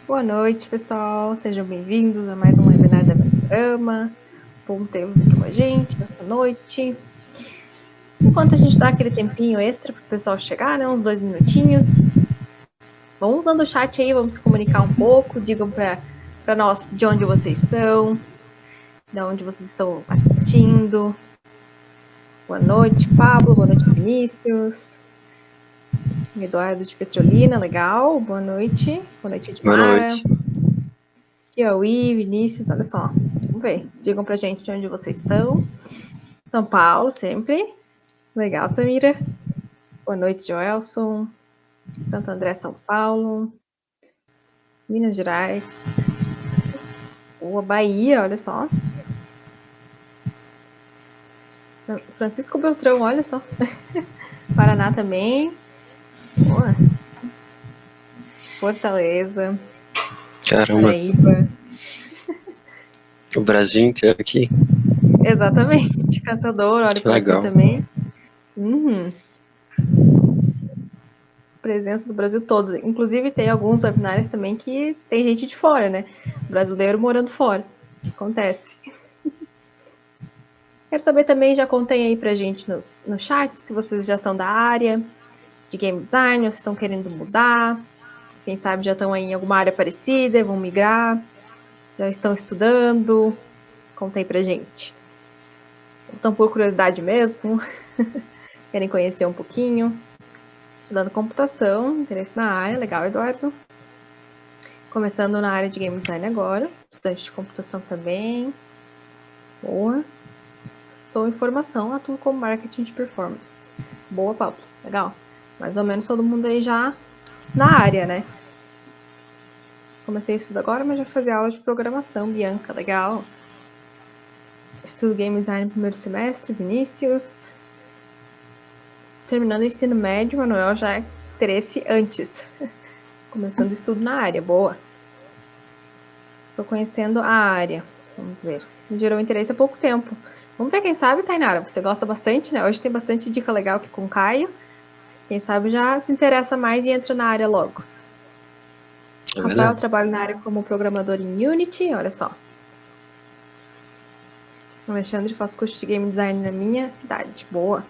Boa noite, pessoal. Sejam bem-vindos a mais um webinar da Mentorama. Bom ter-vos aqui com a gente nessa noite. Enquanto a gente dá aquele tempinho extra para o pessoal chegar, né? Uns 2 minutinhos. Vão usando o chat aí, vamos se comunicar um pouco. Digam para nós de onde vocês são, de onde vocês estão assistindo. Boa noite, Pablo. Boa noite, Vinícius. Eduardo de Petrolina, legal. Boa noite. Boa noite, Boa Edmara. noite. Piauí, Vinícius, olha só. Vamos ver. Digam pra gente de onde vocês são. São Paulo, sempre. Legal, Samira. Boa noite, Joelson. Santo André, São Paulo. Minas Gerais. Boa, Bahia, olha só. Francisco Beltrão, olha só. Paraná também. Boa. Fortaleza. Caramba, Paraíba. o Brasil inteiro aqui. Exatamente. Caçador, olha Que por aqui legal. também. Presença do Brasil todo. Inclusive, tem alguns webinários também que tem gente de fora, né? Brasileiro morando fora. Acontece. Quero saber também, já contem aí pra gente no chat, se vocês já são da área de game design, ou se estão querendo mudar. Quem sabe já estão aí em alguma área parecida, vão migrar, já estão estudando. Conta aí pra gente. Estão por curiosidade mesmo? Querem conhecer um pouquinho? Estudando computação, interesse na área, legal, Eduardo. Começando na área de game design agora, estudante de computação também. Boa. Sou informação, atuo como marketing de performance. Boa, Pablo. Legal. Mais ou menos todo mundo aí já na área, né? Comecei a estudar agora, mas já fazia aula de programação, Bianca, legal. Estudo game design no primeiro semestre, Vinícius. Terminando o ensino médio, Manuel já é interesse antes. Começando o estudo na área, boa. Estou conhecendo a área. Vamos ver. Me gerou interesse há pouco tempo. Vamos ver, quem sabe, Tainara, você gosta bastante, né? Hoje tem bastante dica legal aqui com o Caio. Quem sabe já se interessa mais e entra na área logo. É Rafael verdade. trabalha na área como programador em Unity, olha só. Alexandre faz curso de game design na minha cidade, boa.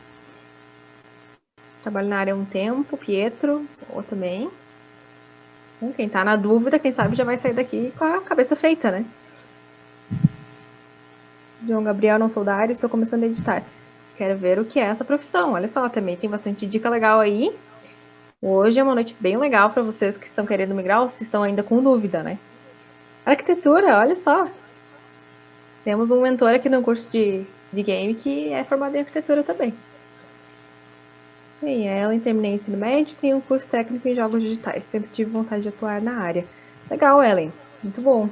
Trabalho na área há um tempo, Pietro, boa também. Quem tá na dúvida, quem sabe já vai sair daqui com a cabeça feita, né? João Gabriel, não sou da área, estou começando a editar. Quero ver o que é essa profissão. Olha só, também tem bastante dica legal aí. Hoje é uma noite bem legal para vocês que estão querendo migrar ou se estão ainda com dúvida, né? Arquitetura, olha só. Temos um mentor aqui no curso de game que é formado em arquitetura também. Isso aí, ela terminei o ensino médio, tem um curso técnico em jogos digitais. Sempre tive vontade de atuar na área. Legal, Ellen. Muito bom.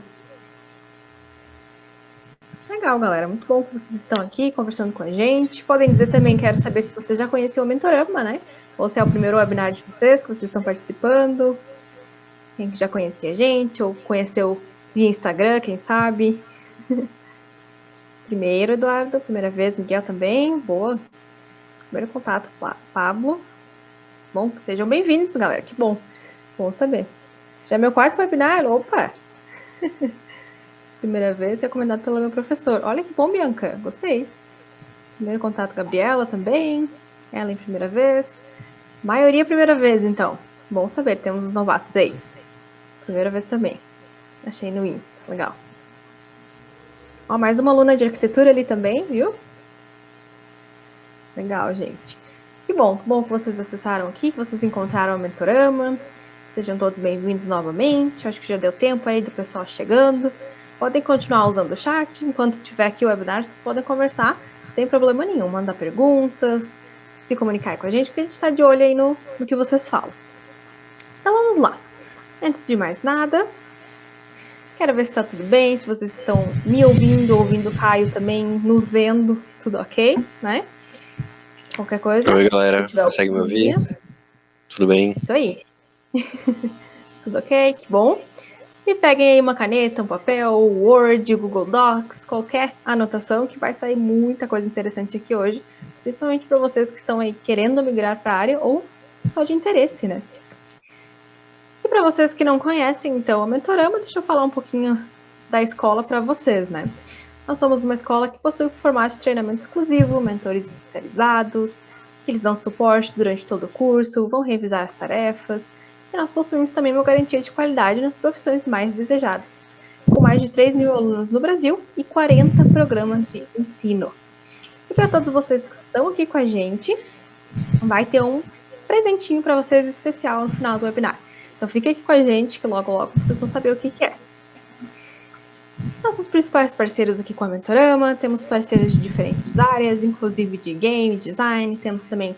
Legal, galera. Muito bom que vocês estão aqui conversando com a gente. Podem dizer também, quero saber se você já conheceu o Mentorama, né? Ou se é o primeiro webinar de vocês que vocês estão participando. Quem já conhecia a gente, ou conheceu via Instagram, quem sabe. Primeiro, Eduardo, primeira vez, Miguel também. Boa. Primeiro contato, Pablo. Bom, sejam bem-vindos, galera. Que bom. Bom saber. Já é meu quarto webinar. Opa! Primeira vez recomendado pelo meu professor. Olha que bom, Bianca. Gostei. Primeiro contato, Gabriela também. Ela em primeira vez. Maioria primeira vez, então. Bom saber, temos os novatos aí. Primeira vez também. Achei no Insta. Legal. Ó, mais uma aluna de arquitetura ali também, viu? Legal, gente. Que bom que vocês acessaram aqui, que vocês encontraram o Mentorama. Sejam todos bem-vindos novamente. Acho que já deu tempo aí do pessoal chegando. Podem continuar usando o chat. Enquanto tiver aqui o webinar, vocês podem conversar sem problema nenhum. Mandar perguntas, se comunicar com a gente, porque a gente está de olho aí no que vocês falam. Então vamos lá. Antes de mais nada, quero ver se está tudo bem, se vocês estão me ouvindo o Caio também, nos vendo, tudo ok, né? Qualquer coisa, Oi, se galera. tiver Consegue me algum ouvir? dia, Tudo bem? isso aí. Tudo ok? Que bom. E peguem aí uma caneta, um papel, Word, Google Docs, qualquer anotação que vai sair muita coisa interessante aqui hoje, principalmente para vocês que estão aí querendo migrar para a área ou só de interesse, né? E para vocês que não conhecem, então, a Mentorama, deixa eu falar um pouquinho da escola para vocês, né? Nós somos uma escola que possui um formato de treinamento exclusivo, mentores especializados, que eles dão suporte durante todo o curso, vão revisar as tarefas, e nós possuímos também uma garantia de qualidade nas profissões mais desejadas, com mais de 3 mil alunos no Brasil e 40 programas de ensino. E para todos vocês que estão aqui com a gente, vai ter um presentinho para vocês especial no final do webinar. Então fique aqui com a gente, que logo logo vocês vão saber o que é. Nossos principais parceiros aqui com a Mentorama, temos parceiros de diferentes áreas, inclusive de game, design, temos também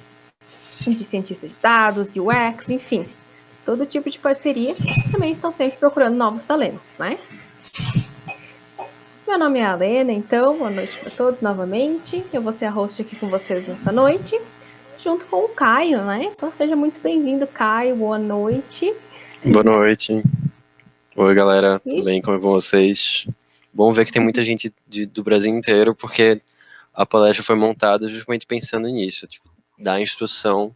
de cientista de dados, UX, enfim, todo tipo de parceria. Também estão sempre procurando novos talentos, né? Meu nome é Alena, então, boa noite para todos novamente. Eu vou ser a host aqui com vocês nessa noite, junto com o Caio, né? Então seja muito bem-vindo, Caio, boa noite. Boa noite. Oi, galera, tudo bem? Como é com vocês? Bom ver que tem muita gente do Brasil inteiro, porque a palestra foi montada justamente pensando nisso, tipo, dar instrução,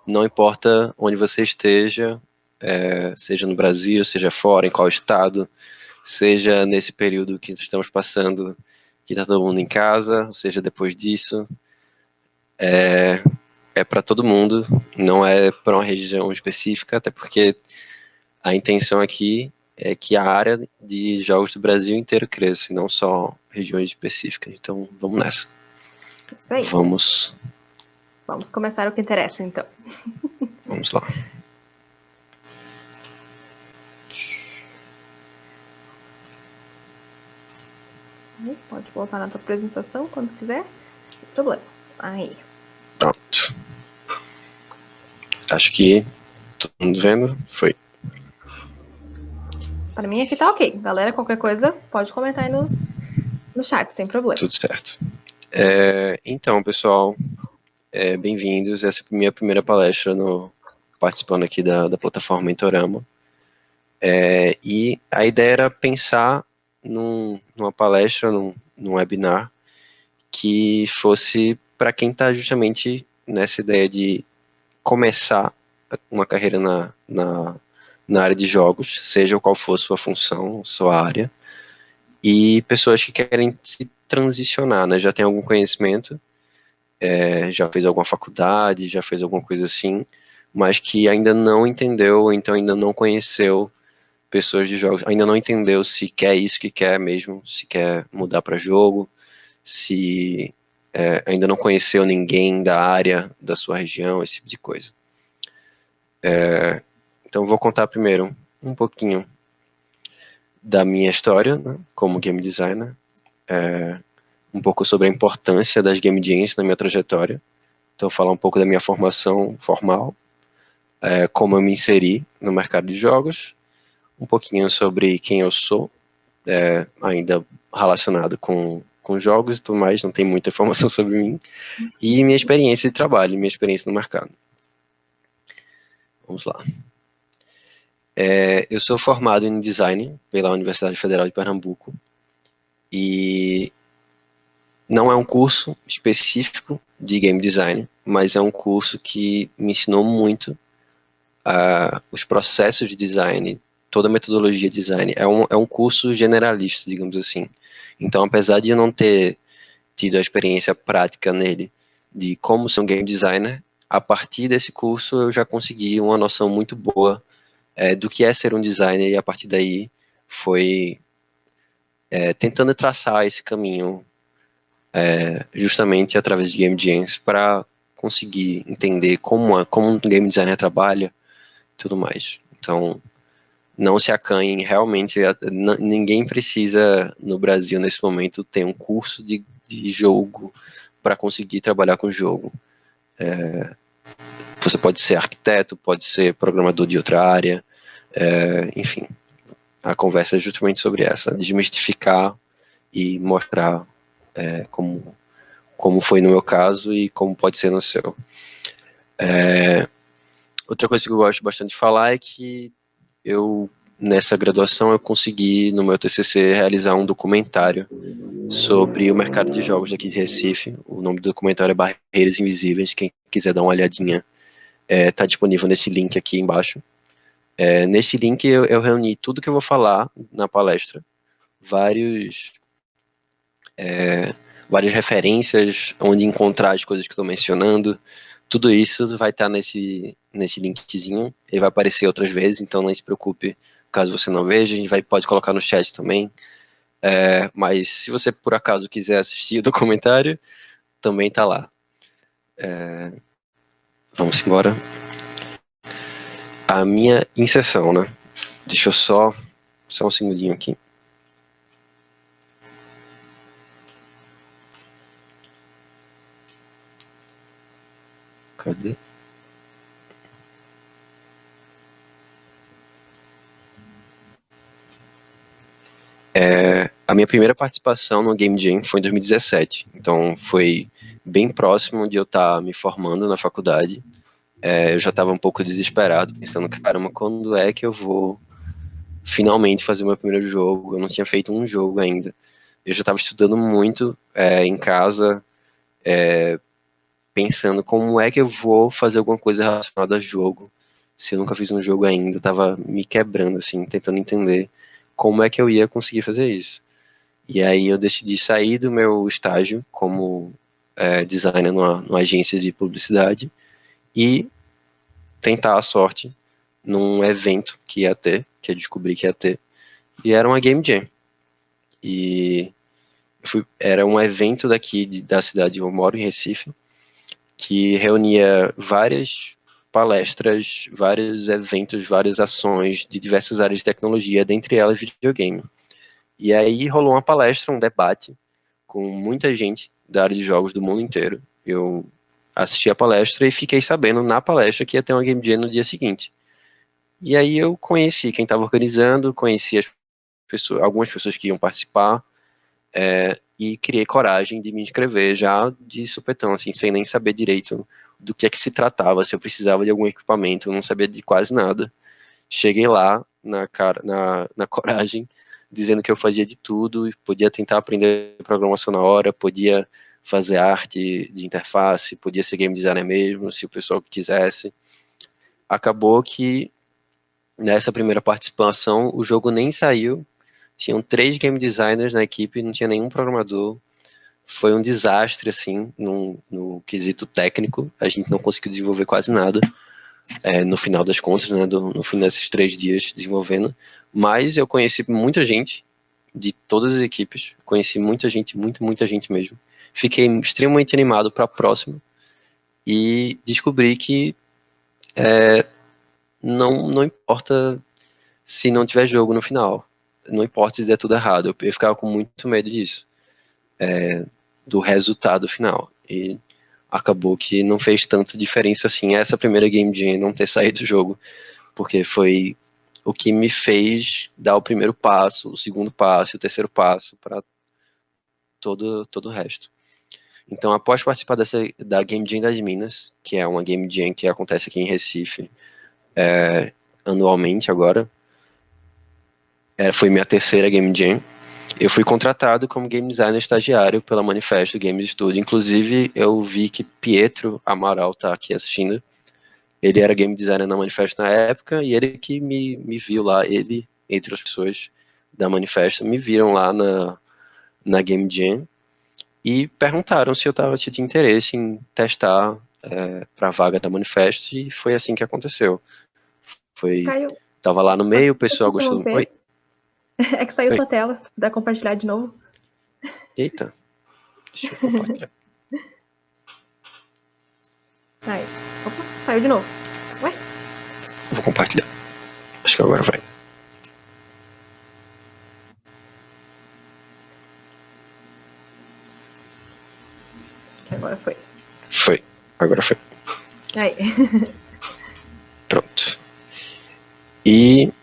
não importa onde você esteja, seja no Brasil, seja fora, em qual estado, seja nesse período que estamos passando, que está todo mundo em casa, seja depois disso, é para todo mundo, não é para uma região específica, até porque a intenção aqui é que a área de jogos do Brasil inteiro cresça, e não só regiões específicas. Então, vamos nessa. Isso aí. Vamos começar o que interessa, então. Vamos lá. Pode voltar na tua apresentação quando quiser, sem problemas. Aí. Pronto. Acho que todo mundo vendo? Foi. Para mim aqui tá ok. Galera, qualquer coisa, pode comentar aí no chat, sem problema. Tudo certo. Então, pessoal, bem-vindos. Essa é a minha primeira palestra participando aqui da plataforma Mentorama. E a ideia era pensar numa palestra, num webinar, que fosse para quem está justamente nessa ideia de começar uma carreira na área de jogos, seja qual for sua função, sua área, e pessoas que querem se transicionar, né? Já tem algum conhecimento, já fez alguma faculdade, já fez alguma coisa assim, mas que ainda não entendeu, então ainda não conheceu pessoas de jogos, ainda não entendeu se quer isso que quer mesmo, se quer mudar para jogo, se ainda não conheceu ninguém da área da sua região, esse tipo de coisa. Então vou contar primeiro um pouquinho da minha história, né, como game designer, um pouco sobre a importância das game jams na minha trajetória. Então falar um pouco da minha formação formal, como eu me inseri no mercado de jogos, um pouquinho sobre quem eu sou, ainda relacionado com jogos e tudo mais, não tem muita informação sobre mim, e minha experiência de trabalho, minha experiência no mercado. Vamos lá. Eu sou formado em design pela Universidade Federal de Pernambuco, e não é um curso específico de game design, mas é um curso que me ensinou muito os processos de design, toda a metodologia de design. É um curso generalista, digamos assim. Então, apesar de eu não ter tido a experiência prática nele de como ser um game designer, a partir desse curso eu já consegui uma noção muito boa do que é ser um designer, e a partir daí foi tentando traçar esse caminho justamente através de game jams para conseguir entender como um game designer trabalha e tudo mais. Então, não se acanhem, realmente, ninguém precisa, no Brasil, nesse momento, ter um curso de jogo para conseguir trabalhar com jogo. Você pode ser arquiteto, pode ser programador de outra área, enfim. A conversa é justamente sobre essa, desmistificar e mostrar como foi no meu caso e como pode ser no seu. Outra coisa que eu gosto bastante de falar é que nessa graduação, eu consegui, no meu TCC, realizar um documentário sobre o mercado de jogos aqui de Recife. O nome do documentário é Barreiras Invisíveis. Quem quiser dar uma olhadinha, está disponível nesse link aqui embaixo. Nesse link eu reuni tudo que eu vou falar na palestra, várias referências, onde encontrar as coisas que eu estou mencionando. Tudo isso vai estar nesse linkzinho. Ele vai aparecer outras vezes, então não se preocupe caso você não veja. A gente pode colocar no chat também. Mas se você por acaso quiser assistir o documentário, também está lá. Vamos embora. A minha inserção, né? Deixa eu só um segundinho aqui. Cadê? A minha primeira participação no Game Jam foi em 2017, então foi bem próximo de eu estar me formando na faculdade. Eu já estava um pouco desesperado, pensando, caramba, quando é que eu vou finalmente fazer o meu primeiro jogo? Eu não tinha feito um jogo ainda. Eu já estava estudando muito em casa, pensando como é que eu vou fazer alguma coisa relacionada a jogo, se eu nunca fiz um jogo ainda. Estava me quebrando, assim, tentando entender como é que eu ia conseguir fazer isso. E aí eu decidi sair do meu estágio como designer numa agência de publicidade e tentar a sorte num evento que ia ter, que eu descobri que ia ter, e era uma Game Jam. E era um evento daqui da cidade onde eu moro, em Recife, que reunia várias palestras, vários eventos, várias ações de diversas áreas de tecnologia, dentre elas videogame. E aí rolou uma palestra, um debate, com muita gente da área de jogos do mundo inteiro. Eu assisti a palestra e fiquei sabendo na palestra que ia ter uma Game Jam no dia seguinte. E aí eu conheci quem estava organizando, conheci algumas pessoas que iam participar, e criei coragem de me inscrever já de supetão, assim, sem nem saber direito do que é que se tratava, se eu precisava de algum equipamento, eu não sabia de quase nada. Cheguei lá na coragem, dizendo que eu fazia de tudo, podia tentar aprender programação na hora, podia fazer arte de interface, podia ser game designer mesmo, se o pessoal quisesse. Acabou que nessa primeira participação o jogo nem saiu, tinham 3 game designers na equipe, não tinha nenhum programador. Foi um desastre, assim, no quesito técnico, a gente não conseguiu desenvolver quase nada. No final das contas, né, no fim desses 3 dias desenvolvendo, mas eu conheci muita gente de todas as equipes, conheci muita gente, muita gente mesmo. Fiquei extremamente animado para a próxima e descobri que não importa se não tiver jogo no final, não importa se der tudo errado, eu ficava com muito medo disso, do resultado final. E acabou que não fez tanta diferença assim essa primeira Game Jam não ter saído do jogo, porque foi o que me fez dar o primeiro passo, o segundo passo e o terceiro passo para todo o resto. Então, após participar da Game Jam das Minas, que é uma Game Jam que acontece aqui em Recife anualmente agora, foi minha terceira Game Jam, eu fui contratado como game designer estagiário pela Manifesto Games Studio. Inclusive, eu vi que Pietro Amaral está aqui assistindo. Ele era game designer na Manifesto na época, e ele que me viu lá, ele, entre as pessoas da Manifesto, me viram lá na Game Jam e perguntaram se eu tinha interesse em testar para a vaga da Manifesto, e foi assim que aconteceu. Caio, Tava lá no só meio, o queria te pessoal gostou. Oi? interromper. É que saiu Oi? tua tela, se tu puder compartilhar de novo. Eita, deixa eu compartilhar. Aí. Opa, saiu de novo. Ué? Vou compartilhar. Acho que agora vai. Que agora foi. Foi. Agora foi. Aí. Pronto. E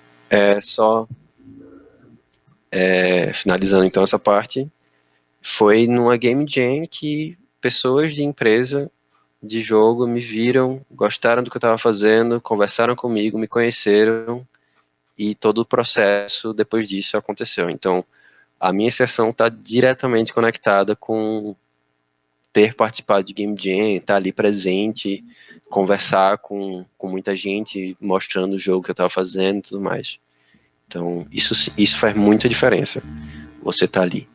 só finalizando então essa parte, foi numa Game Jam que pessoas de empresa de jogo me viram, gostaram do que eu estava fazendo, conversaram comigo, me conheceram, e todo o processo depois disso aconteceu. Então, a minha inserção está diretamente conectada com ter participado de Game Jam, estar ali presente, conversar com muita gente, mostrando o jogo que eu estava fazendo e tudo mais. Então, isso faz muita diferença, você tá ali.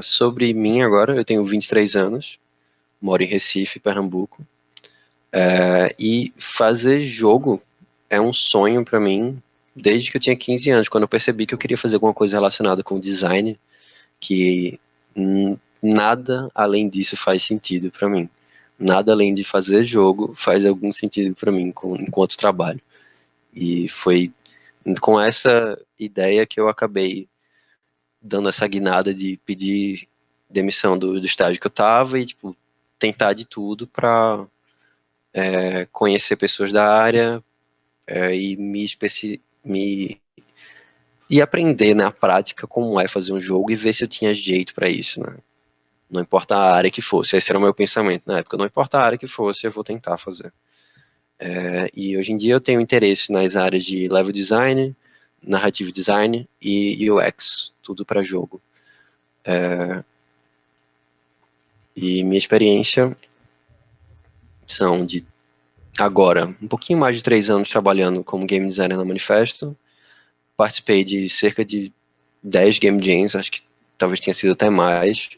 Sobre mim agora, eu tenho 23 anos, moro em Recife, Pernambuco, e fazer jogo é um sonho para mim desde que eu tinha 15 anos, quando eu percebi que eu queria fazer alguma coisa relacionada com design, que nada além disso faz sentido para mim. Nada além de fazer jogo faz algum sentido para mim enquanto trabalho. E foi com essa ideia que eu acabei dando essa guinada de pedir demissão do estágio que eu tava e, tipo, tentar de tudo para conhecer pessoas da área e e aprender na prática como é fazer um jogo e ver se eu tinha jeito para isso, né? Não importa a área que fosse, esse era o meu pensamento na época, não importa a área que fosse, eu vou tentar fazer. E hoje em dia eu tenho interesse nas áreas de level design, narrative design e UX, tudo para jogo. E minha experiência são de agora, um pouquinho mais de 3 anos trabalhando como game designer na Manifesto. Participei de cerca de 10 game jams, acho que talvez tenha sido até mais,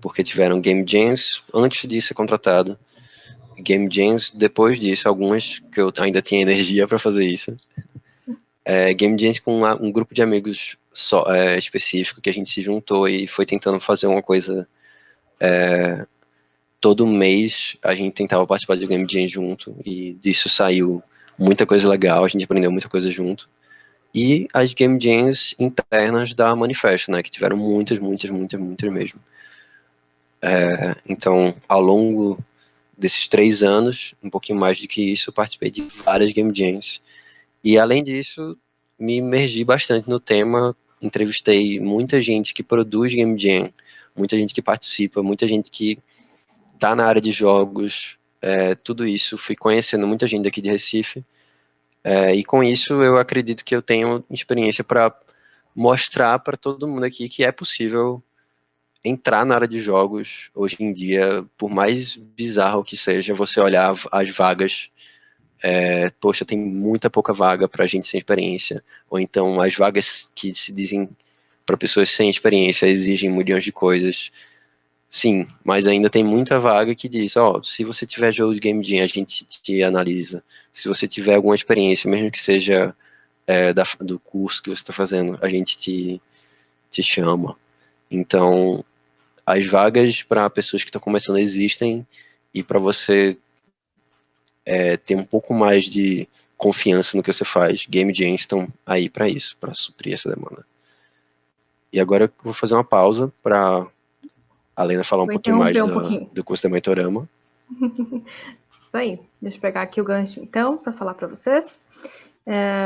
porque tiveram game jams antes de ser contratado, game jams depois disso, algumas que eu ainda tinha energia para fazer isso. Game jams com um grupo de amigos específico que a gente se juntou e foi tentando fazer uma coisa. Todo mês a gente tentava participar de game jam junto e disso saiu muita coisa legal, a gente aprendeu muita coisa junto. E as game jams internas da Manifesto, né, que tiveram muitas mesmo. Então, ao longo desses 3 anos, um pouquinho mais do que isso, eu participei de várias game jams. E além disso, me imergi bastante no tema, entrevistei muita gente que produz game jam, muita gente que participa, muita gente que tá na área de jogos, tudo isso, fui conhecendo muita gente daqui de Recife, e com isso eu acredito que eu tenho experiência para mostrar para todo mundo aqui que é possível entrar na área de jogos hoje em dia, por mais bizarro que seja, você olhar as vagas, poxa, tem muita pouca vaga para gente sem experiência, ou então as vagas que se dizem para pessoas sem experiência exigem milhões de coisas. Sim, mas ainda tem muita vaga que diz, se você tiver jogo de game jam, a gente te analisa. Se você tiver alguma experiência, mesmo que seja do curso que você está fazendo, a gente te chama. Então, as vagas para pessoas que estão começando existem, e para você ter um pouco mais de confiança no que você faz, game jams estão aí para isso, para suprir essa demanda. E agora eu vou fazer uma pausa para a Lena falar um pouquinho mais do curso da Mentorama. Isso aí, deixa eu pegar aqui o gancho então, para falar para vocês.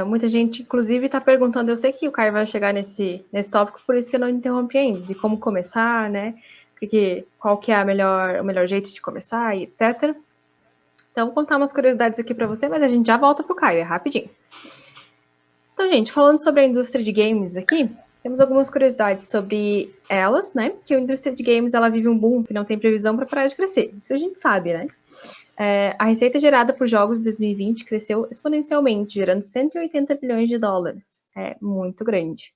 Muita gente, inclusive, está perguntando, eu sei que o Caio vai chegar nesse tópico, por isso que eu não interrompi ainda, de como começar, né? Qual que é o melhor jeito de começar e etc. Então, vou contar umas curiosidades aqui para você, mas a gente já volta pro Caio, é rapidinho. Então, gente, falando sobre a indústria de games aqui, temos algumas curiosidades sobre elas, né? Que a indústria de games, ela vive um boom que não tem previsão para parar de crescer. Isso a gente sabe, né? A receita gerada por jogos em 2020 cresceu exponencialmente, gerando 180 bilhões de dólares. É muito grande.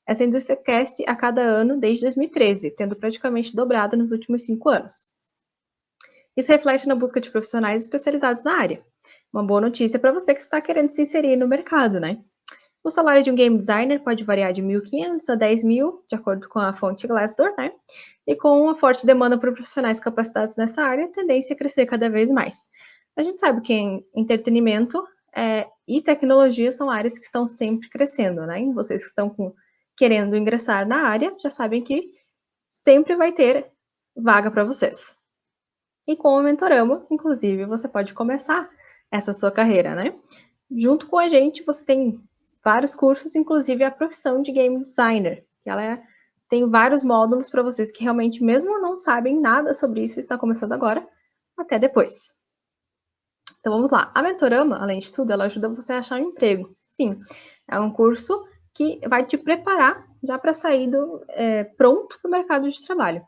Essa indústria cresce a cada ano desde 2013, tendo praticamente dobrado nos últimos 5 anos. Isso reflete na busca de profissionais especializados na área. Uma boa notícia para você que está querendo se inserir no mercado, né? O salário de um game designer pode variar de 1.500 a 10.000, de acordo com a fonte Glassdoor, né? E com uma forte demanda por profissionais capacitados nessa área, a tendência é crescer cada vez mais. A gente sabe que entretenimento e tecnologia são áreas que estão sempre crescendo, né? E vocês que estão querendo ingressar na área já sabem que sempre vai ter vaga para vocês. E com o Mentorama, inclusive, você pode começar essa sua carreira, né? Junto com a gente, você tem vários cursos, inclusive a profissão de game designer, que ela tem vários módulos para vocês que realmente, mesmo não sabem nada sobre isso, está começando agora, até depois. Então vamos lá. A Mentorama, além de tudo, ela ajuda você a achar um emprego. Sim, é um curso que vai te preparar já para sair pronto para o mercado de trabalho.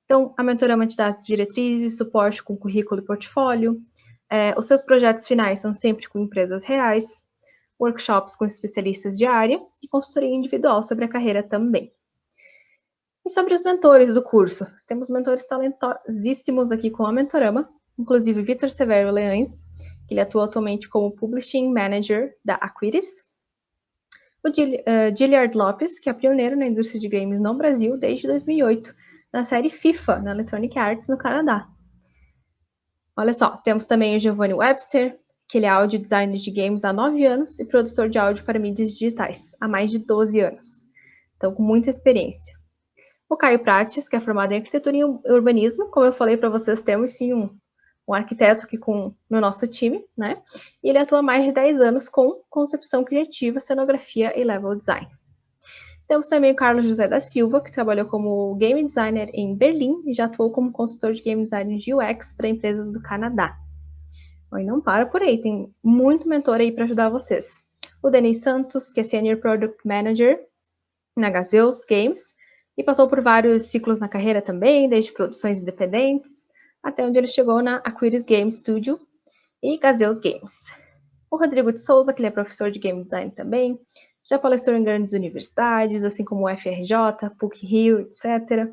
Então, a Mentorama te dá as diretrizes, suporte com currículo e portfólio. Os seus projetos finais são sempre com empresas reais, workshops com especialistas de área e consultoria individual sobre a carreira também. E sobre os mentores do curso, temos mentores talentosíssimos aqui com a Mentorama, inclusive Vitor Severo Leães, que ele atua atualmente como Publishing Manager da Aquiris, o Giliard Lopes, que é pioneiro na indústria de games no Brasil desde 2008, na série FIFA, na Electronic Arts, no Canadá. Olha só, temos também o Giovanni Webster, que ele é audio designer de games há 9 anos e produtor de áudio para mídias digitais há mais de 12 anos. Então, com muita experiência. O Caio Prates, que é formado em arquitetura e urbanismo, como eu falei para vocês, temos sim um arquiteto aqui no nosso time, né? E ele atua há mais de 10 anos com concepção criativa, cenografia e level design. Temos também o Carlos José da Silva, que trabalhou como game designer em Berlim e já atuou como consultor de game design de UX para empresas do Canadá. E não para por aí, tem muito mentor aí para ajudar vocês. O Denis Santos, que é Senior Product Manager na Gazeus Games, e passou por vários ciclos na carreira também, desde produções independentes, até onde ele chegou na Aquiris Game Studio e Gazeus Games. O Rodrigo de Souza, que ele é professor de Game Design também, já palestrou em grandes universidades, assim como o FRJ, PUC-Rio, etc.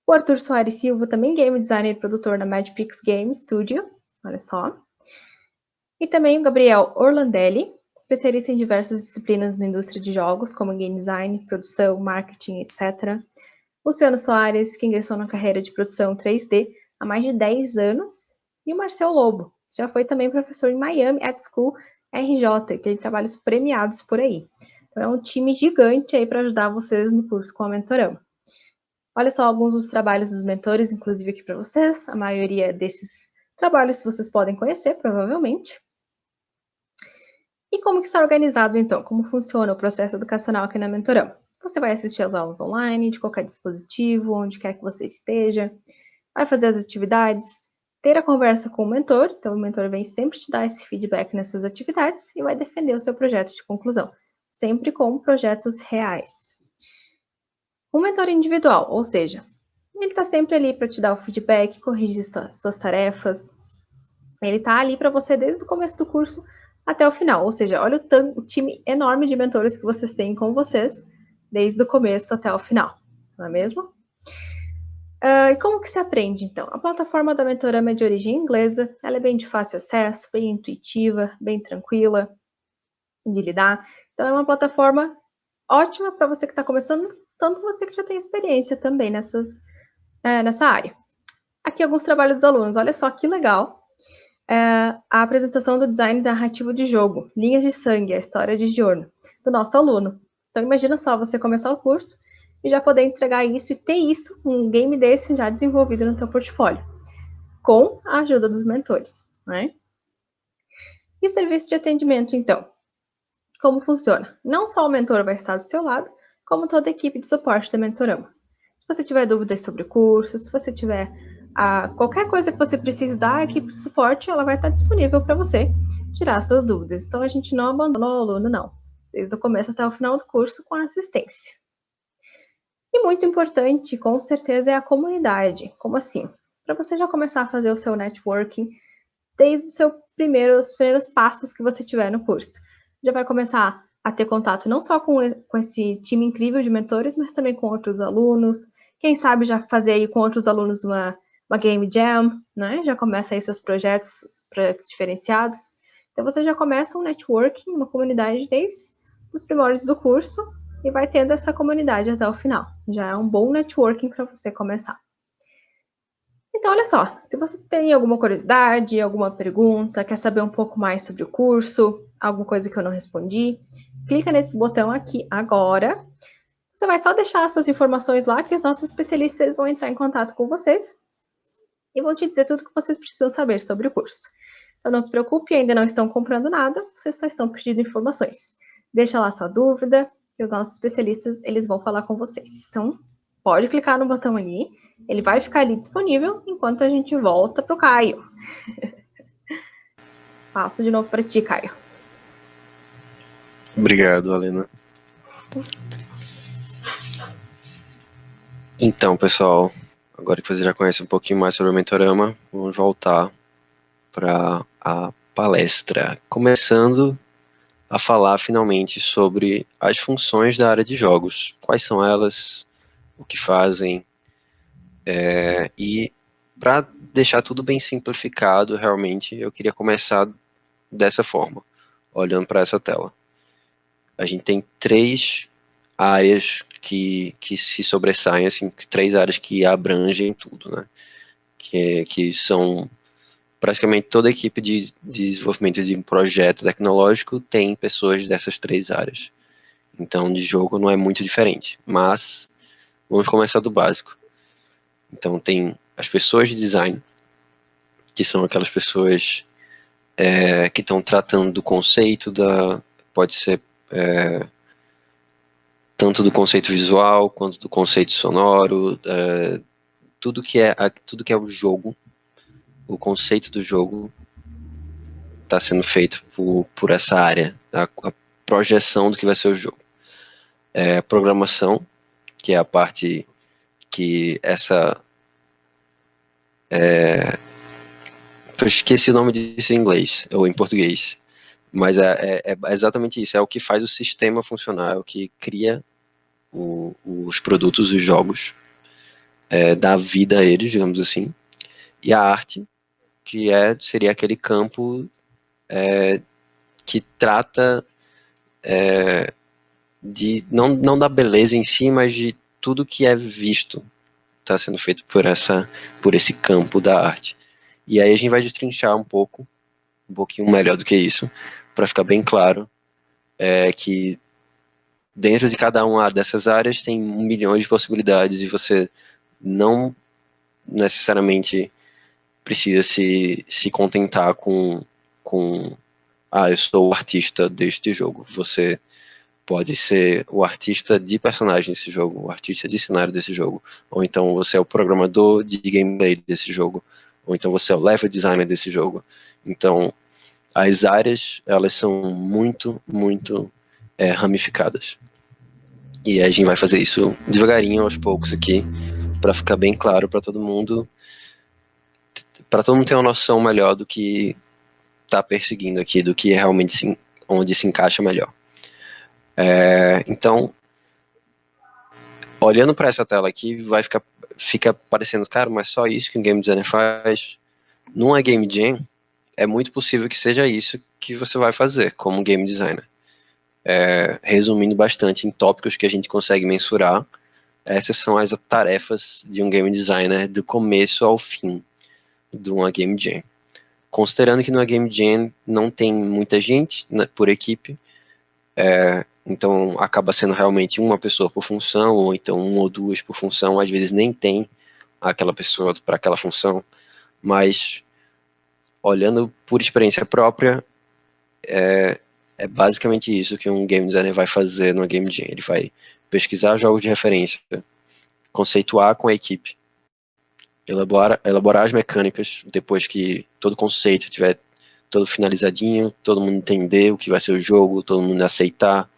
O Arthur Soares Silva, também Game Designer e produtor na Magpix Game Studio, olha só. E também o Gabriel Orlandelli, especialista em diversas disciplinas na indústria de jogos, como game design, produção, marketing, etc. Luciano Soares, que ingressou na carreira de produção 3D há mais de 10 anos. E o Marcel Lobo, já foi também professor em Miami Art School RJ, que tem trabalhos premiados por aí. Então é um time gigante aí para ajudar vocês no curso com a Mentorama. Olha só alguns dos trabalhos dos mentores, inclusive aqui para vocês. A maioria desses trabalhos vocês podem conhecer, provavelmente. E como que está organizado, então? Como funciona o processo educacional aqui na Mentorama? Você vai assistir às aulas online, de qualquer dispositivo, onde quer que você esteja, vai fazer as atividades, ter a conversa com o mentor, então o mentor vem sempre te dar esse feedback nas suas atividades e vai defender o seu projeto de conclusão, sempre com projetos reais. Um mentor individual, ou seja, ele está sempre ali para te dar o feedback, corrigir suas tarefas, ele está ali para você desde o começo do curso até o final, ou seja, olha o time enorme de mentores que vocês têm com vocês, desde o começo até o final, não é mesmo? E como que se aprende, então? A plataforma da Mentorama é de origem inglesa, ela é bem de fácil acesso, bem intuitiva, bem tranquila de lidar. Então, é uma plataforma ótima para você que está começando, tanto você que já tem experiência também nessa área. Aqui alguns trabalhos dos alunos, olha só que legal. A apresentação do design narrativo de jogo, Linhas de Sangue, a história de Giorno, do nosso aluno. Então, imagina só você começar o curso e já poder entregar isso e ter isso, um game desse já desenvolvido no teu portfólio, com a ajuda dos mentores, né? E o serviço de atendimento, então? Como funciona? Não só o mentor vai estar do seu lado, como toda a equipe de suporte da Mentorama. Se você tiver dúvidas sobre o curso, se você tiver qualquer coisa que você precise dar, a equipe de suporte ela vai estar disponível para você tirar suas dúvidas. Então, a gente não abandona o aluno, não. Desde o começo até o final do curso, com assistência. E muito importante, com certeza, é a comunidade. Como assim? Para você já começar a fazer o seu networking desde os primeiros passos que você tiver no curso. Já vai começar a ter contato não só com esse time incrível de mentores, mas também com outros alunos. Quem sabe já fazer aí com outros alunos uma game jam, né? Já começa aí seus projetos diferenciados. Então você já começa um networking, uma comunidade desde os primórdios do curso e vai tendo essa comunidade até o final. Já é um bom networking para você começar. Então, olha só, se você tem alguma curiosidade, alguma pergunta, quer saber um pouco mais sobre o curso, alguma coisa que eu não respondi, clica nesse botão aqui agora. Você vai só deixar essas informações lá, que os nossos especialistas vão entrar em contato com vocês e vão te dizer tudo que vocês precisam saber sobre o curso. Então, não se preocupe, ainda não estão comprando nada, vocês só estão pedindo informações. Deixa lá sua dúvida, que os nossos especialistas, eles vão falar com vocês. Então, pode clicar no botão ali, ele vai ficar ali disponível enquanto a gente volta para o Caio. Passo de novo para ti, Caio. Obrigado, Alena. Então, pessoal, agora agora que você já conhece um pouquinho mais sobre o Mentorama, vamos voltar para a palestra. Começando a falar finalmente sobre as funções da área de jogos. Quais são elas, o que fazem, e para deixar tudo bem simplificado, realmente, eu queria começar dessa forma, olhando para essa tela. A gente tem três áreas que se sobressaem, assim, três áreas que abrangem tudo, né? Que são praticamente toda a equipe de desenvolvimento de um projeto tecnológico tem pessoas dessas três áreas. Então, de jogo não é muito diferente, mas vamos começar do básico. Então, tem as pessoas de design, que são aquelas pessoas que estão tratando do conceito pode ser tanto do conceito visual quanto do conceito sonoro, tudo que é o jogo, o conceito do jogo está sendo feito por essa área, a projeção do que vai ser o jogo. Programação, que é a parte que eu esqueci o nome disso em inglês, ou em português, mas é exatamente isso, é o que faz o sistema funcionar, é o que cria os produtos, os jogos, dá vida a eles, digamos assim. E a arte, que seria aquele campo que trata não da beleza em si, mas de tudo que é visto está sendo feito por esse campo da arte. E aí a gente vai destrinchar um pouquinho melhor do que isso, para ficar bem claro que dentro de cada uma dessas áreas tem milhões de possibilidades e você não necessariamente precisa se contentar com eu sou o artista deste jogo. Você pode ser o artista de personagem desse jogo, o artista de cenário desse jogo, ou então você é o programador de gameplay desse jogo, ou então você é o level designer desse jogo. Então, as áreas, elas são muito, muito ramificadas. E a gente vai fazer isso devagarinho, aos poucos aqui, para ficar bem claro para todo mundo ter uma noção melhor do que está perseguindo aqui, do que realmente onde se encaixa melhor. Então, olhando para essa tela aqui, fica parecendo, cara, mas só isso que um game designer faz? Numa game jam, é muito possível que seja isso que você vai fazer como game designer. Resumindo bastante em tópicos que a gente consegue mensurar, essas são as tarefas de um game designer do começo ao fim de uma game jam. Considerando que numa game jam não tem muita gente, né, por equipe, então acaba sendo realmente uma pessoa por função, ou então uma ou duas por função, às vezes nem tem aquela pessoa para aquela função, mas olhando por experiência própria, é basicamente isso que um game designer vai fazer numa game jam. Ele vai pesquisar jogos de referência, conceituar com a equipe, elaborar as mecânicas depois que todo o conceito estiver todo finalizadinho, todo mundo entender o que vai ser o jogo, todo mundo aceitar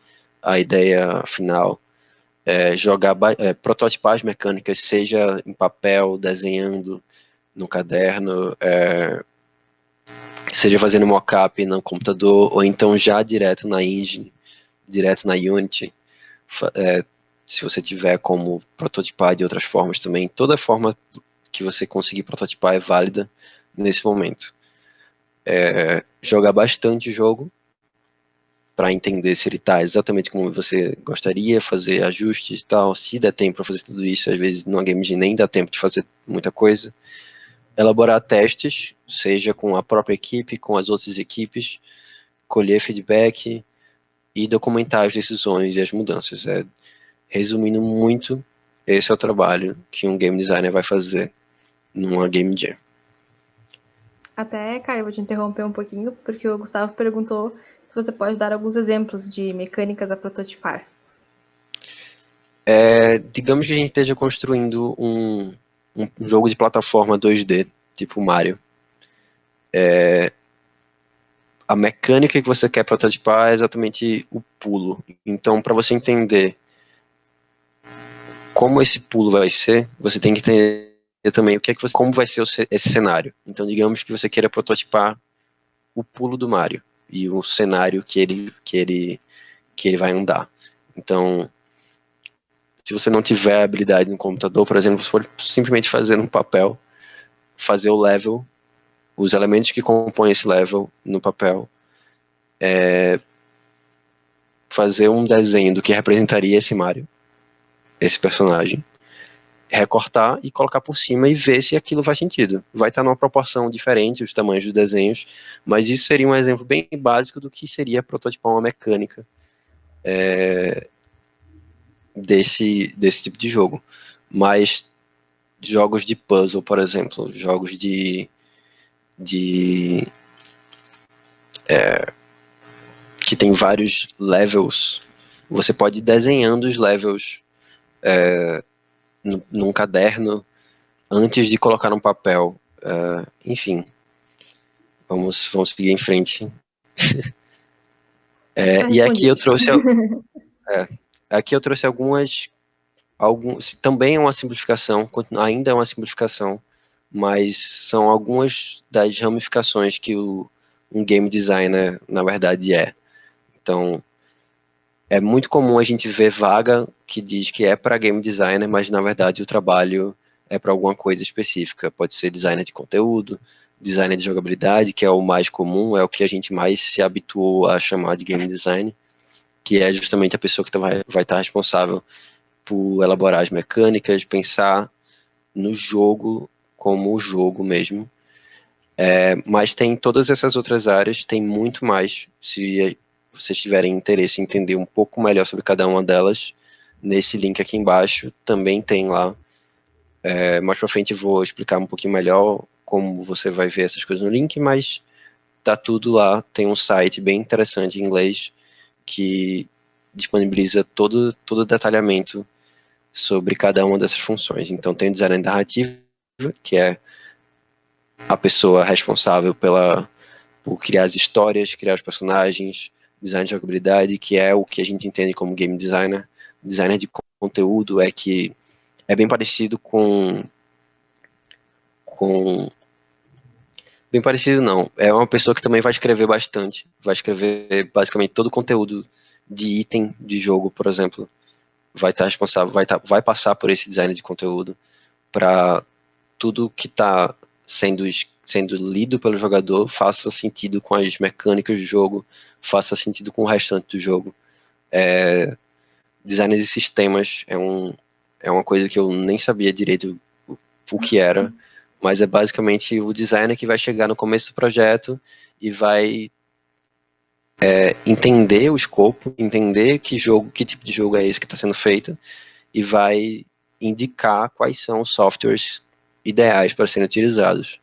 a ideia final, prototipar as mecânicas, seja em papel, desenhando no caderno, seja fazendo mockup no computador, ou então já direto na engine, direto na Unity, se você tiver como prototipar de outras formas também. Toda forma que você conseguir prototipar é válida nesse momento. Jogar bastante jogo para entender se ele está exatamente como você gostaria, fazer ajustes e tal, se der tempo para fazer tudo isso. Às vezes numa game jam nem dá tempo de fazer muita coisa. Elaborar testes, seja com a própria equipe, com as outras equipes, colher feedback e documentar as decisões e as mudanças. Resumindo muito, esse é o trabalho que um game designer vai fazer numa game jam. Até, cara, eu vou te interromper um pouquinho, porque o Gustavo perguntou se você pode dar alguns exemplos de mecânicas a prototipar. Digamos que a gente esteja construindo um jogo de plataforma 2D, tipo Mario. A mecânica que você quer prototipar é exatamente o pulo. Então, para você entender como esse pulo vai ser, você tem que ter também o que é que você, como vai ser esse cenário. Então, digamos que você queira prototipar o pulo do Mario e o cenário que ele vai andar. Então, se você não tiver habilidade no computador, por exemplo, você pode simplesmente fazer no papel, fazer o level, os elementos que compõem esse level no papel, fazer um desenho do que representaria esse Mario, esse personagem, recortar e colocar por cima e ver se aquilo faz sentido. Vai estar numa proporção diferente, os tamanhos dos desenhos, mas isso seria um exemplo bem básico do que seria prototipar uma mecânica desse tipo de jogo. Mas jogos de puzzle, por exemplo, jogos que tem vários levels, você pode ir desenhando os levels num caderno antes de colocar no papel. Enfim, vamos seguir em frente. E aqui eu trouxe também é uma simplificação, ainda é uma simplificação, mas são algumas das ramificações que um game designer, na verdade, é. Então, é muito comum a gente ver vaga que diz que é para game designer, mas na verdade o trabalho é para alguma coisa específica. Pode ser designer de conteúdo, designer de jogabilidade, que é o mais comum, é o que a gente mais se habituou a chamar de game design, que é justamente a pessoa que vai estar responsável por elaborar as mecânicas, pensar no jogo como o jogo mesmo. Mas tem todas essas outras áreas, tem muito mais. Se vocês tiverem interesse em entender um pouco melhor sobre cada uma delas, nesse link aqui embaixo também tem lá. Mais pra frente eu vou explicar um pouquinho melhor como você vai ver essas coisas no link, mas tá tudo lá. Tem um site bem interessante em inglês que disponibiliza todo o detalhamento sobre cada uma dessas funções. Então tem o design narrativo, que é a pessoa responsável por criar as histórias, criar os personagens, design de jogabilidade, que é o que a gente entende como game designer. Designer de conteúdo que é bem parecido com bem parecido não, é uma pessoa que também vai escrever bastante, vai escrever basicamente todo o conteúdo de item de jogo, por exemplo, vai estar responsável, vai passar por esse design de conteúdo para tudo que está sendo lido pelo jogador faça sentido com as mecânicas do jogo, faça sentido com o restante do jogo. Design de sistemas é uma coisa que eu nem sabia direito o que era, mas é basicamente o designer que vai chegar no começo do projeto e vai entender o escopo, entender que tipo de jogo é esse que está sendo feito e vai indicar quais são os softwares ideais para serem utilizados,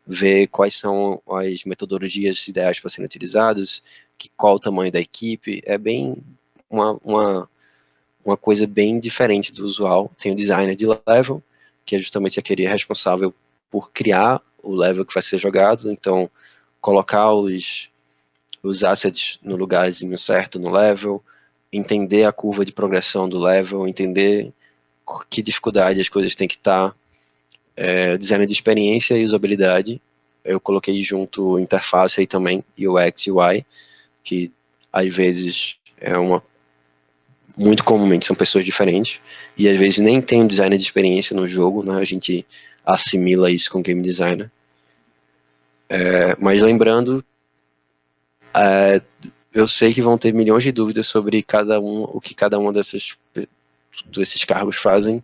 ver quais são as metodologias ideais para serem utilizadas, qual o tamanho da equipe, é bem uma coisa bem diferente do usual. Tem o designer de level, que é justamente aquele responsável por criar o level que vai ser jogado, então colocar os assets no lugarzinho certo no level, entender a curva de progressão do level, entender que dificuldade as coisas têm que estar, design de experiência e usabilidade. Eu coloquei junto interface aí também, UX e UI, que às vezes muito comumente são pessoas diferentes, e às vezes nem tem um designer de experiência no jogo, né? A gente assimila isso com game designer. Mas lembrando, eu sei que vão ter milhões de dúvidas sobre o que cada um desses cargos fazem.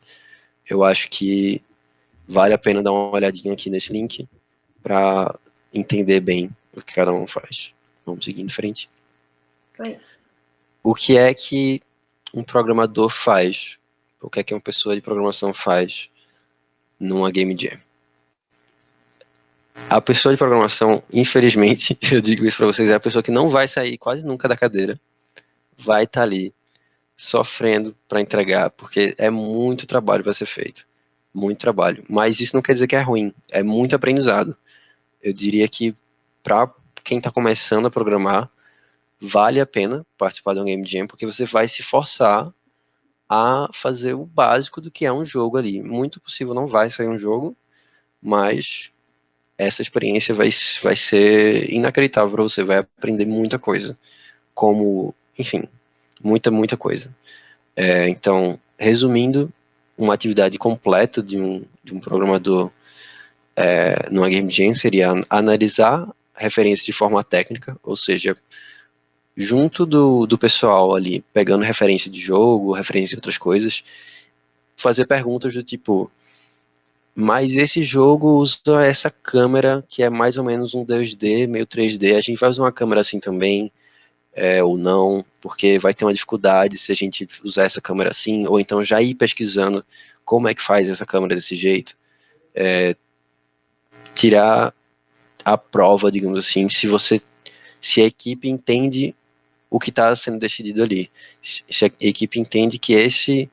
Eu acho que vale a pena dar uma olhadinha aqui nesse link para entender bem o que cada um faz. Vamos seguir em frente. Isso aí. O que é que um programador faz? O que é que uma pessoa de programação faz numa game jam? A pessoa de programação, infelizmente, eu digo isso para vocês, é a pessoa que não vai sair quase nunca da cadeira. Vai estar ali sofrendo para entregar, porque é muito trabalho para ser feito. Muito trabalho. Mas isso não quer dizer que é ruim. É muito aprendizado. Eu diria que para quem está começando a programar, vale a pena participar de um game jam, porque você vai se forçar a fazer o básico do que é um jogo ali. Muito possível não vai sair um jogo, mas essa experiência vai ser inacreditável para você, vai aprender muita coisa, como, enfim, muita coisa. Então, resumindo, uma atividade completa de um programador numa Game Jam seria analisar referências de forma técnica, ou seja, junto do pessoal ali, pegando referência de jogo, referência de outras coisas, fazer perguntas do tipo, mas esse jogo usa essa câmera que é mais ou menos um 2D, meio 3D, a gente vai usar uma câmera assim também, ou não, porque vai ter uma dificuldade se a gente usar essa câmera assim, ou então já ir pesquisando como é que faz essa câmera desse jeito. Tirar a prova, digamos assim, se a equipe entende o que está sendo decidido ali. Se a equipe entende que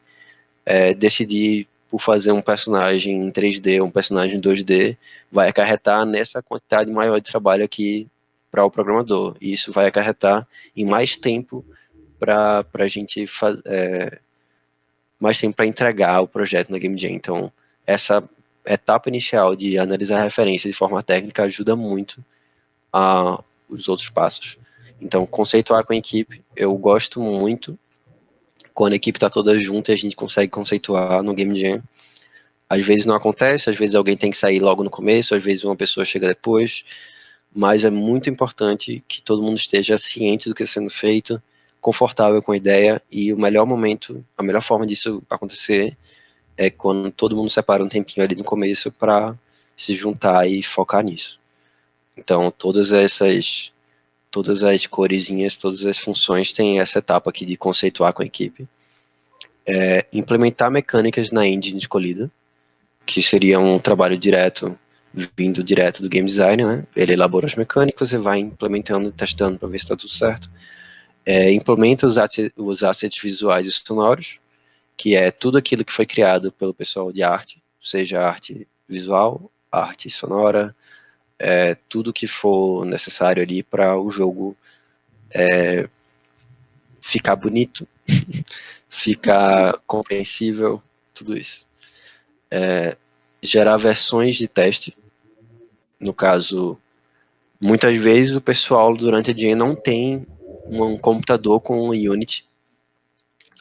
decidir por fazer um personagem em 3D ou um personagem em 2D vai acarretar nessa quantidade maior de trabalho aqui para o programador. E isso vai acarretar em mais tempo para a gente fazer. Mais tempo para entregar o projeto na Game Jam. Então, essa etapa inicial de analisar a referência de forma técnica ajuda muito os outros passos. Então, conceituar com a equipe, eu gosto muito quando a equipe está toda junta e a gente consegue conceituar no Game Jam. Às vezes não acontece, às vezes alguém tem que sair logo no começo, às vezes uma pessoa chega depois, mas é muito importante que todo mundo esteja ciente do que está sendo feito, confortável com a ideia, e o melhor momento, a melhor forma disso acontecer é quando todo mundo separa um tempinho ali no começo para se juntar e focar nisso. Então, todas as coresinhas, todas as funções têm essa etapa aqui de conceituar com a equipe. Implementar mecânicas na engine escolhida, que seria um trabalho vindo direto do game design, né? Ele elabora as mecânicas e vai implementando e testando para ver se está tudo certo. Implementa os assets visuais e sonoros, que é tudo aquilo que foi criado pelo pessoal de arte, seja arte visual, arte sonora, tudo que for necessário ali para o jogo ficar bonito, ficar compreensível, tudo isso. Gerar versões de teste, no caso, muitas vezes o pessoal durante a dia não tem um computador com Unity,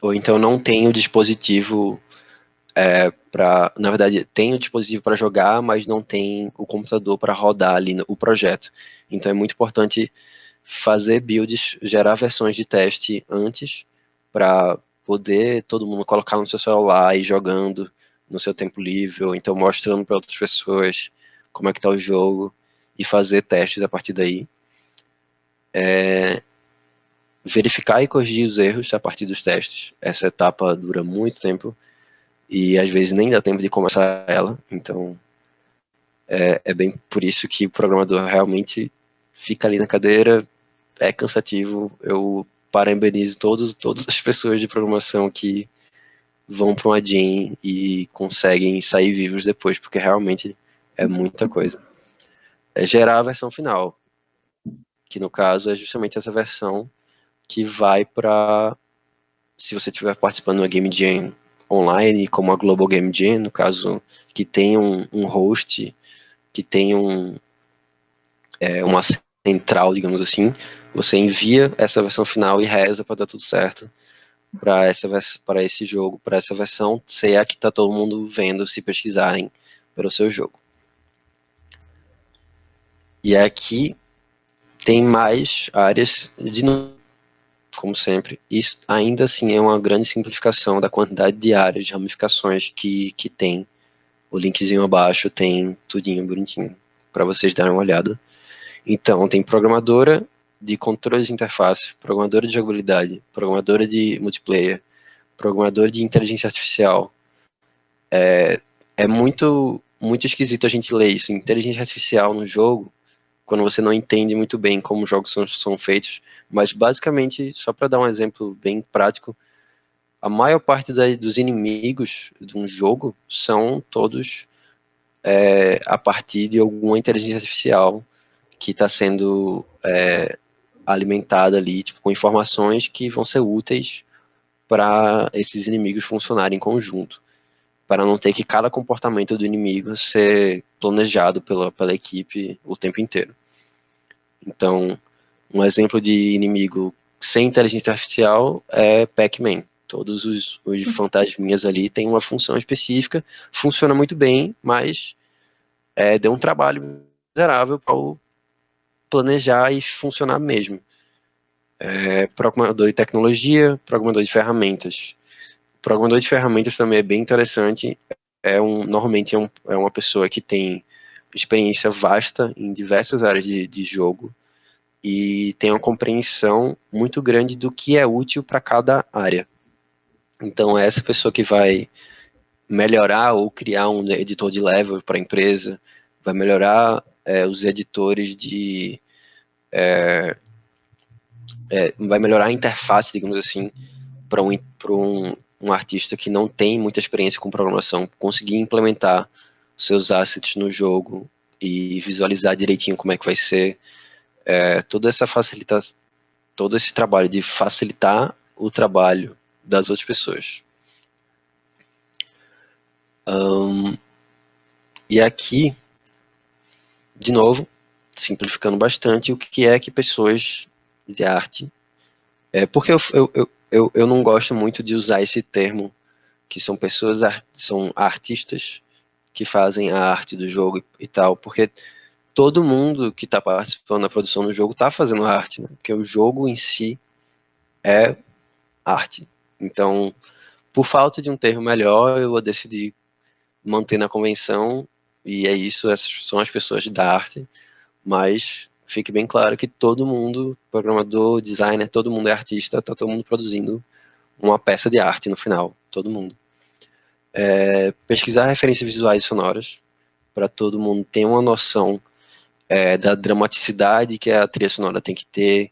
ou então não tem o dispositivo na verdade, tem o dispositivo para jogar, mas não tem o computador para rodar ali o projeto. Então é muito importante fazer builds, gerar versões de teste antes, para poder todo mundo colocar no seu celular e ir jogando no seu tempo livre, ou então mostrando para outras pessoas como é que está o jogo, e fazer testes a partir daí. Verificar e corrigir os erros a partir dos testes. Essa etapa dura muito tempo, e às vezes nem dá tempo de começar ela, então é bem por isso que o programador realmente fica ali na cadeira, é cansativo. Eu parabenizo todas as pessoas de programação que vão para uma jam e conseguem sair vivos depois, porque realmente é muita coisa. Gerar a versão final, que no caso é justamente essa versão que vai para, se você estiver participando de uma Game Jam online, como a Global Game Jam, no caso, que tem um host, que tem uma central, digamos assim, você envia essa versão final e reza para dar tudo certo para esse jogo, para essa versão ser a que está todo mundo vendo se pesquisarem pelo seu jogo. E aqui tem mais áreas de novo, como sempre. Isso ainda assim é uma grande simplificação da quantidade de áreas, de ramificações que tem. O linkzinho abaixo tem tudinho bonitinho para vocês darem uma olhada. Então, tem programadora de controles de interface, programadora de jogabilidade, programadora de multiplayer, programadora de inteligência artificial. É muito esquisito a gente ler isso, inteligência artificial no jogo, quando você não entende muito bem como os jogos são feitos. Mas, basicamente, só para dar um exemplo bem prático, a maior parte dos inimigos de um jogo são todos a partir de alguma inteligência artificial que está sendo alimentada ali, tipo, com informações que vão ser úteis para esses inimigos funcionarem em conjunto. para não ter que cada comportamento do inimigo ser planejado pela equipe o tempo inteiro. Então, um exemplo de inimigo sem inteligência artificial é Pac-Man. Todos os fantasminhas ali têm uma função específica, funciona muito bem, mas deu um trabalho miserável para planejar e funcionar mesmo. Programador de tecnologia, programador de ferramentas. Programador de ferramentas também é bem interessante. Normalmente é uma pessoa que tem experiência vasta em diversas áreas de jogo e tem uma compreensão muito grande do que é útil para cada área. Então é essa pessoa que vai melhorar ou criar um editor de level para a empresa, vai melhorar os editores vai melhorar a interface, digamos assim, para um artista que não tem muita experiência com programação, conseguir implementar seus assets no jogo e visualizar direitinho como é que vai ser. Toda essa facilitação, todo esse trabalho de facilitar o trabalho das outras pessoas. E aqui, de novo, simplificando bastante, o que é que pessoas de arte... porque eu não gosto muito de usar esse termo, que são pessoas, são artistas que fazem a arte do jogo e tal, porque todo mundo que está participando da produção do jogo está fazendo arte, né? Porque o jogo em si é arte. Então, por falta de um termo melhor, eu decidi manter na convenção, e é isso, essas são as pessoas da arte, mas fique bem claro que todo mundo, programador, designer, todo mundo é artista, está todo mundo produzindo uma peça de arte no final, todo mundo. Pesquisar referências visuais e sonoras, para todo mundo ter uma noção da dramaticidade que a trilha sonora tem que ter,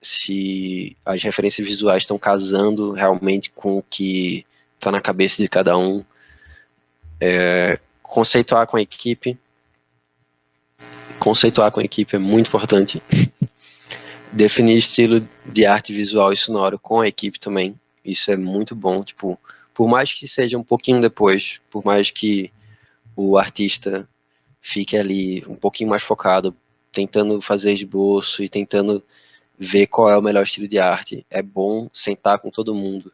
se as referências visuais estão casando realmente com o que está na cabeça de cada um. Conceituar com a equipe. Conceituar com a equipe é muito importante. Definir estilo de arte visual e sonoro com a equipe também. Isso é muito bom. Tipo, por mais que seja um pouquinho depois, por mais que o artista fique ali um pouquinho mais focado, tentando fazer esboço e tentando ver qual é o melhor estilo de arte, é bom sentar com todo mundo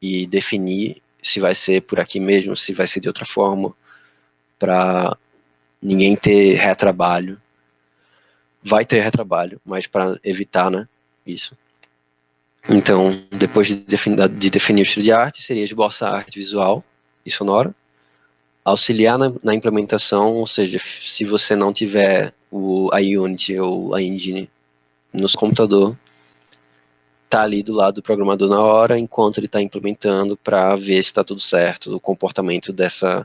e definir se vai ser por aqui mesmo, se vai ser de outra forma, para ninguém ter retrabalho. Vai ter retrabalho, mas para evitar, né, isso. Então, depois de definir o estilo de arte, seria esboçar a arte visual e sonora, auxiliar na implementação, ou seja, se você não tiver a Unity ou a Engine no seu computador, tá ali do lado do programador na hora, enquanto ele está implementando, para ver se está tudo certo, o comportamento desse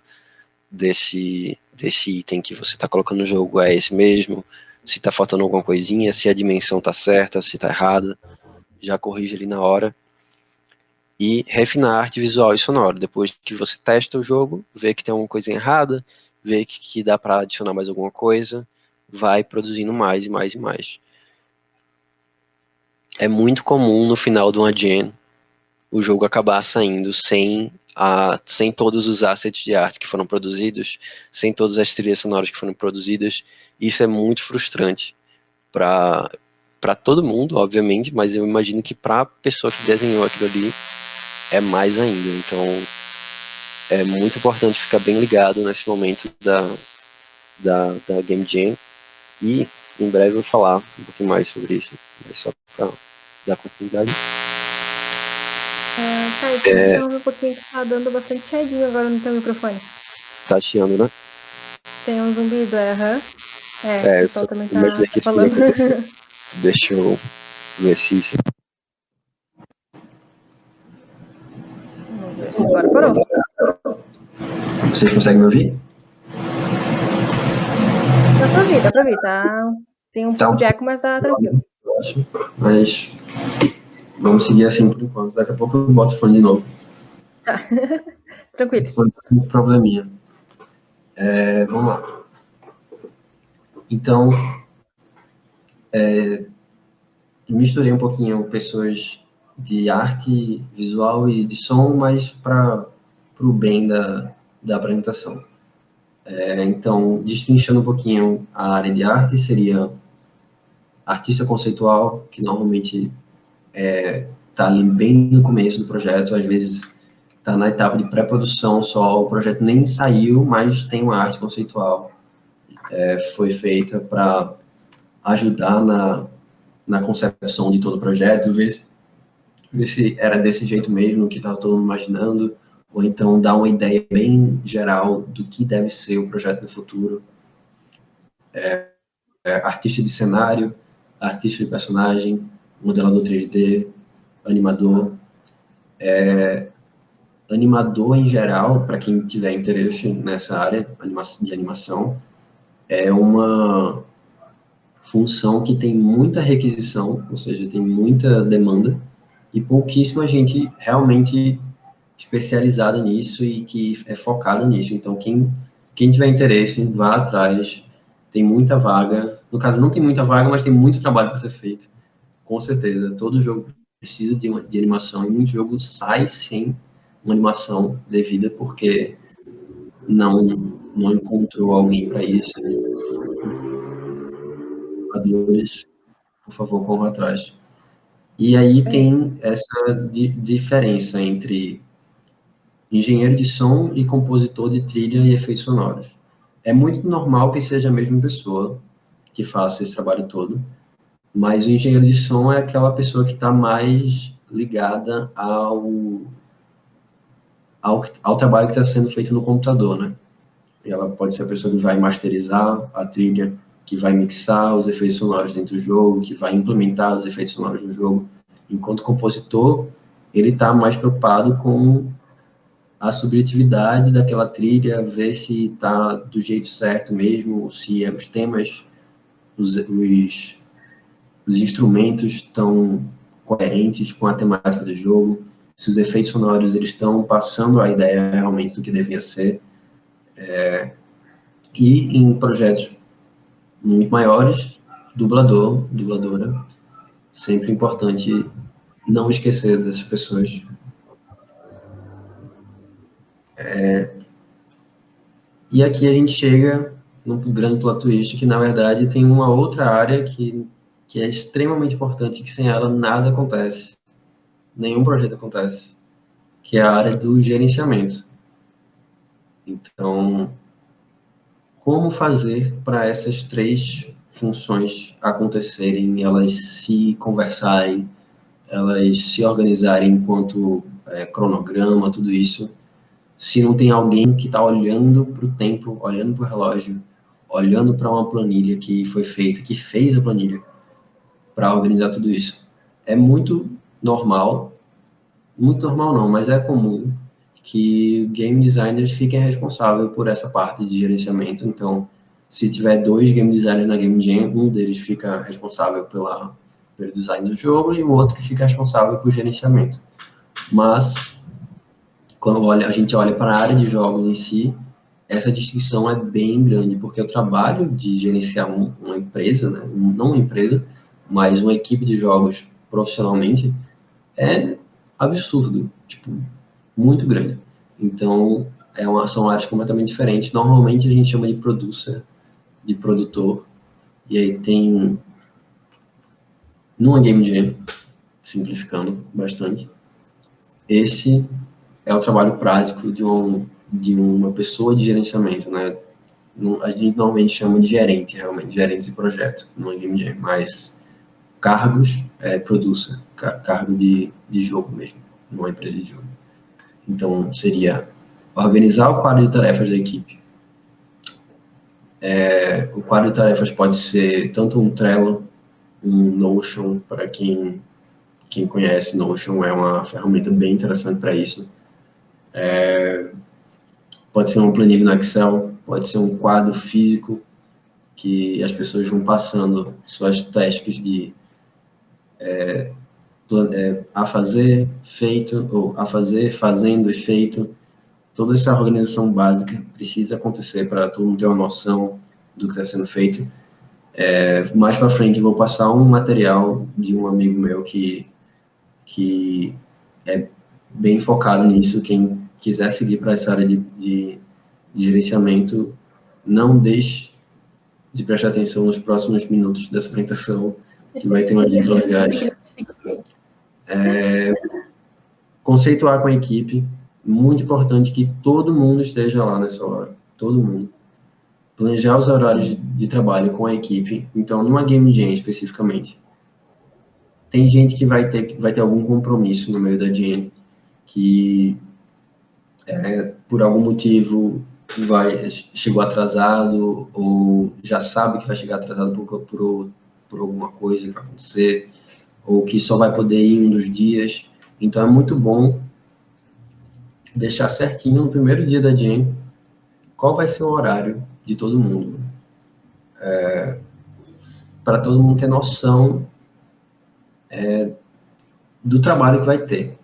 item que você está colocando no jogo é esse mesmo, se está faltando alguma coisinha, se a dimensão está certa, se está errada, já corrige ali na hora. E refinar a arte visual e sonora. Depois que você testa o jogo, vê que tem alguma coisa errada, vê que dá para adicionar mais alguma coisa, vai produzindo mais e mais e mais. É muito comum no final de uma gen o jogo acabar saindo sem todos os assets de arte que foram produzidos, sem todas as trilhas sonoras que foram produzidas. Isso é muito frustrante para todo mundo, obviamente, mas eu imagino que para a pessoa que desenhou aquilo ali é mais ainda. Então é muito importante ficar bem ligado nesse momento da Game Jam, e em breve eu vou falar um pouquinho mais sobre isso, mas só para dar continuidade. Interrompe um pouquinho que tá dando bastante chiadinho agora no teu microfone. Tá chiando, né? Tem um zumbido, o pessoal também tá falando. Deixa eu ver se isso... Vamos ver se agora parou. Vocês conseguem me ouvir? Dá pra ouvir, tá? Tem um pouco de eco, mas tá tranquilo. Eu acho, mas vamos seguir assim por enquanto. Daqui a pouco eu boto o fone de novo. Tá. Tranquilo. Esse foi um probleminha. Vamos lá. Então, misturei um pouquinho pessoas de arte visual e de som, mas para para o bem da apresentação. Então, destrinchando um pouquinho a área de arte, seria artista conceitual, que normalmente está ali bem no começo do projeto, às vezes está na etapa de pré-produção só, o projeto nem saiu, mas tem uma arte conceitual. Foi feita para ajudar na concepção de todo o projeto, ver se era desse jeito mesmo, que estava todo mundo imaginando, ou então dar uma ideia bem geral do que deve ser o projeto no futuro. Artista de cenário, artista de personagem, modelador 3D, animador. Animador em geral, para quem tiver interesse nessa área de animação, é uma função que tem muita requisição, ou seja, tem muita demanda, e pouquíssima gente realmente especializada nisso e que é focada nisso. Então, quem tiver interesse, vá atrás, tem muita vaga. No caso, não tem muita vaga, mas tem muito trabalho para ser feito. Com certeza, todo jogo precisa de animação, e muito jogo sai sem uma animação devida, porque não encontrou alguém para isso. Por favor, corram atrás. E aí tem essa diferença entre engenheiro de som e compositor de trilha e efeitos sonoros. É muito normal que seja a mesma pessoa que faça esse trabalho todo, mas o engenheiro de som é aquela pessoa que está mais ligada ao trabalho que está sendo feito no computador, né? E ela pode ser a pessoa que vai masterizar a trilha, que vai mixar os efeitos sonoros dentro do jogo, que vai implementar os efeitos sonoros no jogo. Enquanto compositor, ele está mais preocupado com a subjetividade daquela trilha, ver se está do jeito certo mesmo, se os temas, os instrumentos estão coerentes com a temática do jogo, se os efeitos sonoros eles estão passando a ideia realmente do que devia ser. E em projetos muito maiores, dubladora, sempre importante não esquecer dessas pessoas. E aqui a gente chega num grande plot twist, que na verdade tem uma outra área que é extremamente importante, que sem ela nada acontece, nenhum projeto acontece, que é a área do gerenciamento. Então, como fazer para essas três funções acontecerem, elas se conversarem, elas se organizarem enquanto cronograma, tudo isso, se não tem alguém que está olhando para o tempo, olhando para o relógio, olhando para uma planilha que foi feita, que fez a planilha, para organizar tudo isso. É muito normal não, mas é comum que game designers fiquem responsáveis por essa parte de gerenciamento. Então, se tiver 2 game designers na Game Jam, um deles fica responsável pelo design do jogo e o outro fica responsável por gerenciamento. Mas, quando a gente olha para a área de jogos em si, essa distinção é bem grande, porque o trabalho de gerenciar uma empresa, né, não uma empresa, mas uma equipe de jogos profissionalmente, é absurdo, tipo, muito grande. Então, são áreas completamente diferentes. Normalmente a gente chama de producer, de produtor, e aí tem, numa Game Jam, simplificando bastante, esse é o trabalho prático de uma pessoa de gerenciamento, né? A gente normalmente chama de gerente, realmente, gerente de projeto, numa Game Jam, mas cargos producer, cargo de jogo mesmo, numa empresa de jogo. Então, seria organizar o quadro de tarefas da equipe. O quadro de tarefas pode ser tanto um Trello, um Notion, para quem conhece, Notion é uma ferramenta bem interessante para isso. Pode ser uma planilha no Excel, pode ser um quadro físico que as pessoas vão passando suas tasks de a fazer, feito, ou a fazer, fazendo e feito. Toda essa organização básica precisa acontecer para todo mundo ter uma noção do que está sendo feito. Mais para frente, eu vou passar um material de um amigo meu que é bem focado nisso. Quem quiser seguir para essa área de gerenciamento, não deixe de prestar atenção nos próximos minutos dessa apresentação, que vai ter uma dica legais. Conceituar com a equipe, muito importante que todo mundo esteja lá nessa hora, todo mundo. Planejar os horários de trabalho com a equipe, então numa Game Jam especificamente. Tem gente que vai ter algum compromisso no meio da Jam, que por algum motivo chegou atrasado, ou já sabe que vai chegar atrasado por alguma coisa que vai acontecer, ou que só vai poder ir um dos dias. Então é muito bom deixar certinho no primeiro dia da Jam qual vai ser o horário de todo mundo. Para todo mundo ter noção do trabalho que vai ter.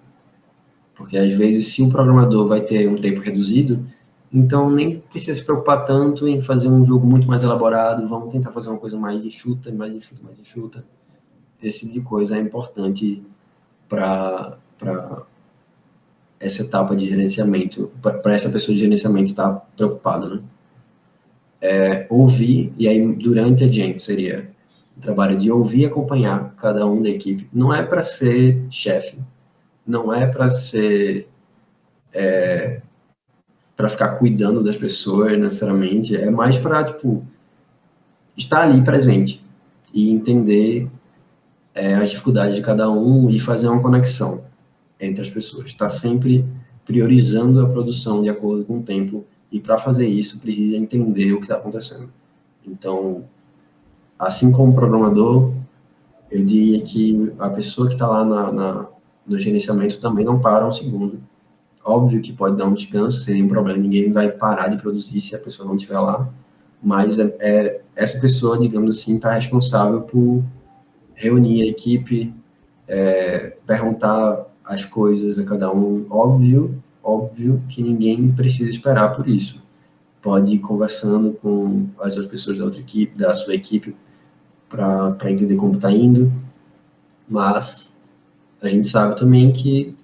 Porque às vezes, se o programador vai ter um tempo reduzido, então nem precisa se preocupar tanto em fazer um jogo muito mais elaborado, vamos tentar fazer uma coisa mais enxuta, mais enxuta. Esse tipo de coisa é importante para essa etapa de gerenciamento, para essa pessoa de gerenciamento estar preocupada, né? Ouvir, e aí durante a Jam seria o trabalho de ouvir e acompanhar cada um da equipe. Não é para ser chefe, não é para ser para ficar cuidando das pessoas necessariamente, é mais para tipo estar ali presente e entender as dificuldades de cada um e fazer uma conexão entre as pessoas. Está sempre priorizando a produção de acordo com o tempo, e para fazer isso precisa entender o que está acontecendo. Então, assim como programador, eu diria que a pessoa que está lá no gerenciamento também não para um segundo. Óbvio que pode dar um descanso, sem nenhum problema, ninguém vai parar de produzir se a pessoa não estiver lá, mas essa pessoa, digamos assim, está responsável por reunir a equipe, perguntar as coisas a cada um. Óbvio que ninguém precisa esperar por isso. Pode ir conversando com as outras pessoas da outra equipe, da sua equipe, para entender como está indo, mas a gente sabe também que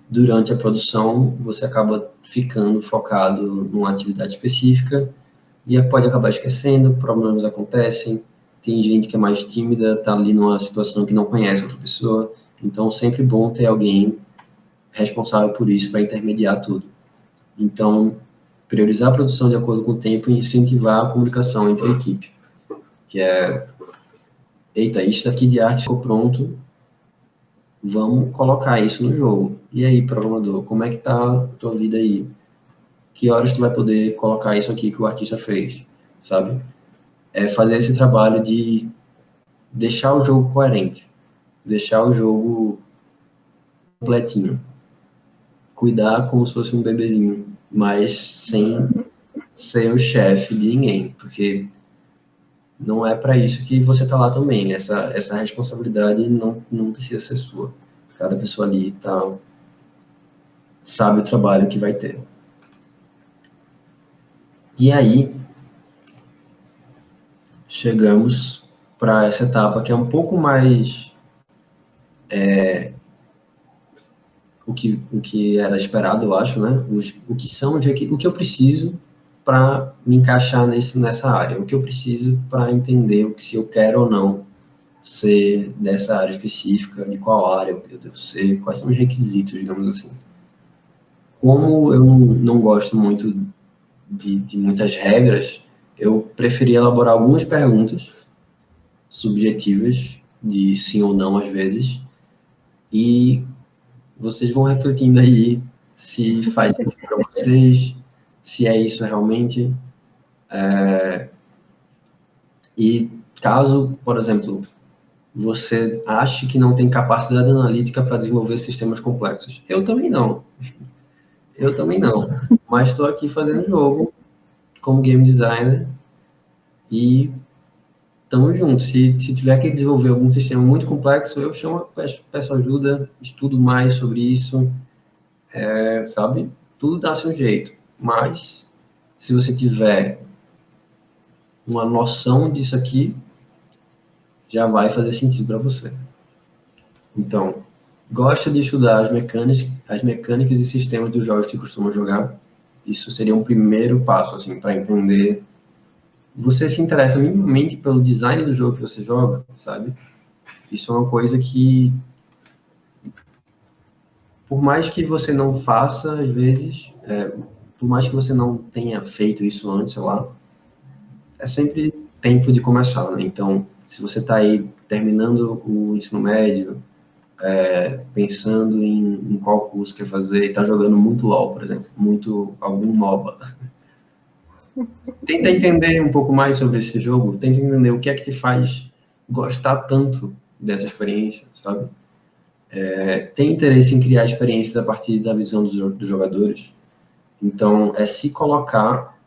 durante a produção você acaba ficando focado numa atividade específica e pode acabar esquecendo, problemas acontecem, tem gente que é mais tímida, está ali numa situação que não conhece outra pessoa, então sempre bom ter alguém responsável por isso para intermediar tudo. Então, priorizar a produção de acordo com o tempo e incentivar a comunicação entre a equipe, que eita, isso aqui de arte ficou pronto, vamos colocar isso no jogo. E aí, programador, como é que tá a tua vida aí? Que horas tu vai poder colocar isso aqui que o artista fez, sabe? Fazer esse trabalho de deixar o jogo coerente, deixar o jogo completinho. Cuidar como se fosse um bebezinho, mas sem ser o chefe de ninguém, porque não é para isso que você tá lá também. Essa responsabilidade não precisa ser sua. Cada pessoa ali sabe o trabalho que vai ter. E aí, chegamos para essa etapa que é um pouco mais o que era esperado, eu acho, né? O que eu preciso para me encaixar nessa área, o que eu preciso para entender se eu quero ou não ser dessa área específica, de qual área eu devo ser, quais são os requisitos, digamos assim. Como eu não gosto muito de muitas regras, eu preferi elaborar algumas perguntas subjetivas, de sim ou não às vezes, e vocês vão refletindo aí se faz sentido para vocês, se é isso realmente. E caso, por exemplo, você ache que não tem capacidade analítica para desenvolver sistemas complexos. Eu também não. Mas estou aqui fazendo jogo como game designer e estamos juntos. Se tiver que desenvolver algum sistema muito complexo, eu peço ajuda, estudo mais sobre isso, sabe? Tudo dá seu jeito. Mas, se você tiver uma noção disso aqui, já vai fazer sentido para você. Então, gosta de estudar as mecânicas e sistemas dos jogos que costuma jogar, isso seria um primeiro passo, assim, para entender. Você se interessa minimamente pelo design do jogo que você joga, sabe? Isso é uma coisa que, por mais que você não faça, às vezes, por mais que você não tenha feito isso antes, sei lá, é sempre tempo de começar, né? Então, se você está aí terminando o ensino médio, pensando em qual curso quer fazer, e está jogando muito LoL, por exemplo, algum MOBA, tenta entender um pouco mais sobre esse jogo, tenta entender o que é que te faz gostar tanto dessa experiência, sabe? Tem interesse em criar experiências a partir da visão dos jogadores. Então, é se colocar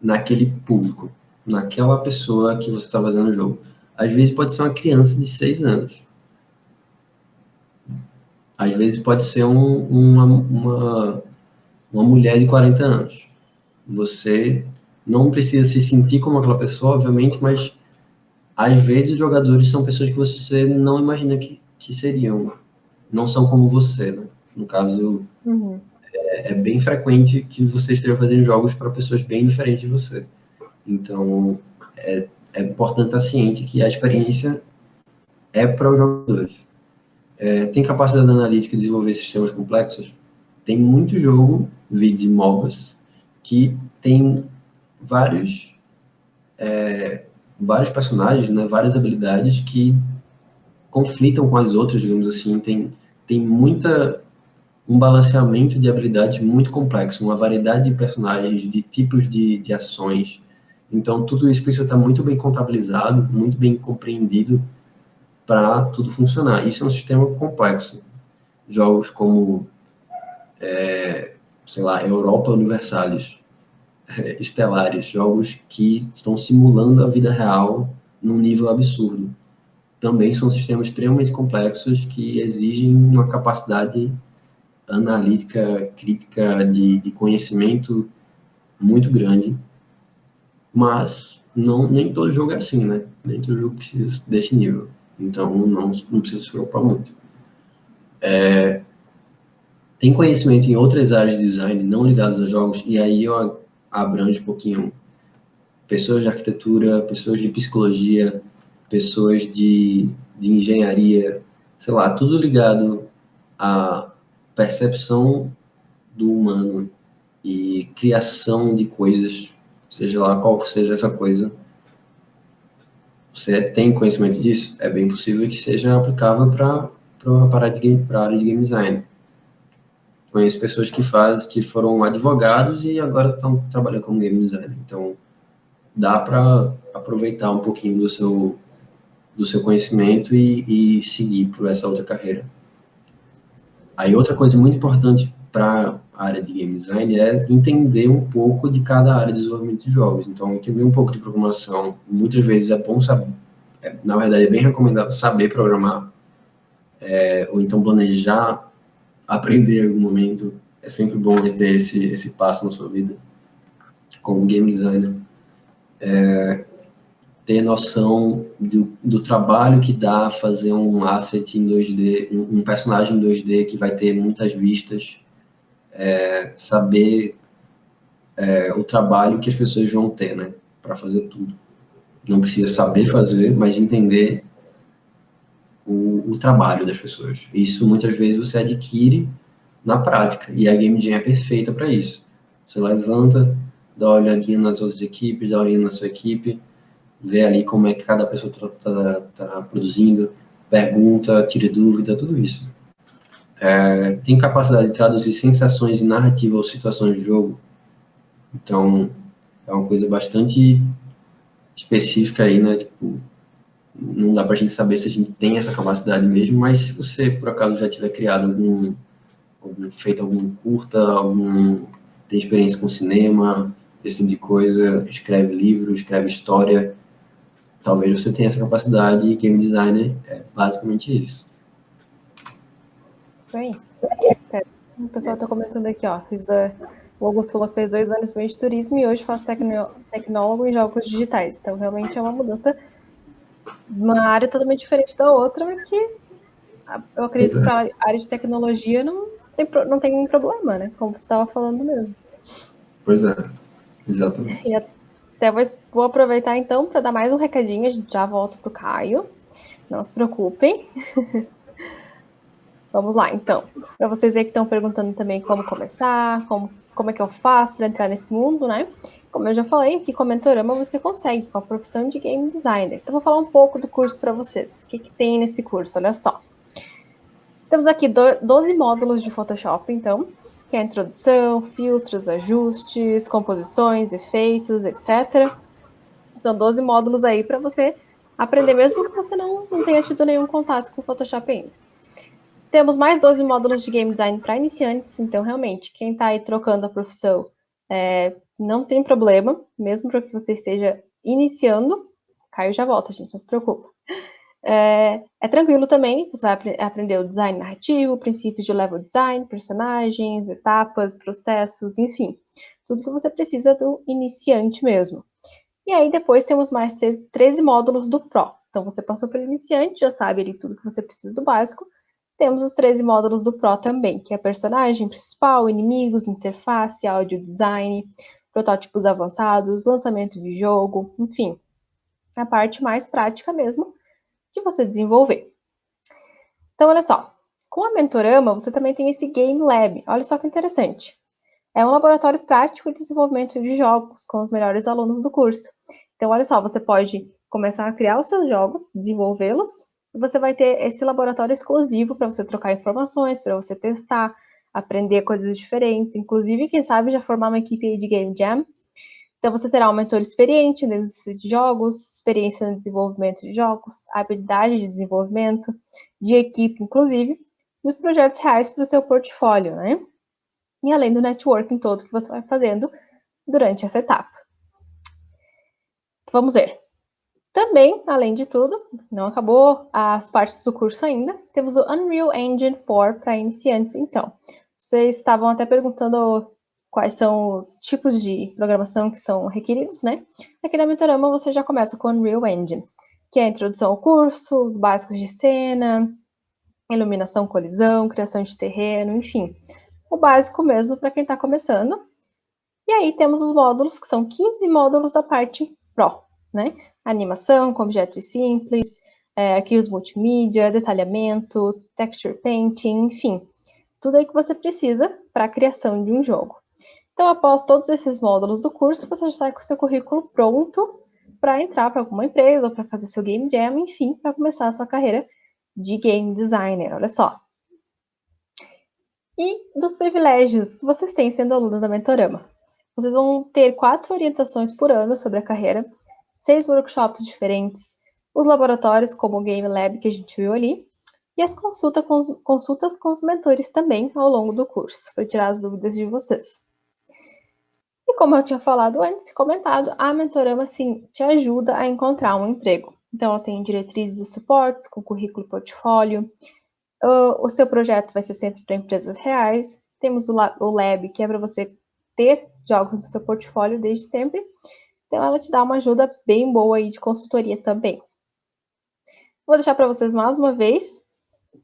naquele público, naquela pessoa que você está fazendo o jogo. Às vezes pode ser uma criança de 6 anos. Às vezes pode ser uma mulher de 40 anos. Você não precisa se sentir como aquela pessoa, obviamente, mas às vezes os jogadores são pessoas que você não imagina que seriam. Não são como você, né? No caso, é bem frequente que você esteja fazendo jogos para pessoas bem diferentes de você. Então, é importante estar ciente que a experiência é para os jogadores. Tem capacidade analítica de desenvolver sistemas complexos? Tem muito jogo, vídeo MOBAs, que tem vários personagens, né, várias habilidades que conflitam com as outras, digamos assim. Tem um balanceamento de habilidades muito complexo, uma variedade de personagens, de tipos de ações. Então, tudo isso precisa estar muito bem contabilizado, muito bem compreendido para tudo funcionar. Isso é um sistema complexo. Jogos como, sei lá, Europa Universalis, Stellaris, jogos que estão simulando a vida real num nível absurdo. Também são sistemas extremamente complexos que exigem uma capacidade analítica, crítica, de conhecimento muito grande, mas nem todo jogo é assim, né? Nem todo jogo precisa desse nível. Então, não precisa se preocupar muito. Tem conhecimento em outras áreas de design não ligadas a jogos, e aí eu abranjo um pouquinho pessoas de arquitetura, pessoas de psicologia, pessoas de engenharia, sei lá, tudo ligado à percepção do humano e criação de coisas, seja lá qual seja essa coisa. Você tem conhecimento disso? É bem possível que seja aplicável para a área de game design. Conheço pessoas que foram advogados e agora estão trabalhando como game designer. Então, dá para aproveitar um pouquinho do seu conhecimento e seguir por essa outra carreira. Aí, outra coisa muito importante para a área de game design é entender um pouco de cada área de desenvolvimento de jogos. Então, entender um pouco de programação. Muitas vezes é bom saber, na verdade, é bem recomendado saber programar, ou então planejar, aprender em algum momento. É sempre bom ter esse passo na sua vida como game designer. Ter noção do trabalho que dá fazer um asset em 2D, um personagem em 2D que vai ter muitas vistas, saber o trabalho que as pessoas vão ter, né, para fazer tudo. Não precisa saber fazer, mas entender o trabalho das pessoas. Isso muitas vezes você adquire na prática, e a Game Jam é perfeita para isso. Você levanta, dá uma olhadinha nas outras equipes, dá uma olhadinha na sua equipe, vê ali como é que cada pessoa está produzindo, pergunta, tira dúvida, tudo isso. Tem capacidade de traduzir sensações e narrativa ou situações de jogo. Então, é uma coisa bastante específica aí, né? Tipo, não dá pra gente saber se a gente tem essa capacidade mesmo, mas se você, por acaso, já tiver criado feito algum curta, tem experiência com cinema, esse tipo de coisa, escreve livro, escreve história, talvez você tenha essa capacidade, e game designer é basicamente isso. Isso aí. O pessoal está comentando aqui, ó. O Augusto falou que fez 2 anos de turismo e hoje faço tecnólogo em jogos digitais. Então, realmente é uma mudança, uma área totalmente diferente da outra, mas que eu acredito que para a área de tecnologia não tem nenhum problema, né? Como você estava falando mesmo. Pois é, exatamente. E até vou aproveitar então para dar mais um recadinho, a gente já volta para o Caio. Não se preocupem. Vamos lá, então. Para vocês aí que estão perguntando também como começar, como é que eu faço para entrar nesse mundo, né? Como eu já falei, aqui com a Mentorama você consegue com a profissão de Game Designer. Então, vou falar um pouco do curso para vocês. O que tem nesse curso? Olha só. Temos aqui 12 módulos de Photoshop, então, que é a introdução, filtros, ajustes, composições, efeitos, etc. São 12 módulos aí para você aprender, mesmo que você não tenha tido nenhum contato com o Photoshop ainda. Temos mais 12 módulos de Game Design para iniciantes, então, realmente, quem está aí trocando a profissão não tem problema, mesmo para que você esteja iniciando. Caio já volta, gente, não se preocupa. É tranquilo também, você vai aprender o design narrativo, princípios de level design, personagens, etapas, processos, enfim. Tudo que você precisa do iniciante mesmo. E aí depois temos mais 13 módulos do Pro. Então você passou pelo iniciante, já sabe ali tudo que você precisa do básico. Temos os 13 módulos do Pro também, que é personagem principal, inimigos, interface, áudio design, protótipos avançados, lançamento de jogo, enfim. A parte mais prática mesmo de você desenvolver. Então, olha só, com a Mentorama, você também tem esse Game Lab. Olha só que interessante. É um laboratório prático de desenvolvimento de jogos com os melhores alunos do curso. Então, olha só, você pode começar a criar os seus jogos, desenvolvê-los, e você vai ter esse laboratório exclusivo para você trocar informações, para você testar, aprender coisas diferentes, inclusive, quem sabe, já formar uma equipe de Game Jam. Então, você terá um mentor experiente na indústria de jogos, experiência no desenvolvimento de jogos, habilidade de desenvolvimento, de equipe, inclusive, e os projetos reais para o seu portfólio, né? E além do networking todo que você vai fazendo durante essa etapa. Então, vamos ver. Também, além de tudo, não acabou as partes do curso ainda, temos o Unreal Engine 4 para iniciantes, então. Vocês estavam até perguntando quais são os tipos de programação que são requeridos, né? Aqui na Mentorama você já começa com o Unreal Engine, que é a introdução ao curso, os básicos de cena, iluminação, colisão, criação de terreno, enfim. O básico mesmo para quem está começando. E aí temos os módulos, que são 15 módulos da parte Pro, né? Animação com objetos simples, arquivos multimídia, detalhamento, texture painting, enfim. Tudo aí que você precisa para a criação de um jogo. Então, após todos esses módulos do curso, você já sai com o seu currículo pronto para entrar para alguma empresa ou para fazer seu game jam, enfim, para começar a sua carreira de game designer, olha só. E dos privilégios que vocês têm sendo aluno da Mentorama. Vocês vão ter 4 orientações por ano sobre a carreira, 6 workshops diferentes, os laboratórios como o Game Lab que a gente viu ali, e as consultas com os mentores também ao longo do curso, para tirar as dúvidas de vocês. E como eu tinha falado antes, comentado, a Mentorama, sim, te ajuda a encontrar um emprego. Então, ela tem diretrizes e suportes com currículo e portfólio. O seu projeto vai ser sempre para empresas reais. Temos o Lab, que é para você ter jogos no seu portfólio desde sempre. Então, ela te dá uma ajuda bem boa aí de consultoria também. Vou deixar para vocês mais uma vez.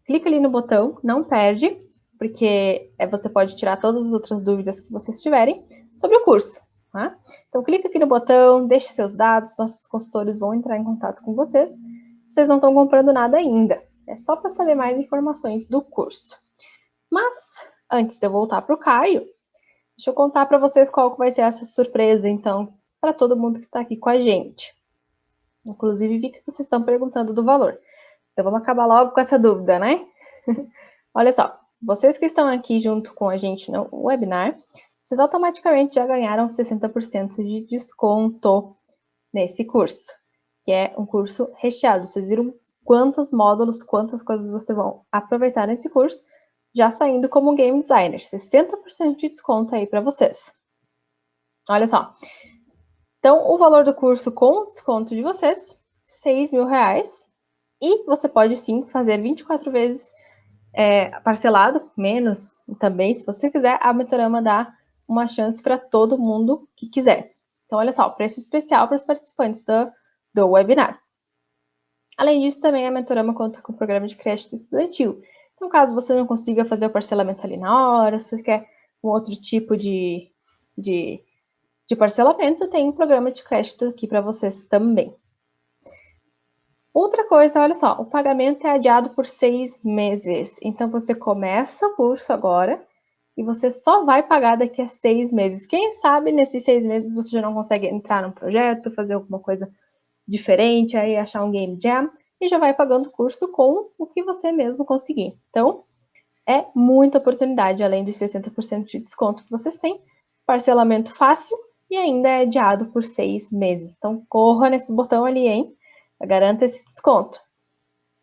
Clica ali no botão, não perde, porque você pode tirar todas as outras dúvidas que vocês tiverem sobre o curso, tá? Então, clica aqui no botão, deixe seus dados, nossos consultores vão entrar em contato com vocês. Vocês não estão comprando nada ainda, é só para saber mais informações do curso. Mas, antes de eu voltar para o Caio, deixa eu contar para vocês qual vai ser essa surpresa, então, para todo mundo que está aqui com a gente. Inclusive, vi que vocês estão perguntando do valor. Então, vamos acabar logo com essa dúvida, né? Olha só, vocês que estão aqui junto com a gente no webinar, vocês automaticamente já ganharam 60% de desconto nesse curso, que é um curso recheado. Vocês viram quantos módulos, quantas coisas vocês vão aproveitar nesse curso, já saindo como game designer. 60% de desconto aí para vocês. Olha só. Então, o valor do curso com o desconto de vocês, R$6.000. E você pode, sim, fazer 24 vezes parcelado, menos também, se você quiser. A Mentorama dá uma chance para todo mundo que quiser. Então, olha só, preço especial para os participantes do webinar. Além disso, também a Mentorama conta com o programa de crédito estudantil. Então, caso você não consiga fazer o parcelamento ali na hora, se você quer um outro tipo de parcelamento, tem um programa de crédito aqui para vocês também. Outra coisa, olha só, o pagamento é adiado por 6 meses. Então, você começa o curso agora e você só vai pagar daqui a 6 meses. Quem sabe nesses 6 meses você já não consegue entrar num projeto, fazer alguma coisa diferente, aí achar um game jam e já vai pagando o curso com o que você mesmo conseguir. Então, é muita oportunidade, além dos 60% de desconto que vocês têm, parcelamento fácil e ainda é adiado por 6 meses. Então, corra nesse botão ali, hein? Garanta esse desconto.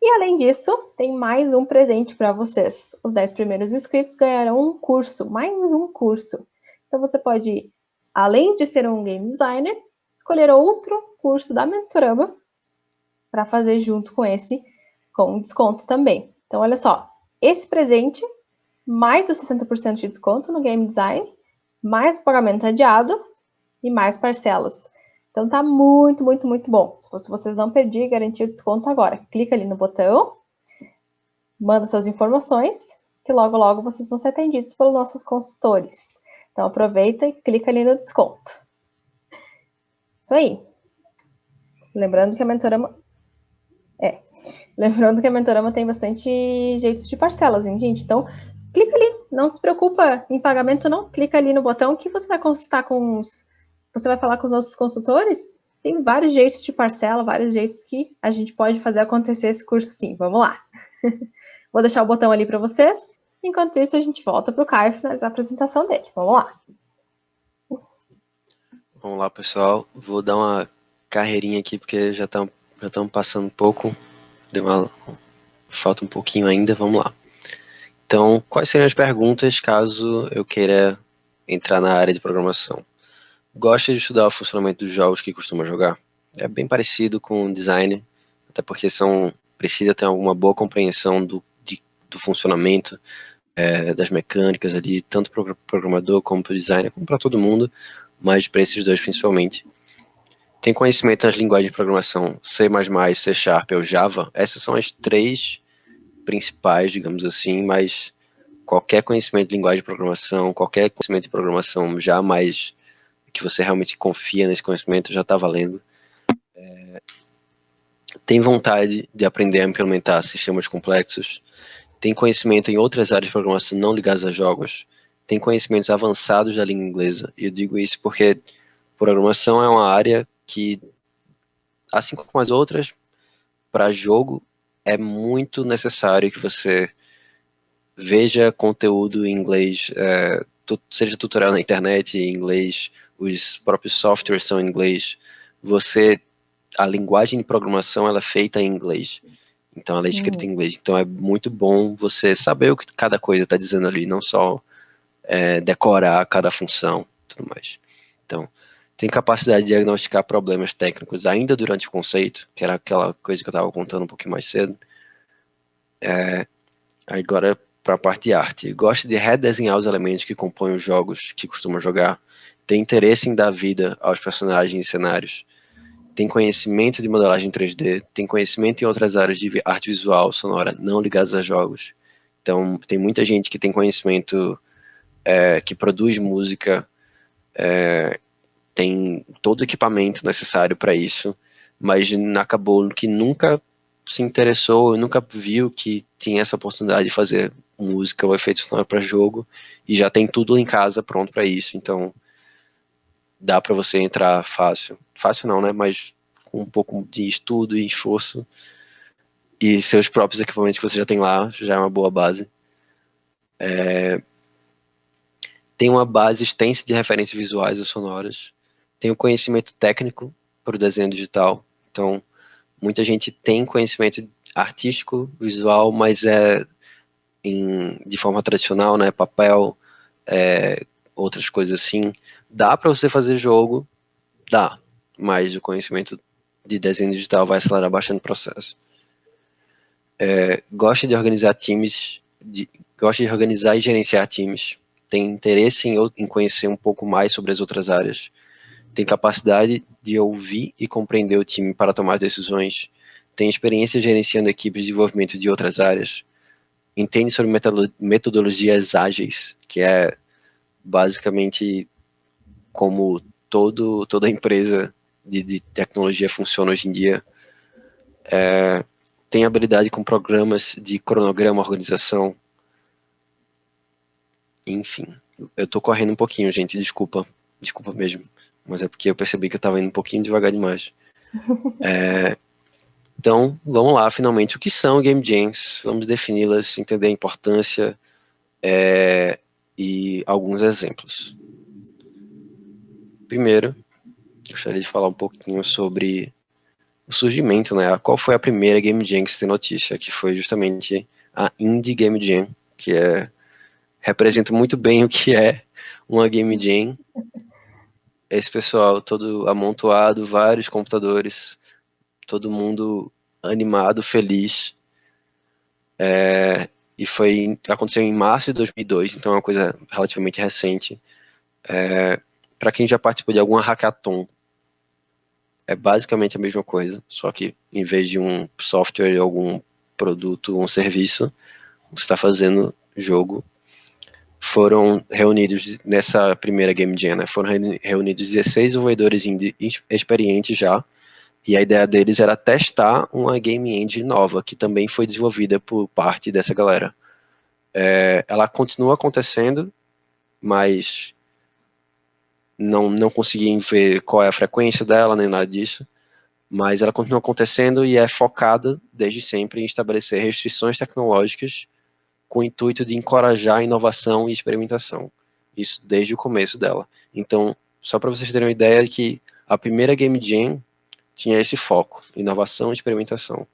E além disso, tem mais um presente para vocês. Os 10 primeiros inscritos ganharão um curso, mais um curso. Então você pode, além de ser um game designer, escolher outro curso da Mentorama para fazer junto com esse, com desconto também. Então olha só, esse presente, mais os 60% de desconto no game design, mais o pagamento adiado e mais parcelas. Então tá muito, muito, muito bom. Se vocês não perderem, garantir o desconto agora. Clica ali no botão, manda suas informações, que logo, logo vocês vão ser atendidos pelos nossos consultores. Então aproveita e clica ali no desconto. Isso aí. Lembrando que a Mentorama... Lembrando que a Mentorama tem bastante jeitos de parcelas, hein, gente? Então, clica ali. Não se preocupa em pagamento, não. Clica ali no botão que você vai consultar com os... Você vai falar com os nossos consultores. Tem vários jeitos de parcela, vários jeitos que a gente pode fazer acontecer esse curso sim. Vamos lá. Vou deixar o botão ali para vocês. Enquanto isso, a gente volta para o Caio finalizar a apresentação dele. Vamos lá. Vamos lá, pessoal. Vou dar uma carreirinha aqui, porque já estamos passando um pouco. Falta um pouquinho ainda, vamos lá. Então, quais seriam as perguntas caso eu queira entrar na área de programação? Gosta de estudar o funcionamento dos jogos que costuma jogar? É bem parecido com design, até porque precisa ter alguma boa compreensão do funcionamento das mecânicas ali, tanto para o programador como para o designer, como para todo mundo, mas para esses dois principalmente. Tem conhecimento nas linguagens de programação C++, C Sharp ou Java? Essas são as 3 principais, digamos assim, mas qualquer conhecimento de linguagem de programação, qualquer conhecimento de programação já mais que você realmente confia nesse conhecimento, já está valendo. Tem vontade de aprender a implementar sistemas complexos, tem conhecimento em outras áreas de programação não ligadas a jogos, tem conhecimentos avançados da língua inglesa. E eu digo isso porque programação é uma área que, assim como as outras, para jogo é muito necessário que você veja conteúdo em inglês, seja tutorial na internet em inglês, os próprios softwares são em inglês. A linguagem de programação ela é feita em inglês, então ela é escrita em inglês. Então é muito bom você saber o que cada coisa está dizendo ali, não só decorar cada função, tudo mais. Então tem capacidade de diagnosticar problemas técnicos ainda durante o conceito, que era aquela coisa que eu estava contando um pouquinho mais cedo. Agora para a parte de arte. Gosta de redesenhar os elementos que compõem os jogos que costuma jogar. Tem interesse em dar vida aos personagens e cenários. Tem conhecimento de modelagem 3D. Tem conhecimento em outras áreas de arte visual, sonora, não ligadas a jogos. Então, tem muita gente que tem conhecimento, que produz música, tem todo o equipamento necessário para isso, mas acabou que nunca se interessou, nunca viu que tinha essa oportunidade de fazer música ou efeito sonoro para jogo, e já tem tudo em casa pronto para isso. Então dá para você entrar fácil não, né, mas com um pouco de estudo e esforço e seus próprios equipamentos que você já tem lá, já é uma boa base. Tem uma base extensa de referências visuais ou sonoras, tem o conhecimento técnico para o desenho digital. Então muita gente tem conhecimento artístico, visual, mas de forma tradicional, né, papel, outras coisas assim. Dá para você fazer jogo? Dá, mas o conhecimento de desenho digital vai acelerar bastante o processo. Gosta de organizar times, gosta de organizar e gerenciar times, tem interesse em conhecer um pouco mais sobre as outras áreas, tem capacidade de ouvir e compreender o time para tomar decisões, tem experiência gerenciando equipes de desenvolvimento de outras áreas, entende sobre metodologias ágeis, que é basicamente como toda empresa de tecnologia funciona hoje em dia, tem habilidade com programas de cronograma, organização, enfim. Eu tô correndo um pouquinho, gente, desculpa mesmo, mas é porque eu percebi que eu tava indo um pouquinho devagar demais. Então, vamos lá, finalmente, o que são Game Jams? Vamos defini-las, entender a importância e alguns exemplos. Primeiro, gostaria de falar um pouquinho sobre o surgimento, né? Qual foi a primeira Game Jam que se tem notícia? Que foi justamente a Indie Game Jam, que representa muito bem o que é uma Game Jam. Esse pessoal todo amontoado, vários computadores, todo mundo animado, feliz. E aconteceu em março de 2002, então é uma coisa relativamente recente. Para quem já participou de alguma hackathon, é basicamente a mesma coisa, só que em vez de um software, algum produto, um serviço, você está fazendo jogo. Foram reunidos nessa primeira Game Jam, né? Foram reunidos 16 desenvolvedores experientes já, e a ideia deles era testar uma game engine nova, que também foi desenvolvida por parte dessa galera. Ela continua acontecendo, mas não consegui ver qual é a frequência dela, nem nada disso, mas ela continua acontecendo e é focada, desde sempre, em estabelecer restrições tecnológicas com o intuito de encorajar a inovação e experimentação. Isso desde o começo dela. Então, só para vocês terem uma ideia que a primeira Game Jam tinha esse foco, inovação e experimentação.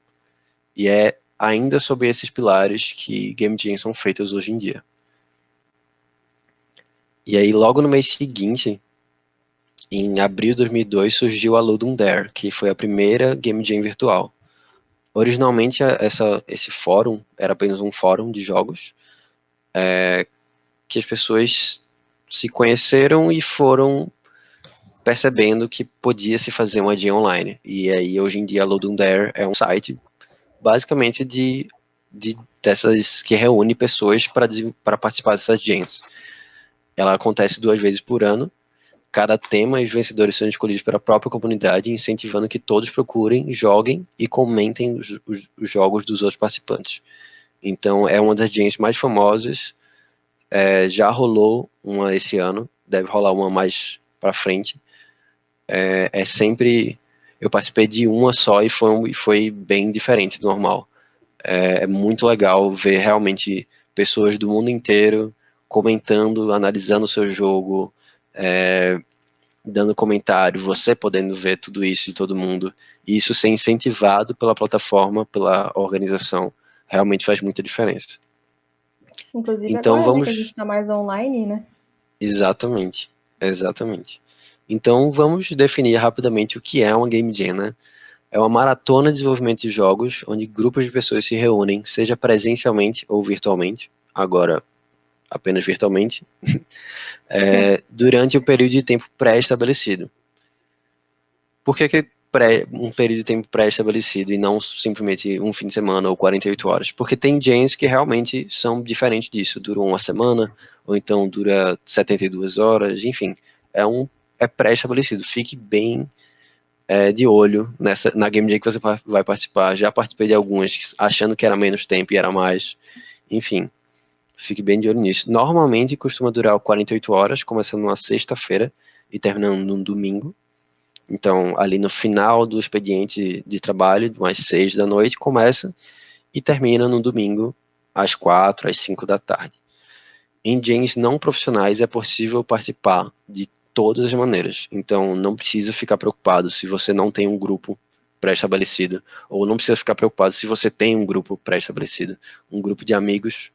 E é ainda sobre esses pilares que Game Jams são feitas hoje em dia. E aí, logo no mês seguinte, em abril de 2002, surgiu a Ludum Dare, que foi a primeira Game Jam virtual. Originalmente, esse fórum era apenas um fórum de jogos, que as pessoas se conheceram e foram percebendo que podia se fazer uma Jam online. E aí, hoje em dia, a Ludum Dare é um site, basicamente, dessas que reúne pessoas para participar dessas Jams. Ela acontece 2 vezes por ano. Cada tema e os vencedores são escolhidos pela própria comunidade, incentivando que todos procurem, joguem e comentem os jogos dos outros participantes. Então, é uma das jams mais famosas. Já rolou uma esse ano, deve rolar uma mais pra frente. Eu participei de uma só e foi bem diferente do normal. É muito legal ver realmente pessoas do mundo inteiro comentando, analisando o seu jogo, dando comentário, você podendo ver tudo isso de todo mundo, e isso ser incentivado pela plataforma, pela organização, realmente faz muita diferença. Inclusive Então, agora, né, que a gente está mais online, né? Exatamente. Então, vamos definir rapidamente o que é uma Game Jam, né? É uma maratona de desenvolvimento de jogos, onde grupos de pessoas se reúnem, seja presencialmente ou virtualmente, agora apenas virtualmente, durante um período de tempo pré-estabelecido. Por que um período de tempo pré-estabelecido e não simplesmente um fim de semana ou 48 horas? Porque tem jams que realmente são diferentes disso, duram uma semana, ou então dura 72 horas, enfim, é pré-estabelecido. Fique bem de olho na Game Jam que você vai participar. Já participei de algumas achando que era menos tempo e era mais, enfim. Fique bem de olho nisso. Normalmente costuma durar 48 horas, começando numa sexta-feira e terminando num domingo. Então, ali no final do expediente de trabalho, umas 6 da noite, começa e termina no domingo, às 4, às 5 da tarde. Em jams não profissionais é possível participar de todas as maneiras. Então, não precisa ficar preocupado se você não tem um grupo pré-estabelecido, ou não precisa ficar preocupado se você tem um grupo pré-estabelecido. Um grupo de amigos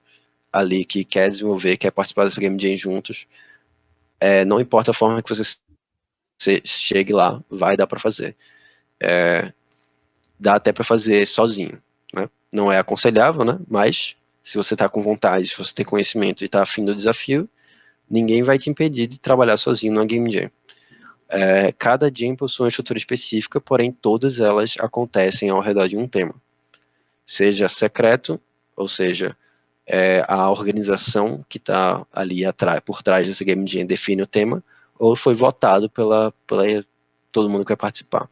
ali que quer desenvolver, quer participar dessa Game Jam juntos, não importa a forma que você chegue lá, vai dar para fazer. Dá até para fazer sozinho, né? Não é aconselhável, né? Mas se você está com vontade, se você tem conhecimento e está afim do desafio, ninguém vai te impedir de trabalhar sozinho numa Game Jam. Cada jam possui uma estrutura específica, porém todas elas acontecem ao redor de um tema. Seja secreto, ou seja, a organização que está ali por trás desse Game Jam define o tema, ou foi votado pela todo mundo que vai participar.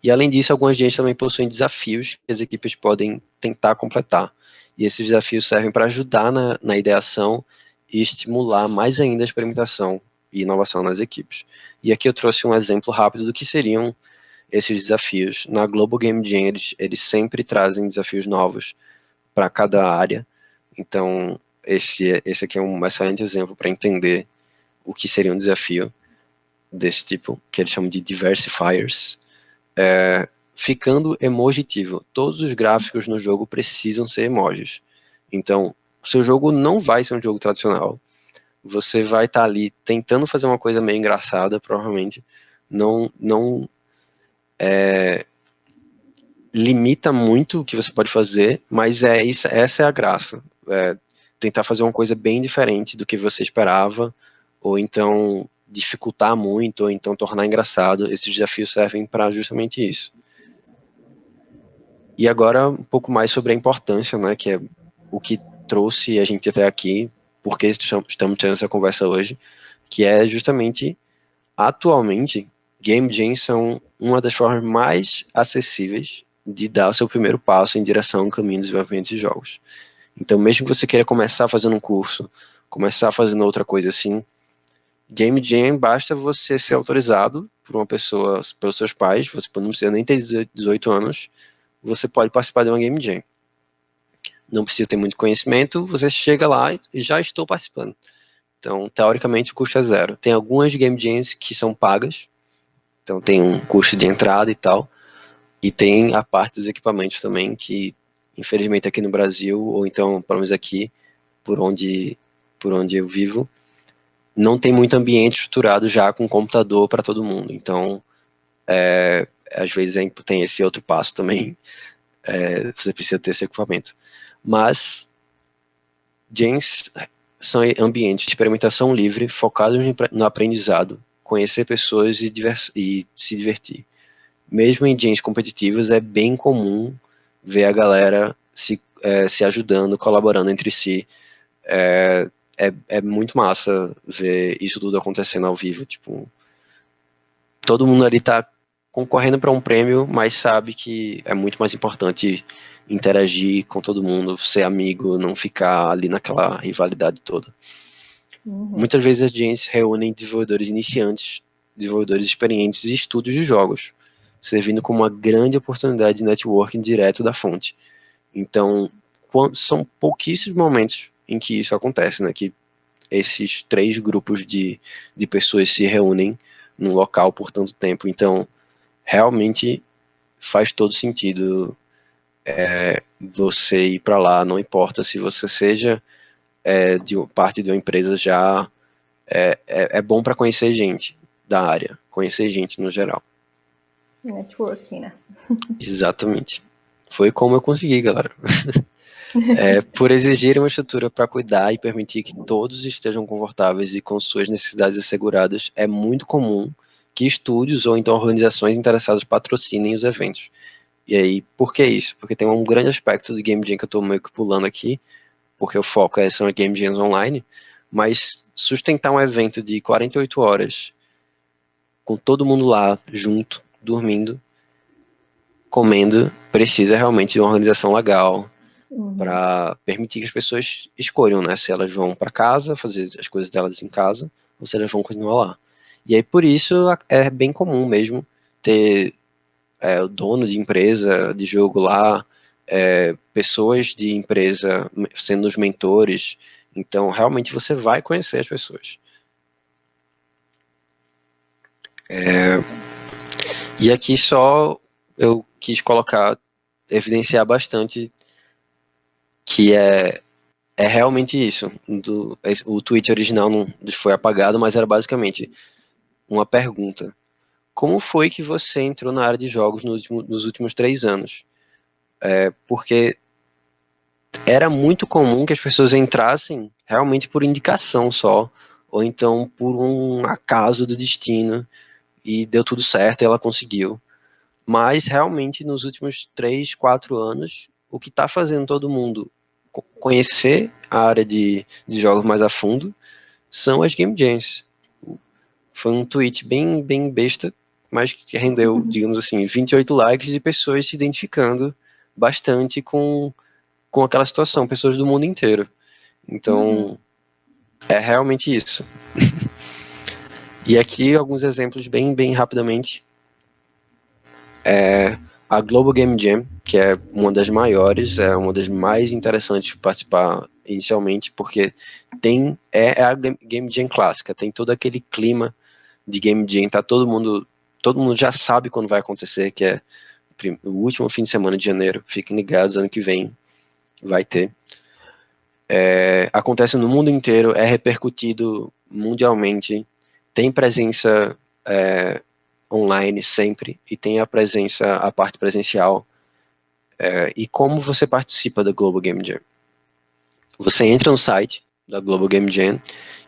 E além disso, algumas jams também possuem desafios que as equipes podem tentar completar. E esses desafios servem para ajudar na ideação e estimular mais ainda a experimentação e inovação nas equipes. E aqui eu trouxe um exemplo rápido do que seriam esses desafios. Na Global Game Jam, eles sempre trazem desafios novos para cada área. Então, esse aqui é um excelente exemplo para entender o que seria um desafio desse tipo, que eles chamam de diversifiers. Ficando emojitivo. Todos os gráficos no jogo precisam ser emojis. Então, o seu jogo não vai ser um jogo tradicional. Você vai estar ali tentando fazer uma coisa meio engraçada, provavelmente. Não limita muito o que você pode fazer, mas essa é a graça. Tentar fazer uma coisa bem diferente do que você esperava, ou então dificultar muito, ou então tornar engraçado. Esses desafios servem para justamente isso. E agora um pouco mais sobre a importância, né, que é o que trouxe a gente até aqui, porque estamos tendo essa conversa hoje, que é justamente, atualmente, Game Jams são uma das formas mais acessíveis de dar o seu primeiro passo em direção ao caminho do desenvolvimento de jogos. Então, mesmo que você queira começar fazendo um curso, começar fazendo outra coisa assim, Game Jam basta você ser autorizado por uma pessoa, pelos seus pais, você não precisa nem ter 18 anos, você pode participar de uma Game Jam. Não precisa ter muito conhecimento, você chega lá e já estou participando. Então, teoricamente, o custo é zero. Tem algumas Game Jams que são pagas, então tem um custo de entrada e tal, e tem a parte dos equipamentos também, que infelizmente aqui no Brasil, ou então, pelo menos aqui, por onde eu vivo, não tem muito ambiente estruturado já com computador para todo mundo. Então, às vezes tem esse outro passo também, você precisa ter esse equipamento. Mas jams são ambientes de experimentação livre, focados no aprendizado, conhecer pessoas e se divertir. Mesmo em jams competitivos, é bem comum ver a galera se ajudando, colaborando entre si. É muito massa ver isso tudo acontecendo ao vivo. Tipo, todo mundo ali tá concorrendo para um prêmio, mas sabe que é muito mais importante interagir com todo mundo, ser amigo, não ficar ali naquela rivalidade toda. Muitas vezes as jams reúnem desenvolvedores iniciantes, desenvolvedores experientes e estúdios de jogos, servindo como uma grande oportunidade de networking direto da fonte. Então, são pouquíssimos momentos em que isso acontece, né? Que esses 3 grupos de pessoas se reúnem num local por tanto tempo. Então, realmente faz todo sentido você ir para lá, não importa se você seja de parte de uma empresa já, é bom para conhecer gente da área, conhecer gente no geral. Networking, né? Exatamente. Foi como eu consegui, galera. Por exigir uma estrutura para cuidar e permitir que todos estejam confortáveis e com suas necessidades asseguradas, é muito comum que estúdios ou então organizações interessadas patrocinem os eventos. E aí, por que isso? Porque tem um grande aspecto de Game Jam que eu estou meio que pulando aqui, porque o foco são as Game Jams online, mas sustentar um evento de 48 horas, com todo mundo lá, junto, dormindo, comendo, precisa realmente de uma organização legal, para permitir que as pessoas escolham, né, se elas vão para casa, fazer as coisas delas em casa, ou se elas vão continuar lá. E aí, por isso, é bem comum mesmo ter o dono de empresa de jogo lá, pessoas de empresa sendo os mentores. Então, realmente, você vai conhecer as pessoas. E aqui só eu quis evidenciar bastante que é realmente isso. O tweet original não foi apagado, mas era basicamente uma pergunta. Como foi que você entrou na área de jogos nos últimos 3 anos? Porque era muito comum que as pessoas entrassem realmente por indicação só, ou então por um acaso do destino, e deu tudo certo e ela conseguiu. Mas, realmente, nos últimos 3, 4 anos, o que está fazendo todo mundo conhecer a área de jogos mais a fundo são as Game Jams. Foi um tweet bem, bem besta, mas que rendeu, digamos assim, 28 likes de pessoas se identificando bastante com aquela situação, pessoas do mundo inteiro. Então, é realmente isso. E aqui alguns exemplos bem, bem rapidamente. A Global Game Jam, que é uma das maiores, é uma das mais interessantes de participar inicialmente, porque é a Game Jam clássica, tem todo aquele clima de Game Jam, tá todo mundo já sabe quando vai acontecer, que é o último fim de semana de janeiro. Fiquem ligados, ano que vem vai ter. Acontece no mundo inteiro, é repercutido mundialmente, tem presença online sempre, e tem a parte presencial. E como você participa da Global Game Jam? Você entra no site da Global Game Jam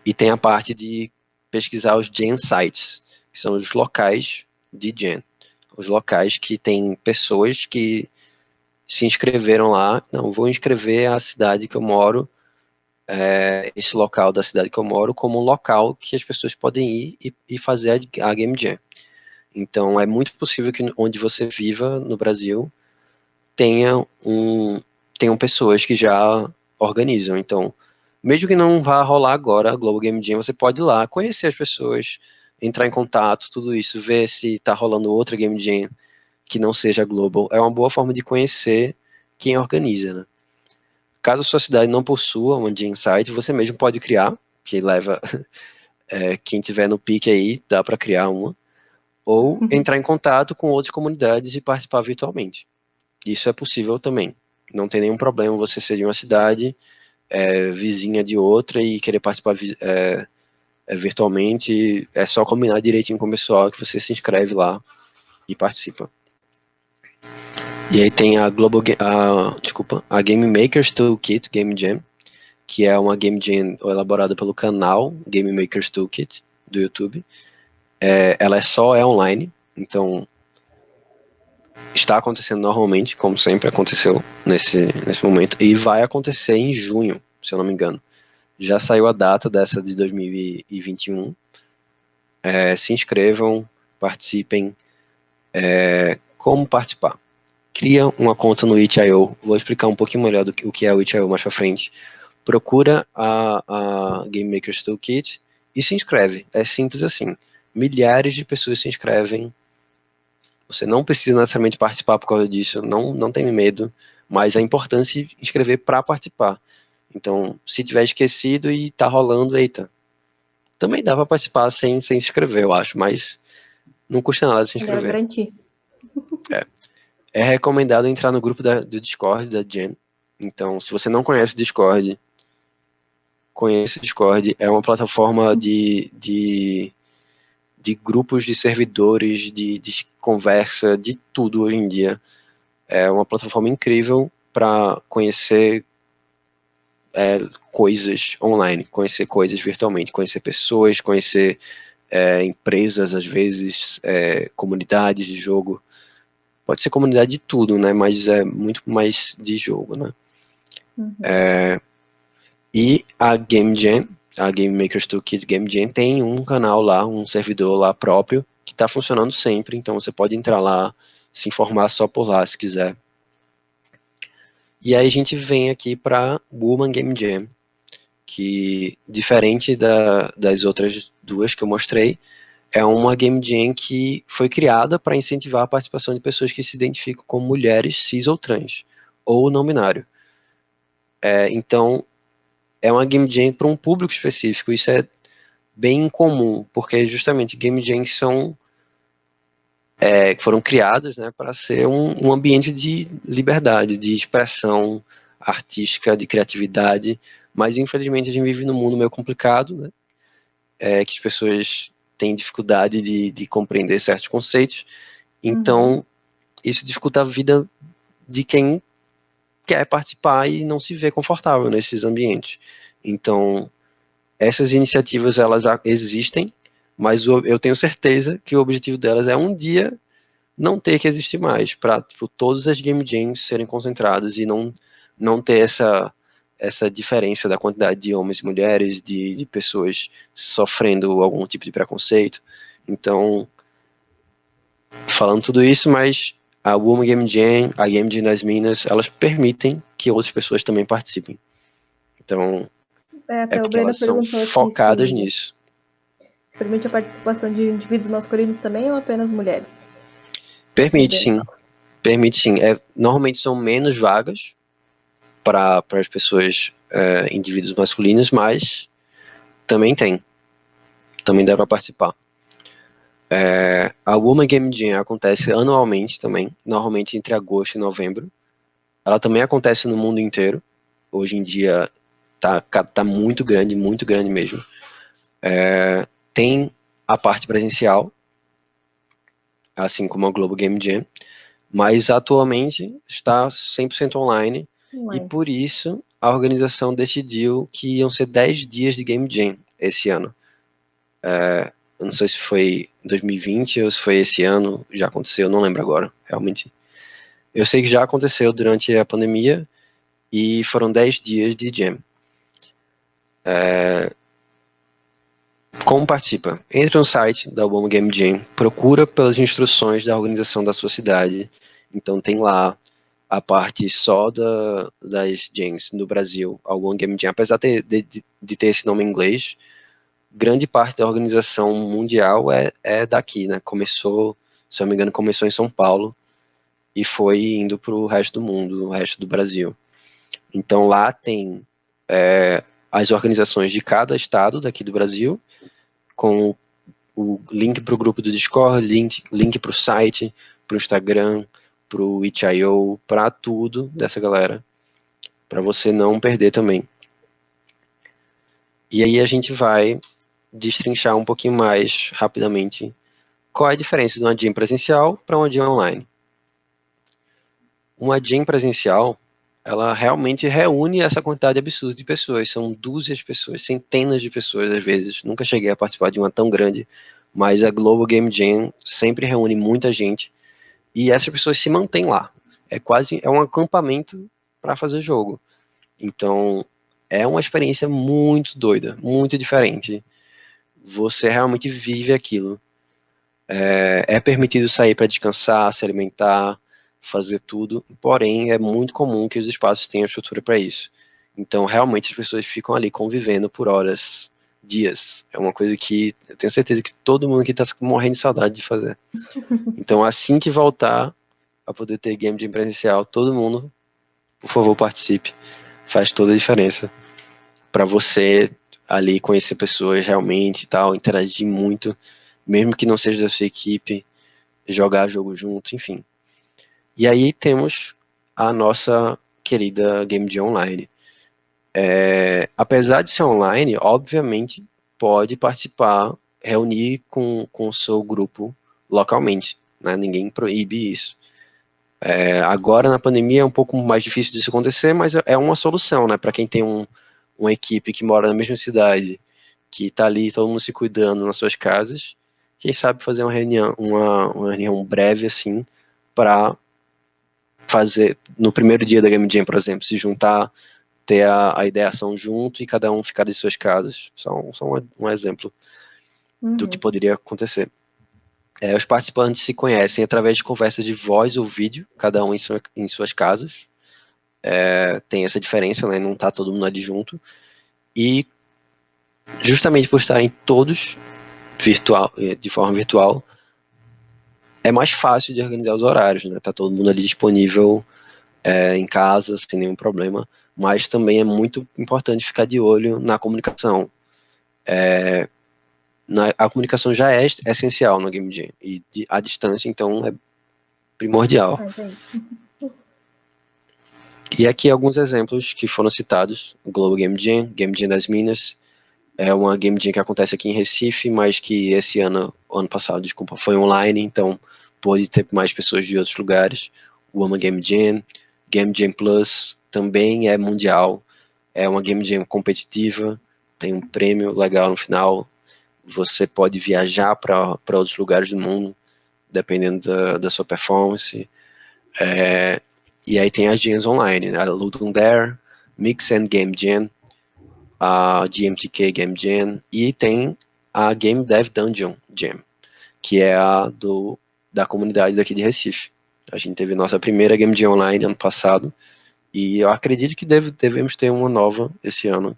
e tem a parte de pesquisar os Jam Sites, que são os locais de Jam. Os locais que tem pessoas que se inscreveram lá. Não, vou inscrever a cidade que eu moro, esse local da cidade que eu moro, como um local que as pessoas podem ir e fazer a Game Jam. Então, é muito possível que onde você viva no Brasil tenham pessoas que já organizam. Então, mesmo que não vá rolar agora a Global Game Jam, você pode ir lá, conhecer as pessoas, entrar em contato, tudo isso, ver se está rolando outra Game Jam que não seja Global. É uma boa forma de conhecer quem organiza, né? Caso sua cidade não possua uma Jam site, você mesmo pode criar, que leva quem tiver no pique aí, dá para criar uma, ou entrar em contato com outras comunidades e participar virtualmente. Isso é possível também. Não tem nenhum problema você ser de uma cidade vizinha de outra e querer participar virtualmente. É só combinar direitinho com o pessoal que você se inscreve lá e participa. E aí tem a Game Makers Toolkit Game Jam, que é uma Game Jam elaborada pelo canal Game Makers Toolkit do YouTube. Ela só é online, então está acontecendo normalmente, como sempre aconteceu nesse momento, e vai acontecer em junho, se eu não me engano. Já saiu a data dessa de 2021. Se inscrevam, participem. Como participar? Cria uma conta no itch.io. Vou explicar um pouquinho melhor o que é o itch.io mais pra frente. Procura a Game Makers Toolkit e se inscreve. É simples assim. Milhares de pessoas se inscrevem. Você não precisa necessariamente participar por causa disso. Não tenha medo. Mas é importante se inscrever para participar. Então, se tiver esquecido e tá rolando, eita. Também dá para participar sem se inscrever, eu acho. Mas não custa nada se inscrever. Garantir. É recomendado entrar no grupo do Discord da Jam. Então, se você não conhece o Discord, conheça o Discord. É uma plataforma de grupos de servidores, de conversa, de tudo hoje em dia. É uma plataforma incrível para conhecer coisas online, conhecer coisas virtualmente, conhecer pessoas, conhecer empresas, às vezes, comunidades de jogo. Pode ser comunidade de tudo, né? Mas é muito mais de jogo, né? E a Game Jam, a Game Makers Toolkit Game Jam, tem um canal lá, um servidor lá próprio, que está funcionando sempre, então você pode entrar lá, se informar só por lá, se quiser. E aí a gente vem aqui para Woman Game Jam, que, diferente das outras duas que eu mostrei, é uma Game Jam que foi criada para incentivar a participação de pessoas que se identificam como mulheres cis ou trans, ou não binário. Então, é uma Game Jam para um público específico. Isso é bem incomum, porque justamente Game Jams que foram criadas, né, para ser um ambiente de liberdade, de expressão artística, de criatividade, mas infelizmente a gente vive num mundo meio complicado, né, que as pessoas têm dificuldade de compreender certos conceitos, então isso dificulta a vida de quem quer participar e não se vê confortável nesses ambientes. Então, essas iniciativas, elas existem, mas eu tenho certeza que o objetivo delas é um dia não ter que existir mais, para tipo, todas as game jams serem concentradas e não ter essa diferença da quantidade de homens e mulheres, de pessoas sofrendo algum tipo de preconceito. Então, falando tudo isso, mas a Woman Game Jam, a Game Jam das Minas, elas permitem que outras pessoas também participem. Então, Até o porque Breno elas são perguntou aqui focadas nisso. se permite a participação de indivíduos masculinos também ou apenas mulheres? Permite sim. Permite sim. Normalmente são menos vagas para as pessoas, indivíduos masculinos, mas também tem. Também dá para participar. A Woman Game Jam acontece anualmente também, normalmente entre agosto e novembro. Ela também acontece no mundo inteiro. Hoje em dia tá muito grande mesmo. Tem a parte presencial, assim como a Global Game Jam, mas atualmente está 100% online. E por isso a organização decidiu que iam ser 10 dias de Game Jam esse ano. Eu não sei se foi em 2020 ou se foi esse ano, já aconteceu, não lembro agora, realmente. Eu sei que já aconteceu durante a pandemia e foram 10 dias de Jam. Como participa? Entre no site da Woman Game Jam, procura pelas instruções da organização da sua cidade. Então tem lá a parte só das jams no Brasil, a One Game Jam, apesar de ter esse nome em inglês, grande parte da organização mundial é daqui, né? Começou, se eu não me engano, começou em São Paulo e foi indo para o resto do mundo, o resto do Brasil. Então lá tem as organizações de cada estado daqui do Brasil, com o link para o grupo do Discord, link para o site, para o Instagram, para o itch.io, para tudo dessa galera, para você não perder também. E aí a gente vai destrinchar um pouquinho mais rapidamente qual é a diferença de uma jam presencial para uma jam online. Uma jam presencial, ela realmente reúne essa quantidade absurda de pessoas, são dúzias de pessoas, centenas de pessoas às vezes, nunca cheguei a participar de uma tão grande, mas a Global Game Jam sempre reúne muita gente, e essas pessoas se mantêm lá. É um acampamento para fazer jogo. Então, é uma experiência muito doida, muito diferente. Você realmente vive aquilo. É permitido sair para descansar, se alimentar, fazer tudo, porém é muito comum que os espaços tenham estrutura para isso. Então, realmente, as pessoas ficam ali convivendo por horas, dias. É uma coisa que eu tenho certeza que todo mundo aqui está morrendo de saudade de fazer. Então, assim que voltar a poder ter game jam presencial, todo mundo, por favor, participe. Faz toda a diferença para você ali conhecer pessoas realmente e tal, interagir muito, mesmo que não seja da sua equipe, jogar jogo junto, enfim. E aí temos a nossa querida Game Jam Online. Apesar de ser online, obviamente pode participar, reunir com o seu grupo localmente, né? Ninguém proíbe isso. Agora na pandemia é um pouco mais difícil disso acontecer, mas é uma solução, né? Para quem tem uma equipe que mora na mesma cidade, que está ali todo mundo se cuidando nas suas casas, quem sabe fazer uma reunião, uma reunião breve assim, para fazer no primeiro dia da Game Jam, por exemplo, se juntar, ter a ideação junto e cada um ficar de suas casas. Só um exemplo do que poderia acontecer. Os participantes se conhecem através de conversas de voz ou vídeo, cada um em suas casas. Tem essa diferença, né? Não está todo mundo ali junto. E justamente por estarem todos de forma virtual, é mais fácil de organizar os horários, né? Tá todo mundo ali disponível em casa, sem nenhum problema, mas também é muito importante ficar de olho na comunicação. A comunicação já é essencial no Game Jam, e a distância, então, é primordial. E aqui alguns exemplos que foram citados: o Global Game Jam das Minas, é uma Game Jam que acontece aqui em Recife, mas que esse ano passado, desculpa, foi online, então pôde ter mais pessoas de outros lugares. O Woman Game Jam Plus, também é mundial, é uma Game Jam competitiva, tem um prêmio legal no final, você pode viajar para outros lugares do mundo, dependendo da sua performance. E aí tem as jams online, né? A Ludum Dare, Mix and Game Jam, a GMTK Game Jam, e tem a Game Dev Dungeon Jam, que é da comunidade daqui de Recife. A gente teve nossa primeira Game Jam online ano passado, e eu acredito que devemos ter uma nova esse ano.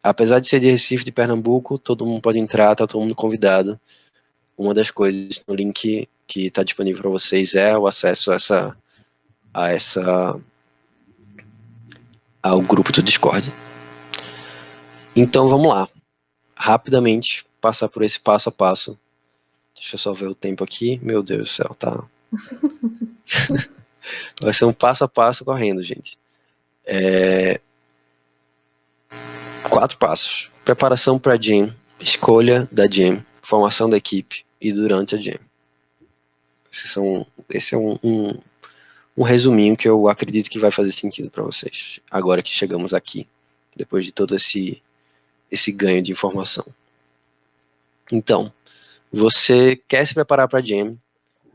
Apesar de ser de Recife, de Pernambuco, todo mundo pode entrar, tá todo mundo convidado. Uma das coisas no link que está disponível para vocês é o acesso ao grupo do Discord. Então vamos lá, rapidamente passar por esse passo a passo. Deixa eu só ver o tempo aqui. Meu Deus do céu, tá? Vai ser um passo a passo correndo, gente. 4 passos. Preparação para a Jam, escolha da Jam, formação da equipe e durante a Jam. Esse é um resuminho que eu acredito que vai fazer sentido para vocês, agora que chegamos aqui, depois de todo esse ganho de informação. Então, você quer se preparar para a Jam,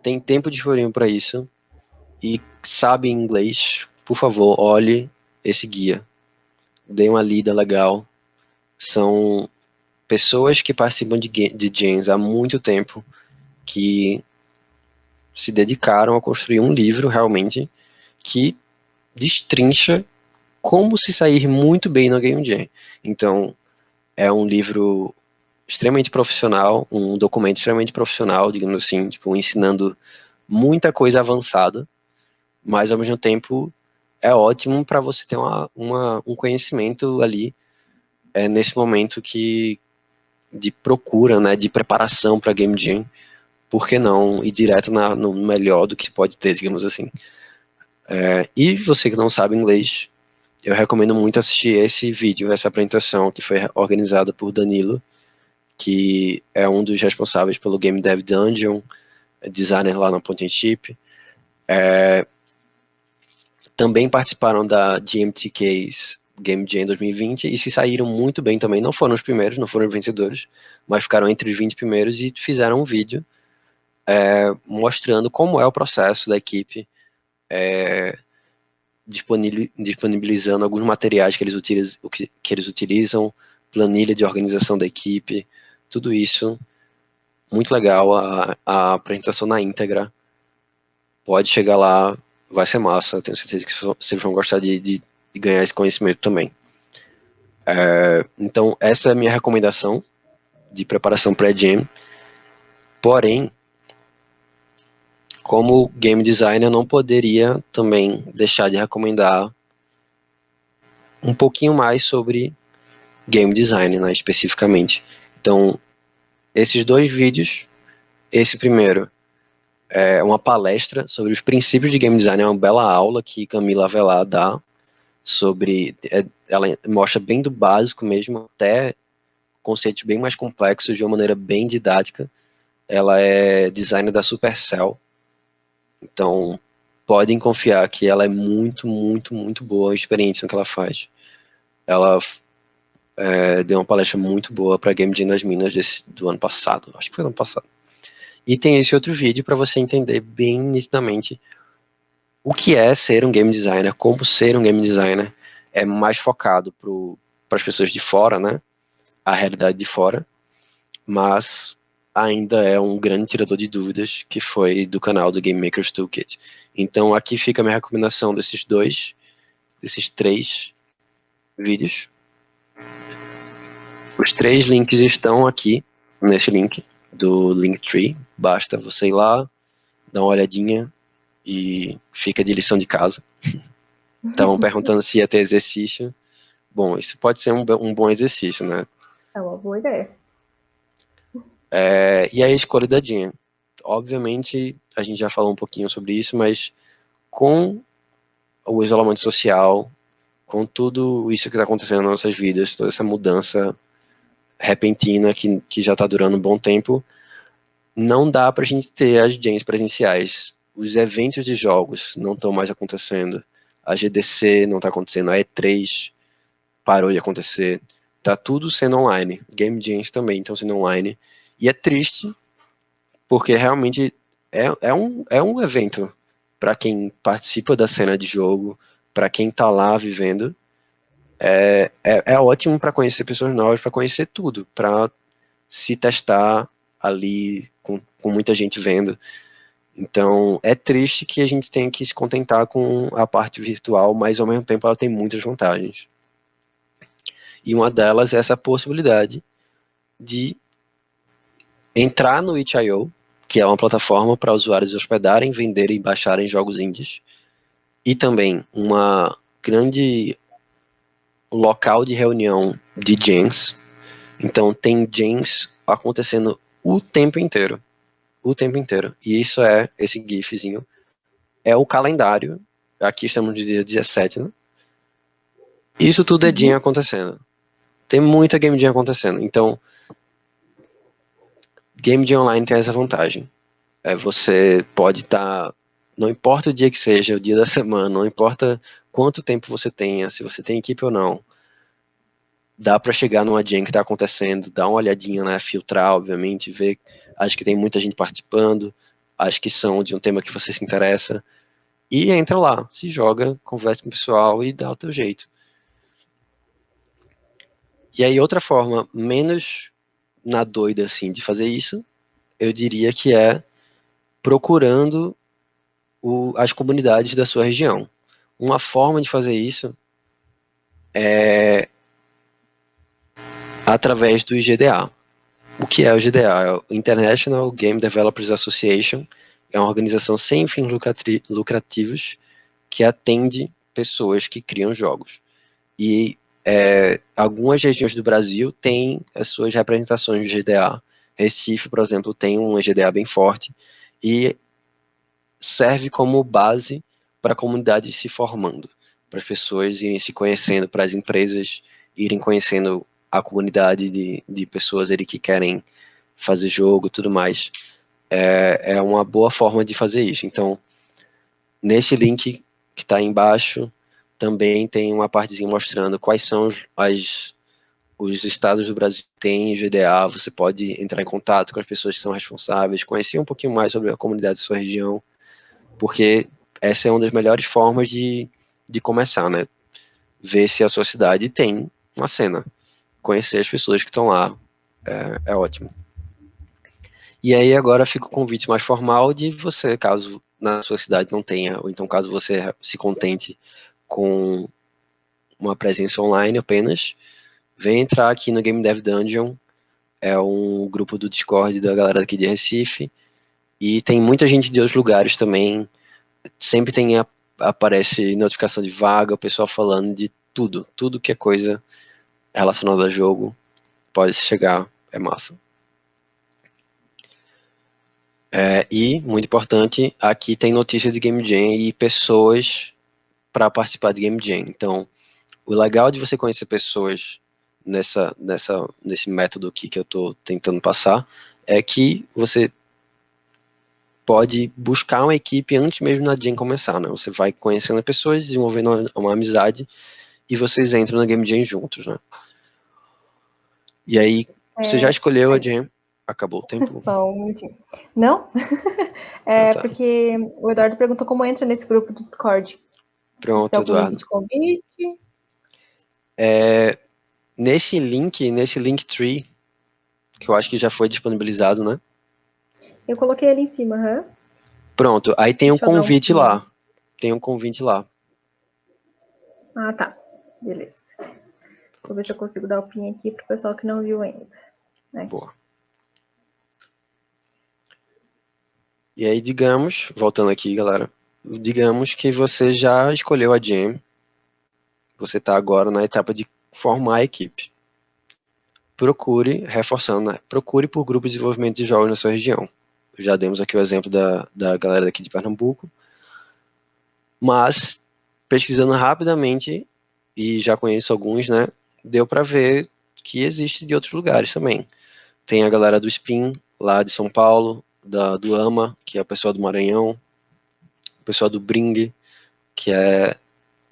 tem tempo disponível para isso, e sabe inglês, por favor, olhe esse guia. Dê uma lida legal. São pessoas que participam de Jams há muito tempo, que se dedicaram a construir um livro, realmente, que destrincha como se sair muito bem no Game Jam. Então, é um livro extremamente profissional, um documento extremamente profissional, digamos assim, tipo, ensinando muita coisa avançada, mas ao mesmo tempo é ótimo para você ter um conhecimento ali nesse momento de procura, né, de preparação para Game Jam. Por que não ir direto no melhor do que pode ter, digamos assim. E você que não sabe inglês, eu recomendo muito assistir esse vídeo, essa apresentação que foi organizada por Danilo, que é um dos responsáveis pelo Game Dev Dungeon, designer lá na Point & Chip. Também participaram da GMTK's Game Jam 2020 e se saíram muito bem também. Não foram os primeiros, não foram os vencedores, mas ficaram entre os 20 primeiros e fizeram um vídeo mostrando como é o processo da equipe, disponibilizando alguns materiais que eles utilizam, planilha de organização da equipe, tudo isso, muito legal. A apresentação na íntegra, pode chegar lá, vai ser massa, tenho certeza que vocês vão gostar de ganhar esse conhecimento também. Então, essa é a minha recomendação de preparação pré-jam, porém, como game designer, eu não poderia também deixar de recomendar um pouquinho mais sobre game design, né, especificamente. Então, esses 2 vídeos, esse primeiro é uma palestra sobre os princípios de game design, é uma bela aula que Camila Avelar dá sobre, ela mostra bem do básico mesmo, até conceitos bem mais complexos de uma maneira bem didática. Ela é designer da Supercell, então podem confiar que ela é muito, muito, muito boa a experiência no que ela faz. Ela deu uma palestra muito boa para Game Jam das Minas do ano passado, acho que foi no ano passado. E tem esse outro vídeo para você entender bem nitidamente o que é ser um game designer, como ser um game designer. É mais focado para as pessoas de fora, né? A realidade de fora, mas ainda é um grande tirador de dúvidas, que foi do canal do Game Maker's Toolkit. Então aqui fica a minha recomendação desses 3 vídeos. Os 3 links estão aqui, nesse link do Linktree. Basta você ir lá, dar uma olhadinha e fica de lição de casa. Estavam perguntando se ia ter exercício. Bom, isso pode ser um bom exercício, né? É uma boa ideia. E a escolha da Jam. Obviamente, a gente já falou um pouquinho sobre isso, mas com o isolamento social, com tudo isso que está acontecendo nas nossas vidas, toda essa mudança repentina que já está durando um bom tempo, não dá para a gente ter as Jams presenciais. Os eventos de jogos não estão mais acontecendo. A GDC não está acontecendo. A E3 parou de acontecer. tá tudo sendo online. Game jams também estão sendo online. E é triste, porque realmente é um evento para quem participa da cena de jogo, para quem tá lá vivendo. É ótimo para conhecer pessoas novas, para conhecer tudo, para se testar ali com muita gente vendo. Então, é triste que a gente tenha que se contentar com a parte virtual, mas ao mesmo tempo ela tem muitas vantagens. E uma delas é essa possibilidade de entrar no itch.io, que é uma plataforma para usuários hospedarem, venderem e baixarem jogos indies, e também uma grande local de reunião de jams. Então tem jams acontecendo o tempo inteiro. O tempo inteiro. E isso é, esse gifzinho, é o calendário. Aqui estamos no dia 17, né? Isso tudo é jam acontecendo. Tem muita game jam acontecendo. Então, game jam online tem essa vantagem. Você pode estar, não importa o dia que seja, o dia da semana, não importa quanto tempo você tenha, se você tem equipe ou não, dá para chegar numa jam que está acontecendo, dar uma olhadinha, né, filtrar, obviamente, ver, acho que tem muita gente participando, acho que são de um tema que você se interessa, e entra lá, se joga, conversa com o pessoal e dá o teu jeito. E aí outra forma, menos na doida assim, de fazer isso, eu diria que é procurando as comunidades da sua região. Uma forma de fazer isso é através do IGDA. O que é o IGDA? É o International Game Developers Association. É uma organização sem fins lucrativos que atende pessoas que criam jogos. E algumas regiões do Brasil têm as suas representações do IGDA. Recife, por exemplo, tem um IGDA bem forte e serve como base para a comunidade se formando, para as pessoas irem se conhecendo, para as empresas irem conhecendo a comunidade de pessoas ali que querem fazer jogo e tudo mais. É uma boa forma de fazer isso. Então, nesse link que está aí embaixo, também tem uma partezinha mostrando quais são os estados do Brasil que têm GDA. Você pode entrar em contato com as pessoas que são responsáveis, conhecer um pouquinho mais sobre a comunidade da sua região, porque essa é uma das melhores formas de começar, né? Ver se a sua cidade tem uma cena, conhecer as pessoas que estão lá, é ótimo. E aí agora fica o convite mais formal de você, caso na sua cidade não tenha, ou então caso você se contente com uma presença online apenas, vem entrar aqui no Game Dev Dungeon, é um grupo do Discord da galera aqui de Recife, e tem muita gente de outros lugares também, sempre aparece notificação de vaga, o pessoal falando de tudo que é coisa relacionada a jogo, pode chegar, é massa. E, muito importante, aqui tem notícia de Game Jam e pessoas para participar de Game Jam. Então, o legal de você conhecer pessoas nesse método aqui que eu estou tentando passar é que você pode buscar uma equipe antes mesmo da Jam começar, né? Você vai conhecendo pessoas, desenvolvendo uma amizade e vocês entram na Game Jam juntos, né? E aí, você já escolheu a Jam? Acabou o tempo? Só um minutinho. Não? Tá. Porque o Eduardo perguntou como entra nesse grupo do Discord. Pronto, Tem algum Eduardo. link de convite? Nesse Linktree, que eu acho que já foi disponibilizado, né? Eu coloquei ali em cima, Pronto, aí tem um Deixa eu dar um convite pulo. lá. Tem um convite lá. Ah, tá. Beleza. Vou ver se eu consigo dar o pin aqui pro pessoal que não viu ainda. Aqui. Boa. E aí, digamos, voltando aqui, galera, digamos que você já escolheu a Jam, você está agora na etapa de formar a equipe. Reforçando, né? Procure por grupo de desenvolvimento de jogos na sua região. Já demos aqui o exemplo da galera daqui de Pernambuco, mas pesquisando rapidamente, e já conheço alguns, né, deu para ver que existe de outros lugares também. Tem a galera do Spin, lá de São Paulo, do AMA, que é o pessoal do Maranhão, o pessoal do Bring, que é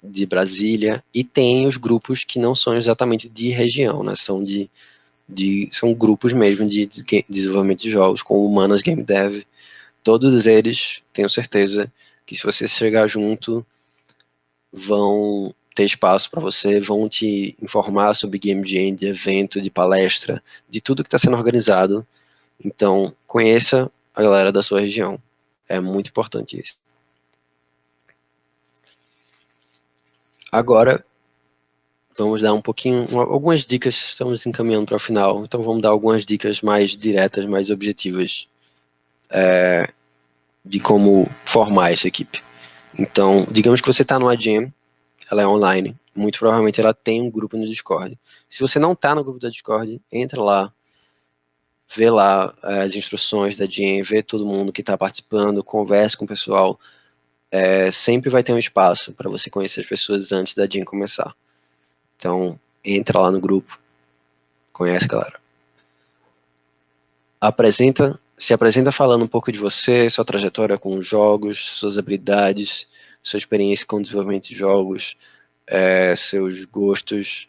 de Brasília, e tem os grupos que não são exatamente de região, né? São grupos mesmo de desenvolvimento de jogos, como Humanas Game Dev. Todos eles, tenho certeza, que se você chegar junto, vão ter espaço para você, vão te informar sobre Game Jam, de evento, de palestra, de tudo que está sendo organizado. Então, conheça a galera da sua região. É muito importante isso. Agora, vamos dar algumas dicas, estamos encaminhando para o final, então vamos dar algumas dicas mais diretas, mais objetivas de como formar essa equipe. Então, digamos que você está numa jam, ela é online, muito provavelmente ela tem um grupo no Discord. Se você não está no grupo da Discord, entra lá, vê lá as instruções da jam, vê todo mundo que está participando, converse com o pessoal. Sempre vai ter um espaço para você conhecer as pessoas antes da jam começar. Então, entra lá no grupo, conhece a galera. Se apresenta falando um pouco de você, sua trajetória com os jogos, suas habilidades, sua experiência com o desenvolvimento de jogos, seus gostos,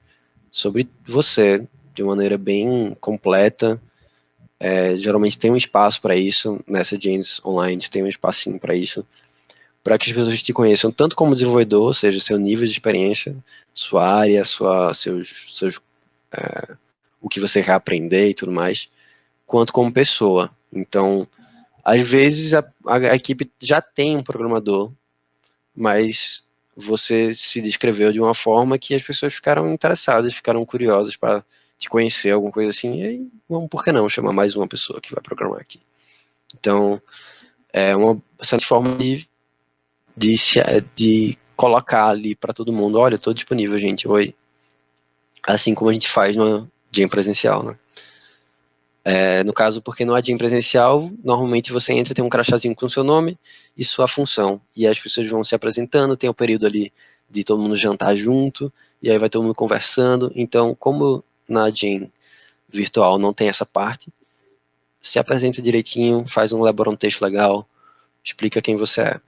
sobre você, de uma maneira bem completa. Geralmente tem um espaço para isso, nessa Jams Online tem um espacinho para isso, para que as pessoas te conheçam tanto como desenvolvedor, ou seja, seu nível de experiência, sua área, o que você quer aprender e tudo mais, quanto como pessoa. Então, às vezes a equipe já tem um programador, mas você se descreveu de uma forma que as pessoas ficaram interessadas, ficaram curiosas para te conhecer, alguma coisa assim, e aí, por que não chamar mais uma pessoa que vai programar aqui? Então, é uma certa forma de colocar ali para todo mundo, olha, estou disponível, gente, oi. Assim como a gente faz no jam presencial, né? No caso, porque no jam presencial, normalmente você entra, tem um crachazinho com seu nome e sua função, e as pessoas vão se apresentando, tem o período ali de todo mundo jantar junto, e aí vai todo mundo conversando. Então, como na jam virtual não tem essa parte, se apresenta direitinho, faz elabora um texto legal, explica quem você é.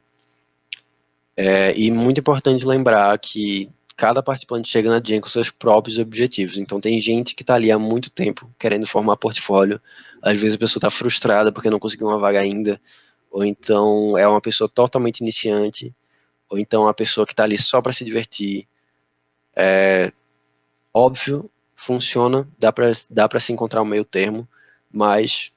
E muito importante lembrar que cada participante chega na jam com seus próprios objetivos. Então tem gente que está ali há muito tempo querendo formar portfólio. Às vezes a pessoa está frustrada porque não conseguiu uma vaga ainda, ou então é uma pessoa totalmente iniciante, ou então uma pessoa que está ali só para se divertir. Óbvio, funciona, dá para se encontrar um meio termo, mas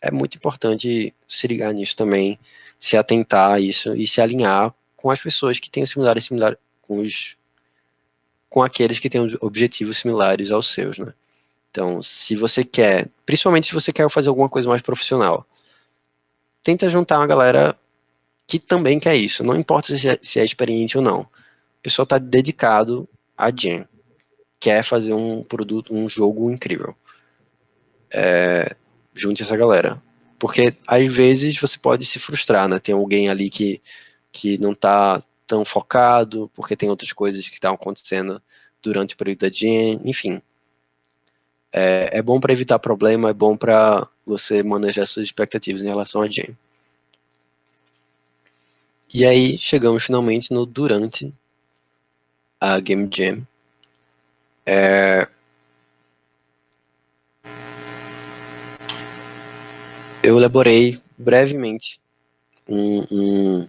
é muito importante se ligar nisso também, se atentar a isso e se alinhar com as pessoas que têm similares com aqueles que têm objetivos similares aos seus, né? Então, se você quer, principalmente se você quer fazer alguma coisa mais profissional, tenta juntar uma galera que também quer isso, não importa se é experiente ou não. A pessoa está dedicado a jam, quer fazer um produto, um jogo incrível. Junte essa galera. Porque, às vezes, você pode se frustrar, né? Tem alguém ali que não está tão focado, porque tem outras coisas que estão acontecendo durante o período da jam, enfim. É bom para evitar problema, é bom para você manejar suas expectativas em relação à jam. E aí, chegamos finalmente no durante a Game Jam. Eu elaborei brevemente um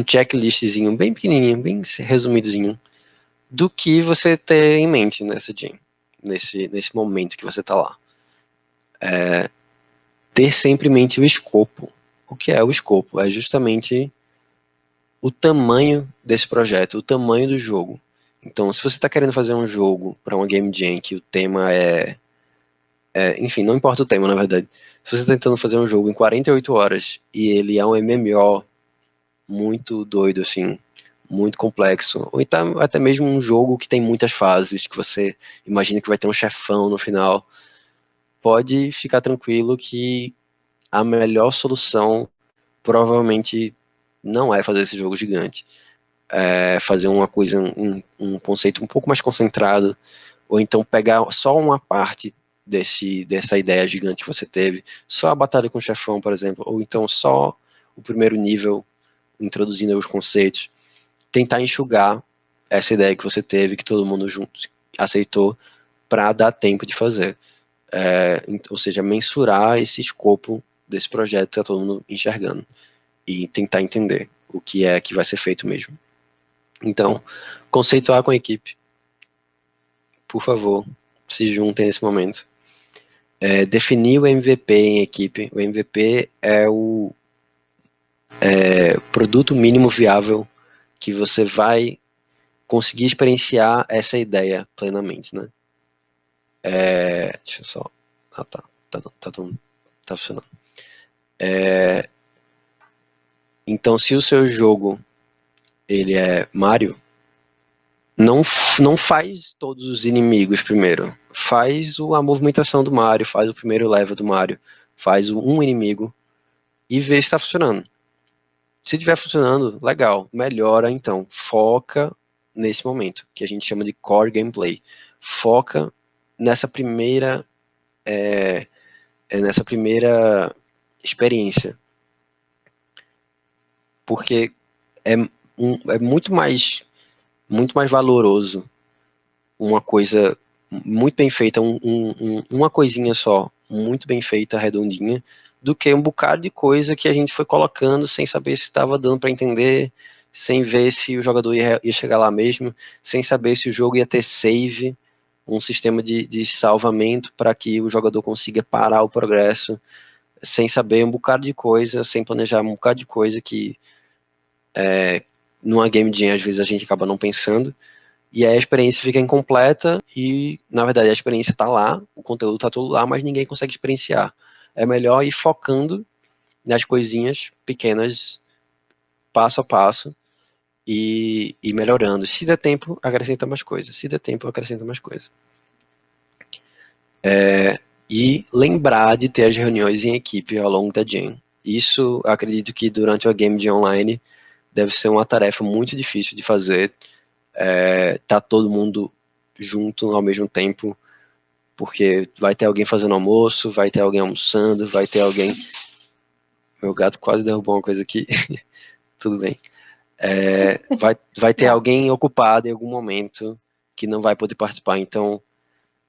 checklistzinho bem pequenininho, bem resumidozinho, do que você ter em mente nessa jam, nesse momento que você está lá. Ter sempre em mente o escopo. O que é o escopo? É justamente o tamanho desse projeto, o tamanho do jogo. Então, se você está querendo fazer um jogo para uma game jam que o tema enfim, não importa o tema, na verdade. Se você está tentando fazer um jogo em 48 horas e ele é um MMO muito doido, assim, muito complexo, ou então até mesmo um jogo que tem muitas fases, que você imagina que vai ter um chefão no final, pode ficar tranquilo que a melhor solução provavelmente não é fazer esse jogo gigante. É fazer uma coisa, um conceito um pouco mais concentrado, ou então pegar só uma parte dessa ideia gigante que você teve, só a batalha com o chefão, por exemplo, ou então só o primeiro nível, introduzindo os conceitos, tentar enxugar essa ideia que você teve, que todo mundo junto aceitou, para dar tempo de fazer. Ou seja, mensurar esse escopo desse projeto que está todo mundo enxergando e tentar entender o que é que vai ser feito mesmo. Então, conceituar com a equipe. Por favor, se juntem nesse momento. Definir o MVP em equipe. O MVP é o produto mínimo viável que você vai conseguir experienciar essa ideia plenamente, né? Deixa eu só... Ah, tá. Tá funcionando. Então, se o seu jogo ele é Mario, não faz todos os inimigos primeiro. Faz a movimentação do Mario, faz o primeiro level do Mario, faz um inimigo e vê se está funcionando. Se estiver funcionando, legal, melhora então. Foca nesse momento, que a gente chama de core gameplay. Foca nessa primeira experiência. Porque é muito mais valoroso uma coisa muito bem feita, uma coisinha só, muito bem feita, redondinha, do que um bocado de coisa que a gente foi colocando sem saber se estava dando para entender, sem ver se o jogador ia chegar lá mesmo, sem saber se o jogo ia ter save, um sistema de salvamento para que o jogador consiga parar o progresso, sem saber um bocado de coisa, sem planejar um bocado de coisa que numa game jam às vezes a gente acaba não pensando, e aí a experiência fica incompleta e, na verdade, a experiência está lá, o conteúdo está todo lá, mas ninguém consegue experienciar. É melhor ir focando nas coisinhas pequenas, passo a passo, e melhorando. Se der tempo, acrescenta mais coisa. Se der tempo, acrescenta mais coisa. E lembrar de ter as reuniões em equipe ao longo da Jam. Isso, acredito que durante a Game Jam Online, deve ser uma tarefa muito difícil de fazer. Tá todo mundo junto ao mesmo tempo, porque vai ter alguém fazendo almoço, vai ter alguém almoçando, vai ter alguém... Meu gato quase derrubou uma coisa aqui. Tudo bem. Vai ter alguém ocupado em algum momento que não vai poder participar. Então,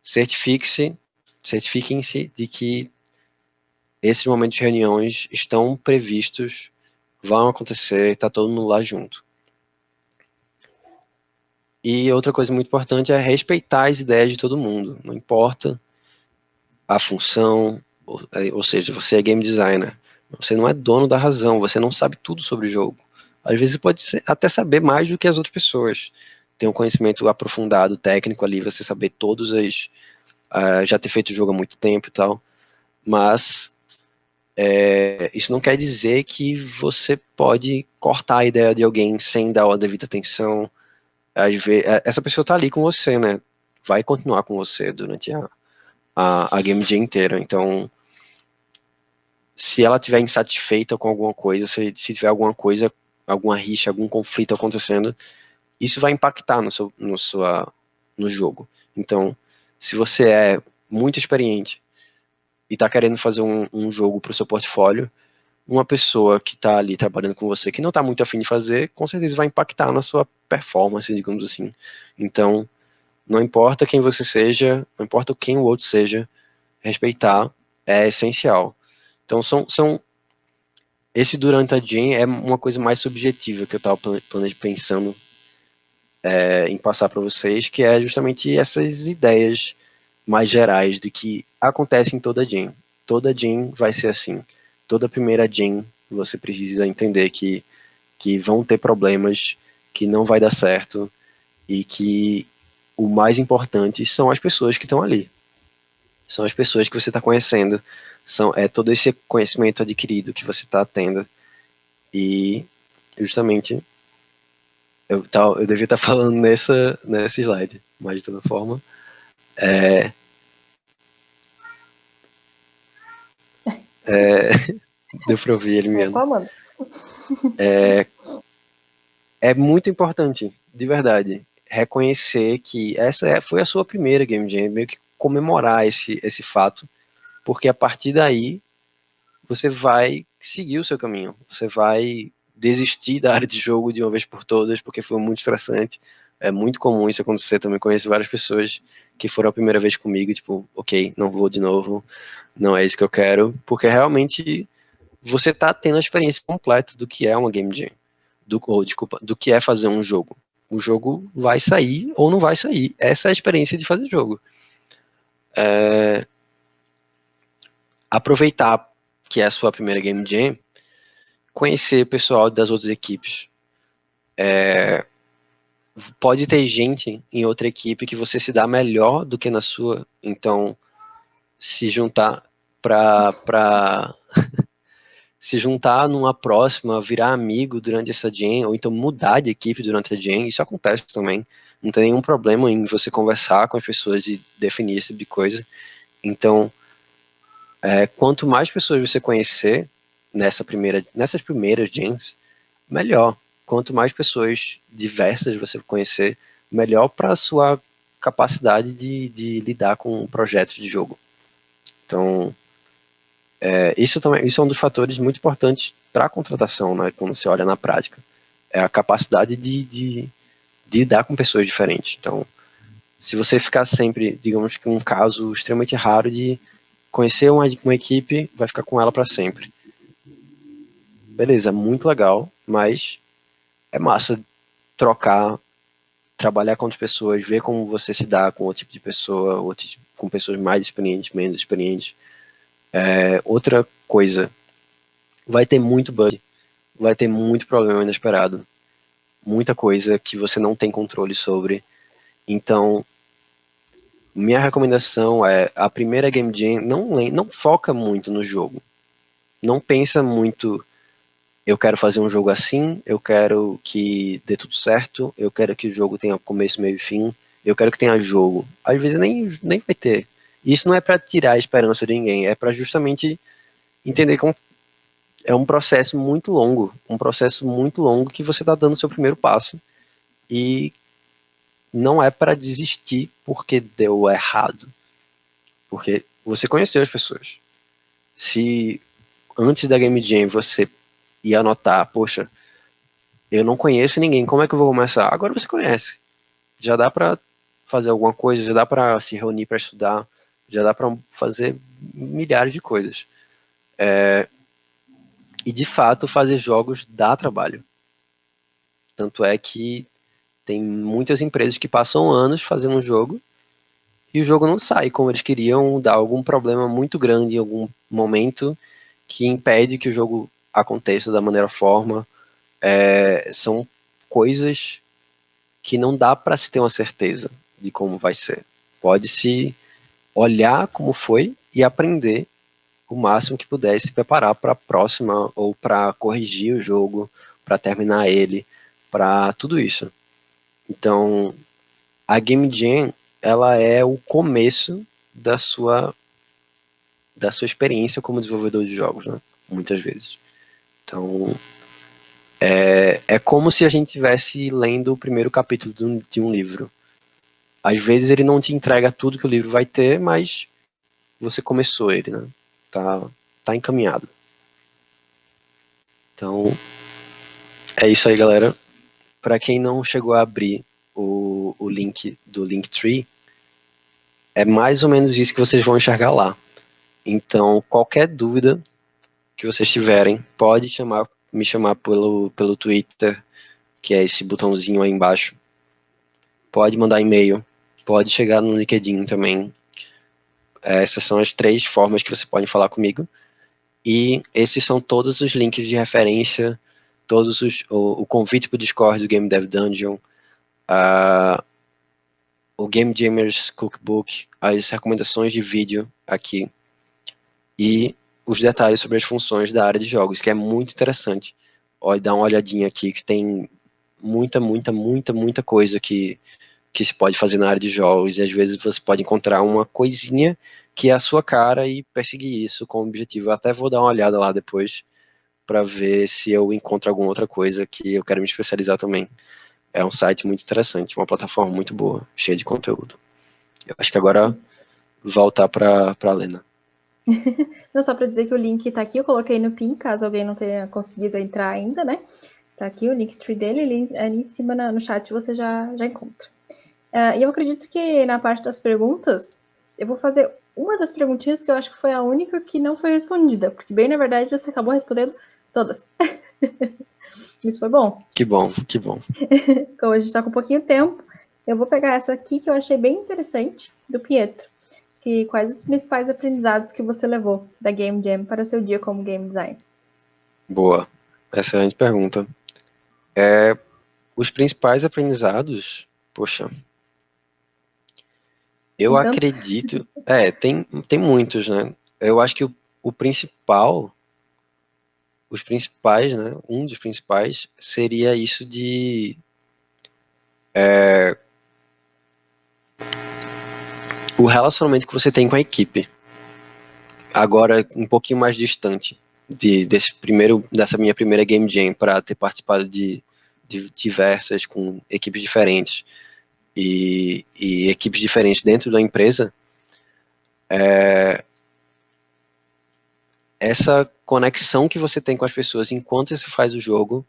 certifiquem-se de que esses momentos de reuniões estão previstos, vão acontecer, tá todo mundo lá junto. E outra coisa muito importante é respeitar as ideias de todo mundo. Não importa a função, ou seja, você é game designer. Você não é dono da razão, você não sabe tudo sobre o jogo. Às vezes pode até saber mais do que as outras pessoas. Tem um conhecimento aprofundado, técnico ali, você saber todos já ter feito o jogo há muito tempo e tal. Mas isso não quer dizer que você pode cortar a ideia de alguém sem dar a devida atenção. Às vezes, essa pessoa tá ali com você, né? Vai continuar com você durante a game jam inteira. Então, se ela estiver insatisfeita com alguma coisa, se tiver alguma coisa, alguma rixa, algum conflito acontecendo, isso vai impactar no jogo. Então, se você é muito experiente e está querendo fazer um jogo para o seu portfólio, uma pessoa que está ali trabalhando com você, que não está muito afim de fazer, com certeza vai impactar na sua performance, digamos assim. Então, não importa quem você seja, não importa quem o outro seja, respeitar é essencial. Então, esse durante a Jam é uma coisa mais subjetiva que eu estava pensando em passar para vocês, que é justamente essas ideias mais gerais de que acontece em toda Jam. Toda Jam vai ser assim. Toda primeira Jam você precisa entender que vão ter problemas, que não vai dar certo e que o mais importante são as pessoas que estão ali. São as pessoas que você está conhecendo, é todo esse conhecimento adquirido que você está tendo. E justamente eu devia estar falando nessa slide, mas de toda forma deu para ouvir ele mesmo. É muito importante, de verdade, reconhecer que essa foi a sua primeira Game Jam, meio que comemorar esse fato, porque a partir daí você vai seguir o seu caminho, você vai desistir da área de jogo de uma vez por todas, porque foi muito estressante, É muito comum isso acontecer também. Conheço várias pessoas que foram a primeira vez comigo, tipo, ok, não vou de novo, não é isso que eu quero, porque realmente você tá tendo a experiência completa do que é uma game jam, do que é fazer um jogo. O jogo vai sair ou não vai sair. Essa é a experiência de fazer jogo. Aproveitar que é a sua primeira game jam, conhecer o pessoal das outras equipes. Pode ter gente em outra equipe que você se dá melhor do que na sua, então se juntar pra se juntar numa próxima, virar amigo durante essa jam, ou então mudar de equipe durante a jam, isso acontece também. Não tem nenhum problema em você conversar com as pessoas e definir esse tipo de coisa. Então, quanto mais pessoas você conhecer nessas primeiras jams, melhor. Quanto mais pessoas diversas você conhecer, melhor para a sua capacidade de lidar com projetos de jogo. Então, isso é um dos fatores muito importantes para a contratação, né, quando você olha na prática. É a capacidade de lidar com pessoas diferentes. Então, se você ficar sempre, digamos que um caso extremamente raro de conhecer uma equipe, vai ficar com ela para sempre. Beleza, muito legal, mas é massa trocar, trabalhar com as pessoas, ver como você se dá com outro tipo de pessoa, com pessoas mais experientes, menos experientes. Outra coisa, vai ter muito bug, vai ter muito problema inesperado, muita coisa que você não tem controle sobre. Então, minha recomendação é, a primeira Game Jam, não foca muito no jogo. Não pensa muito, eu quero fazer um jogo assim, eu quero que dê tudo certo, eu quero que o jogo tenha começo, meio e fim, eu quero que tenha jogo. Às vezes nem vai ter. Isso não é para tirar a esperança de ninguém, é para justamente entender que é um processo muito longo que você está dando o seu primeiro passo. E não é para desistir porque deu errado. Porque você conheceu as pessoas. Se antes da Game Jam você ia anotar, poxa, eu não conheço ninguém, como é que eu vou começar? Agora você conhece. Já dá para fazer alguma coisa, já dá para se reunir para estudar, já dá para fazer milhares de coisas. E de fato fazer jogos dá trabalho. Tanto é que tem muitas empresas que passam anos fazendo um jogo e o jogo não sai como eles queriam, dá algum problema muito grande em algum momento que impede que o jogo aconteça da maneira forma. São coisas que não dá para se ter uma certeza de como vai ser. Pode-se olhar como foi e aprender o máximo que puder e se preparar para a próxima ou para corrigir o jogo, para terminar ele, para tudo isso. Então, a Game Jam, ela é o começo da sua experiência como desenvolvedor de jogos, né? Muitas vezes. Então, é como se a gente estivesse lendo o primeiro capítulo de um livro. Às vezes ele não te entrega tudo que o livro vai ter, mas você começou ele, né? Tá encaminhado. Então, é isso aí, galera. Para quem não chegou a abrir o link do Linktree, é mais ou menos isso que vocês vão enxergar lá. Então, qualquer dúvida que vocês tiverem, pode me chamar pelo Twitter, que é esse botãozinho aí embaixo. Pode mandar e-mail, pode chegar no LinkedIn também. Essas são as 3 formas que você pode falar comigo. E esses são todos os links de referência, o convite para o Discord do Game Dev Dungeon, o Game Jammers Cookbook, as recomendações de vídeo aqui e os detalhes sobre as funções da área de jogos, que é muito interessante. Dá uma olhadinha aqui que tem muita coisa que se pode fazer na área de jogos, e às vezes você pode encontrar uma coisinha que é a sua cara e perseguir isso com o objetivo. Eu até vou dar uma olhada lá depois para ver se eu encontro alguma outra coisa que eu quero me especializar também. É um site muito interessante, uma plataforma muito boa, cheia de conteúdo. Eu acho que agora voltar para a Lena. Não, só para dizer que o link tá aqui, eu coloquei no PIN, caso alguém não tenha conseguido entrar ainda, né? Tá aqui o Linktree dele, ali em cima no chat você já encontra. E eu acredito que na parte das perguntas, eu vou fazer uma das perguntinhas que eu acho que foi a única que não foi respondida, porque bem na verdade você acabou respondendo todas. Isso foi bom. Que bom, que bom. Como a gente tá com um pouquinho de tempo, eu vou pegar essa aqui que eu achei bem interessante, do Pietro. Que quais os principais aprendizados que você levou da Game Jam para seu dia como game designer? Boa. Excelente pergunta. Os principais aprendizados, poxa, eu Então, acredito. Tem muitos, né? Eu acho que o principal, os principais, né? Um dos principais seria isso de o relacionamento que você tem com a equipe. Agora, um pouquinho mais distante dessa minha primeira Game Jam, para ter participado de diversas, com equipes diferentes e equipes diferentes dentro da empresa, essa conexão que você tem com as pessoas enquanto você faz o jogo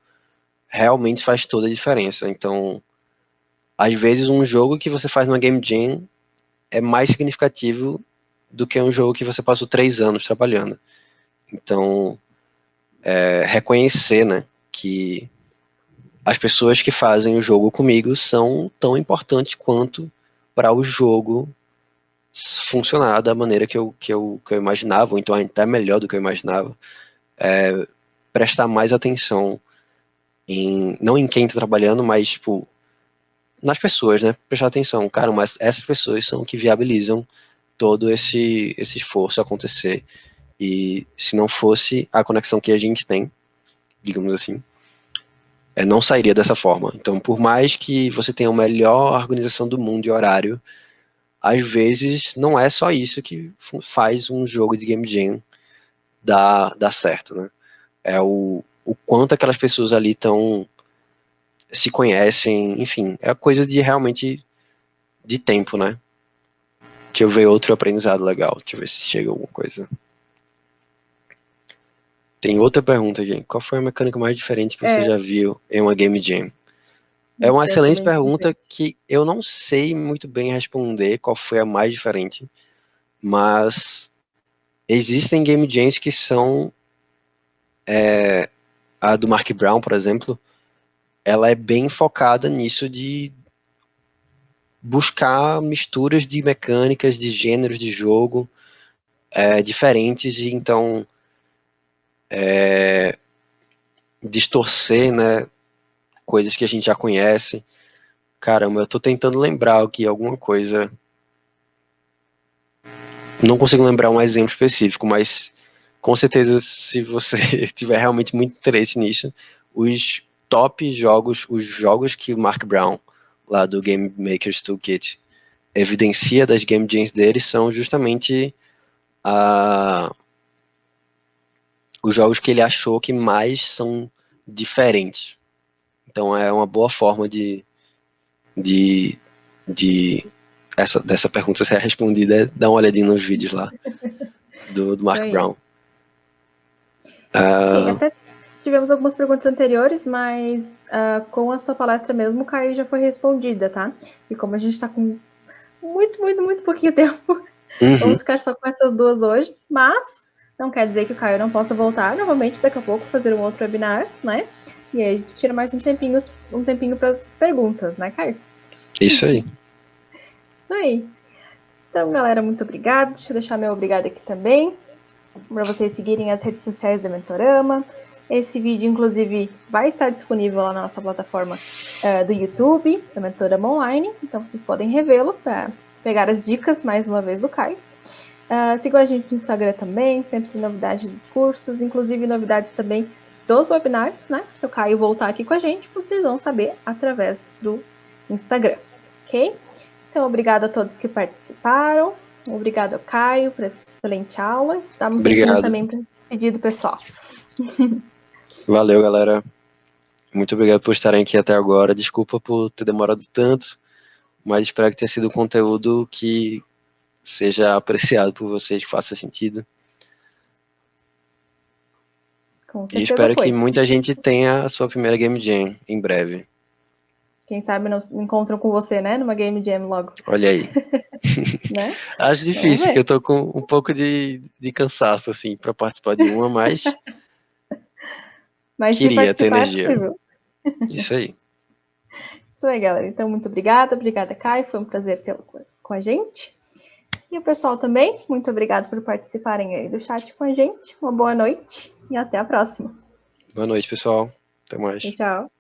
realmente faz toda a diferença. Então, às vezes um jogo que você faz numa Game Jam é mais significativo do que um jogo que você passou 3 anos trabalhando. Então, reconhecer, né, que as pessoas que fazem o jogo comigo são tão importantes quanto para o jogo funcionar da maneira que eu imaginava, ou então até melhor do que eu imaginava. Prestar mais atenção não em quem está trabalhando, mas tipo, nas pessoas, né? Prestar atenção, cara, mas essas pessoas são que viabilizam todo esse esforço acontecer. E se não fosse a conexão que a gente tem, digamos assim, não sairia dessa forma. Então, por mais que você tenha a melhor organização do mundo e horário, às vezes não é só isso que faz um jogo de Game Jam dar certo, né? É o quanto aquelas pessoas ali estão se conhecem, enfim, é coisa de realmente de tempo, né? Deixa eu ver outro aprendizado legal, deixa eu ver se chega alguma coisa. Tem outra pergunta aqui. Qual foi a mecânica mais diferente que você já viu em uma Game Jam? É uma excelente pergunta que eu não sei muito bem responder qual foi a mais diferente, mas existem Game Jams que são a do Mark Brown, por exemplo, ela é bem focada nisso de buscar misturas de mecânicas, de gêneros de jogo diferentes e então distorcer, né, coisas que a gente já conhece. Caramba, eu tô tentando lembrar aqui alguma coisa. Não consigo lembrar um exemplo específico, mas com certeza, se você tiver realmente muito interesse nisso, os top jogos, os jogos que o Mark Brown, lá do Game Maker's Toolkit, evidencia das game jams dele, são justamente os jogos que ele achou que mais são diferentes. Então é uma boa forma de dessa pergunta ser respondida, dar uma olhadinha nos vídeos lá do Mark Brown. Até tivemos algumas perguntas anteriores, mas com a sua palestra mesmo, o Caio já foi respondida, tá? E como a gente tá com muito pouquinho tempo, vamos ficar só com essas duas hoje, mas não quer dizer que o Caio não possa voltar novamente daqui a pouco, fazer um outro webinar, né? E aí a gente tira mais um tempinho para as perguntas, né, Caio? Isso aí. Isso aí. Então, galera, muito obrigada. Deixa eu deixar meu obrigado aqui também, para vocês seguirem as redes sociais da Mentorama. Esse vídeo, inclusive, vai estar disponível lá na nossa plataforma do YouTube, da Mentorama Online, então vocês podem revê-lo para pegar as dicas, mais uma vez, do Caio. Sigam a gente no Instagram também, sempre tem novidades dos cursos, inclusive novidades também dos webinars, né? Se o Caio voltar aqui com a gente, vocês vão saber através do Instagram, ok? Então, obrigado a todos que participaram. Obrigado, Caio, por essa excelente aula. Dá um tempinho também para despedir do pessoal. Valeu, galera. Muito obrigado por estarem aqui até agora. Desculpa por ter demorado tanto, mas espero que tenha sido um conteúdo que seja apreciado por vocês, que faça sentido. Com E certeza espero foi. que muita gente tenha a sua primeira Game Jam em breve. Quem sabe não encontram com você, né? Numa Game Jam logo, Olha aí. né? Acho Vamos difícil, ver. que eu tô com um pouco de cansaço, assim, para participar de uma, mas Mas se queria ter participar é energia. possível. Isso aí. Isso aí, galera. Então, muito obrigada. Obrigada, Kai. Foi um prazer tê-lo com a gente. E o pessoal também, muito obrigado por participarem aí do chat com a gente. Uma boa noite e até a próxima. Boa noite, pessoal. Até mais. Tchau, tchau.